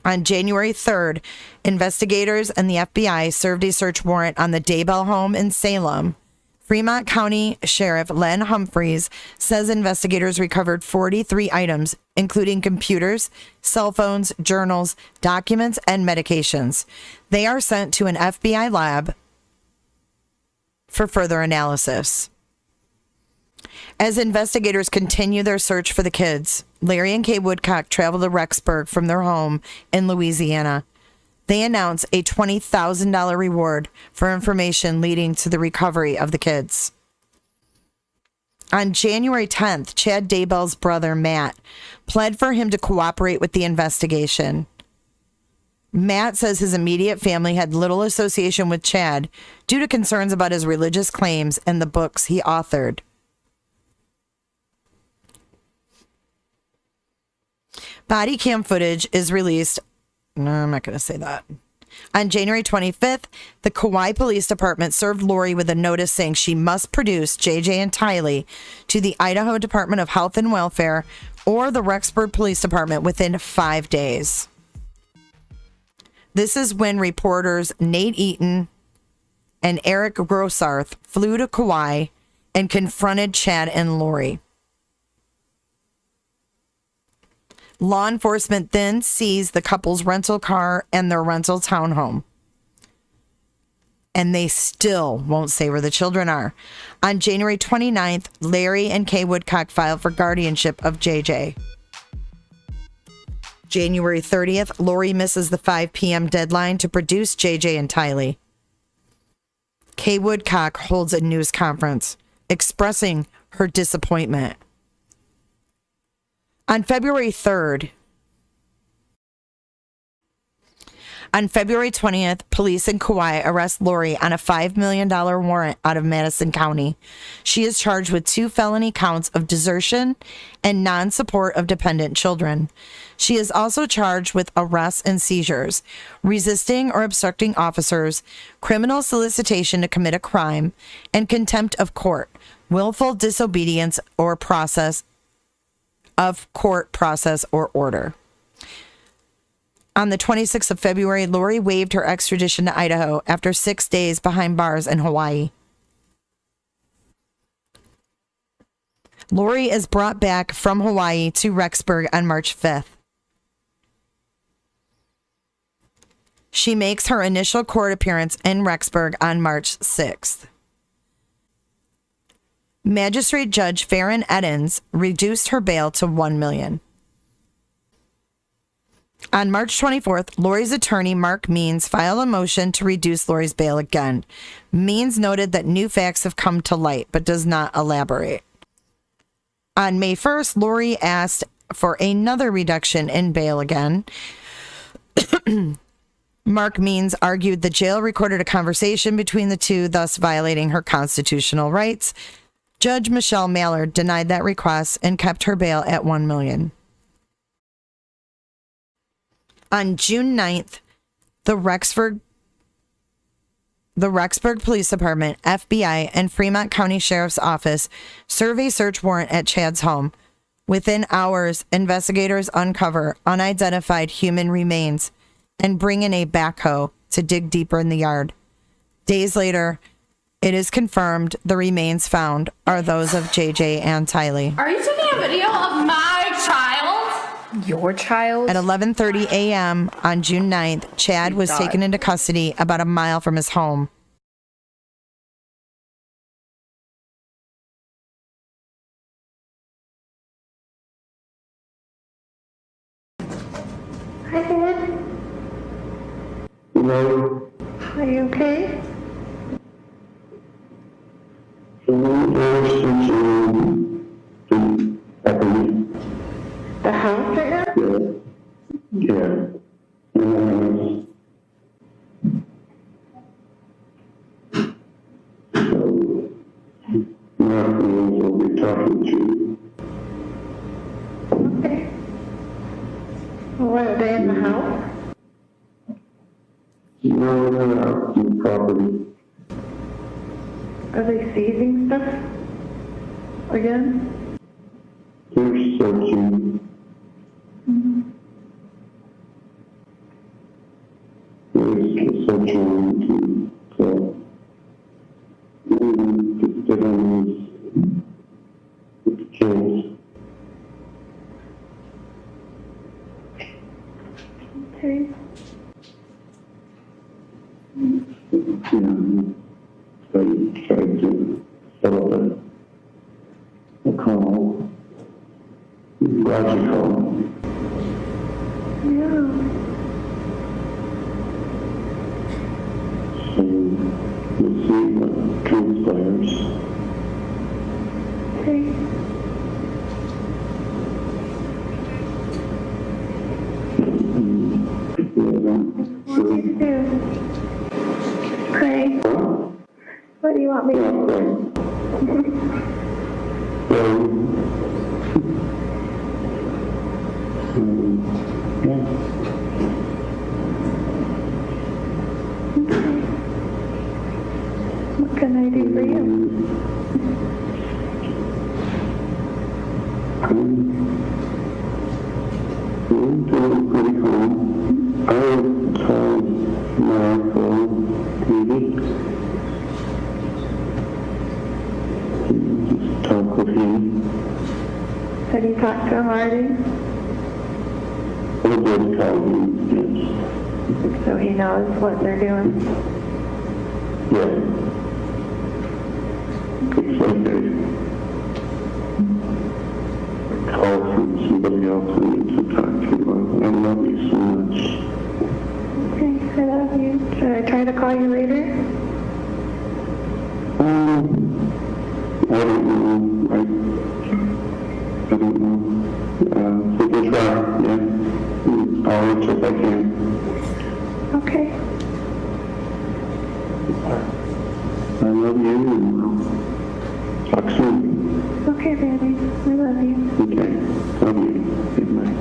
[SPEAKER 1] On January 3rd, investigators and the FBI served a search warrant on the Daybell home in Salem. Fremont County Sheriff Len Humphreys says investigators recovered 43 items, including computers, cell phones, journals, documents, and medications. They are sent to an FBI lab for further analysis. As investigators continue their search for the kids, Larry and Kay Woodcock travel to Rexburg from their home in Louisiana. They announce a $20,000 reward for information leading to the recovery of the kids. On January 10th, Chad Daybell's brother, Matt, pled for him to cooperate with the investigation. Matt says his immediate family had little association with Chad due to concerns about his religious claims and the books he authored. Body cam footage is released. No, I'm not going to say that. On January 25th, the Kauai Police Department served Lori with a notice saying she must produce JJ and Tylee to the Idaho Department of Health and Welfare or the Rexburg Police Department within 5 days. This is when reporters Nate Eaton and Eric Grossarth flew to Kauai and confronted Chad and Lori. Law enforcement then seized the couple's rental car and their rental townhome. and they still won't say where the children are. On January 29th, Larry and Kay Woodcock filed for guardianship of JJ. January 30th, Lori misses the 5 p.m. deadline to produce JJ and Tylee. Kay Woodcock holds a news conference expressing her disappointment. On February 3rd, on February 20th, police in Kauai arrest Lori on a $5 million warrant out of Madison County. She is charged with 2 felony counts of desertion and non-support of dependent children. She is also charged with arrests and seizures, resisting or obstructing officers, criminal solicitation to commit a crime, and contempt of court, willful disobedience or process of court process or order. On the 26th of February, Lori waived her extradition to Idaho after 6 days behind bars in Hawaii. Lori is brought back from Hawaii to Rexburg on March 5th. She makes her initial court appearance in Rexburg on March 6th. Magistrate Judge Farron Edens reduced her bail to $1 million. On March 24th, Lori's attorney, Mark Means, filed a motion to reduce Lori's bail again. Means noted that new facts have come to light, but does not elaborate. On May 1st, Lori asked for another reduction in bail again. Mark Means argued the jail recorded a conversation between the two, thus violating her constitutional rights. Judge Michelle Mallard denied that request and kept her bail at $1 million. On June 9th, the Rexburg Police Department, FBI, and Fremont County Sheriff's Office serve a search warrant at Chad's home. Within hours, investigators uncover unidentified human remains and bring in a backhoe to dig deeper in the yard. Days later, it is confirmed the remains found are those of JJ and Tylee.
[SPEAKER 22] Are you taking a video of my child? Your child?
[SPEAKER 1] At 11:30 a.m. on June 9th, Chad was taken into custody about a mile from his home.
[SPEAKER 6] Hi, Dad.
[SPEAKER 7] No.
[SPEAKER 6] Are you okay? The house right now?
[SPEAKER 7] Yeah. So, Mark will be talking to you.
[SPEAKER 6] Okay. What, are they in the house?
[SPEAKER 7] No, they're out on the property.
[SPEAKER 6] Are they seizing stuff again?
[SPEAKER 7] They're searching. There's searching to, so, just get on with the kids.
[SPEAKER 6] Okay.
[SPEAKER 7] So you tried to settle a call. Logical.
[SPEAKER 6] Yeah.
[SPEAKER 7] So we'll see what transpires.
[SPEAKER 6] Okay. What do you do? Pray. What do you want me to do? What can I do for you?
[SPEAKER 7] I'm doing pretty home. I called my phone TV. Just talk with him.
[SPEAKER 6] Have you talked to him already?
[SPEAKER 7] I did call him, yes.
[SPEAKER 6] So he knows what they're doing?
[SPEAKER 11] Yeah. It's okay. Call from somebody else who needs to talk to you. I love you so much.
[SPEAKER 6] Okay, I love you. Should I try to call you later?
[SPEAKER 11] I don't know. I don't know. We can try, yeah. I'll answer if I can.
[SPEAKER 6] Okay.
[SPEAKER 11] I love you, and we'll talk soon.
[SPEAKER 6] Okay, baby. I love you.
[SPEAKER 11] Okay. Love you. Good night.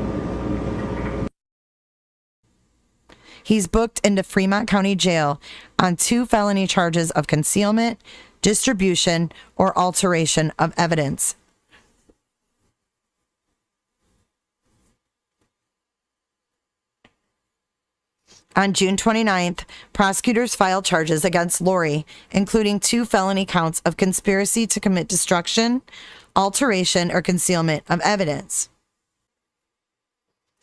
[SPEAKER 1] He's booked into Fremont County Jail on 2 felony charges of concealment, distribution, or alteration of evidence. On June 29th, prosecutors filed charges against Lori, including 2 felony counts of conspiracy to commit destruction, alteration, or concealment of evidence.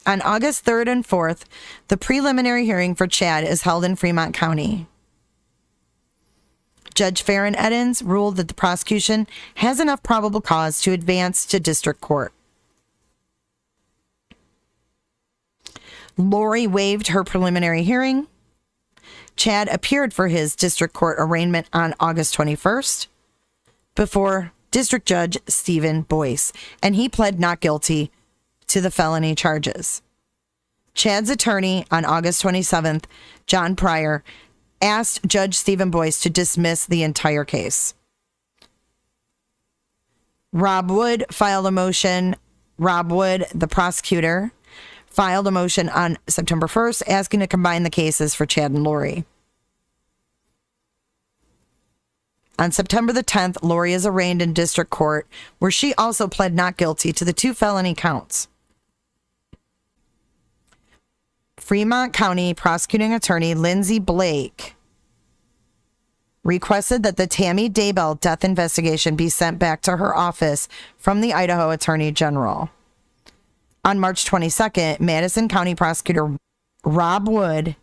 [SPEAKER 1] On August 3rd and 4th, the preliminary hearing for Chad is held in Fremont County. Judge Farron Edens ruled that the prosecution has enough probable cause to advance to district court. Lori waived her preliminary hearing. Chad appeared for his district court arraignment on August 21st before District Judge Stephen Boyce, and he pled not guilty to the felony charges. Chad's attorney on August 27th, John Pryor, asked Judge Stephen Boyce to dismiss the entire case. Rob Wood, the prosecutor, filed a motion on September 1st asking to combine the cases for Chad and Lori. On September the 10th, Lori is arraigned in district court, where she also pled not guilty to the 2 felony counts. Fremont County prosecuting attorney Lindsay Blake requested that the Tammy Daybell death investigation be sent back to her office from the Idaho Attorney General. On March 22nd, Madison County prosecutor Rob Wood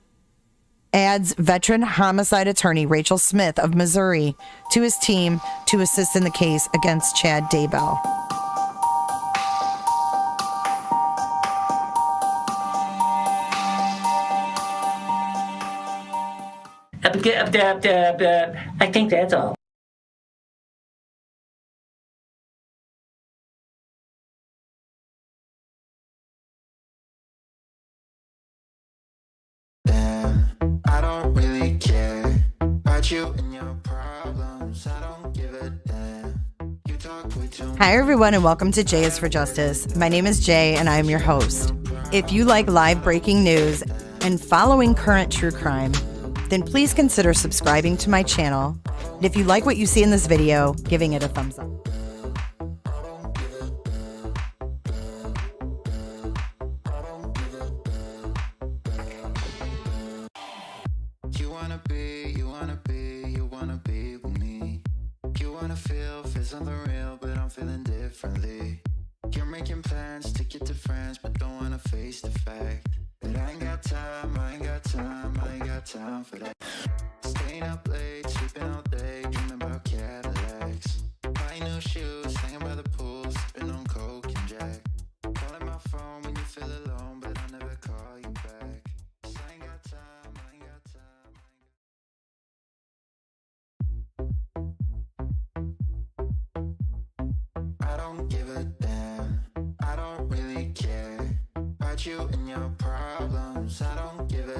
[SPEAKER 1] adds veteran homicide attorney Rachel Smith of Missouri to his team to assist in the case against Chad Daybell.
[SPEAKER 18] I think that's all.
[SPEAKER 19] I don't really care about you and your problems. I don't give a damn. You talk way too much.
[SPEAKER 1] Hi, everyone, and welcome to Jay is for Justice. My name is Jay, and I'm your host. If you like live breaking news and following current true crime, then please consider subscribing to my channel. And if you like what you see in this video, giving it a thumbs up.
[SPEAKER 19] Feel something real, but I'm feeling differently. You're making plans to get to friends, but don't wanna face the fact that I ain't got time, I ain't got time, I ain't got time for that. Staying up late, sleeping all day, dreaming about Cadillacs. Buying new shoes, hanging by the pool, sipping on Coke and Jack. Calling my phone when you feel alone, but I'll never call you back. 'Cause I ain't got time, I ain't got time. I don't give a damn, I don't really care about you and your problems. I don't give a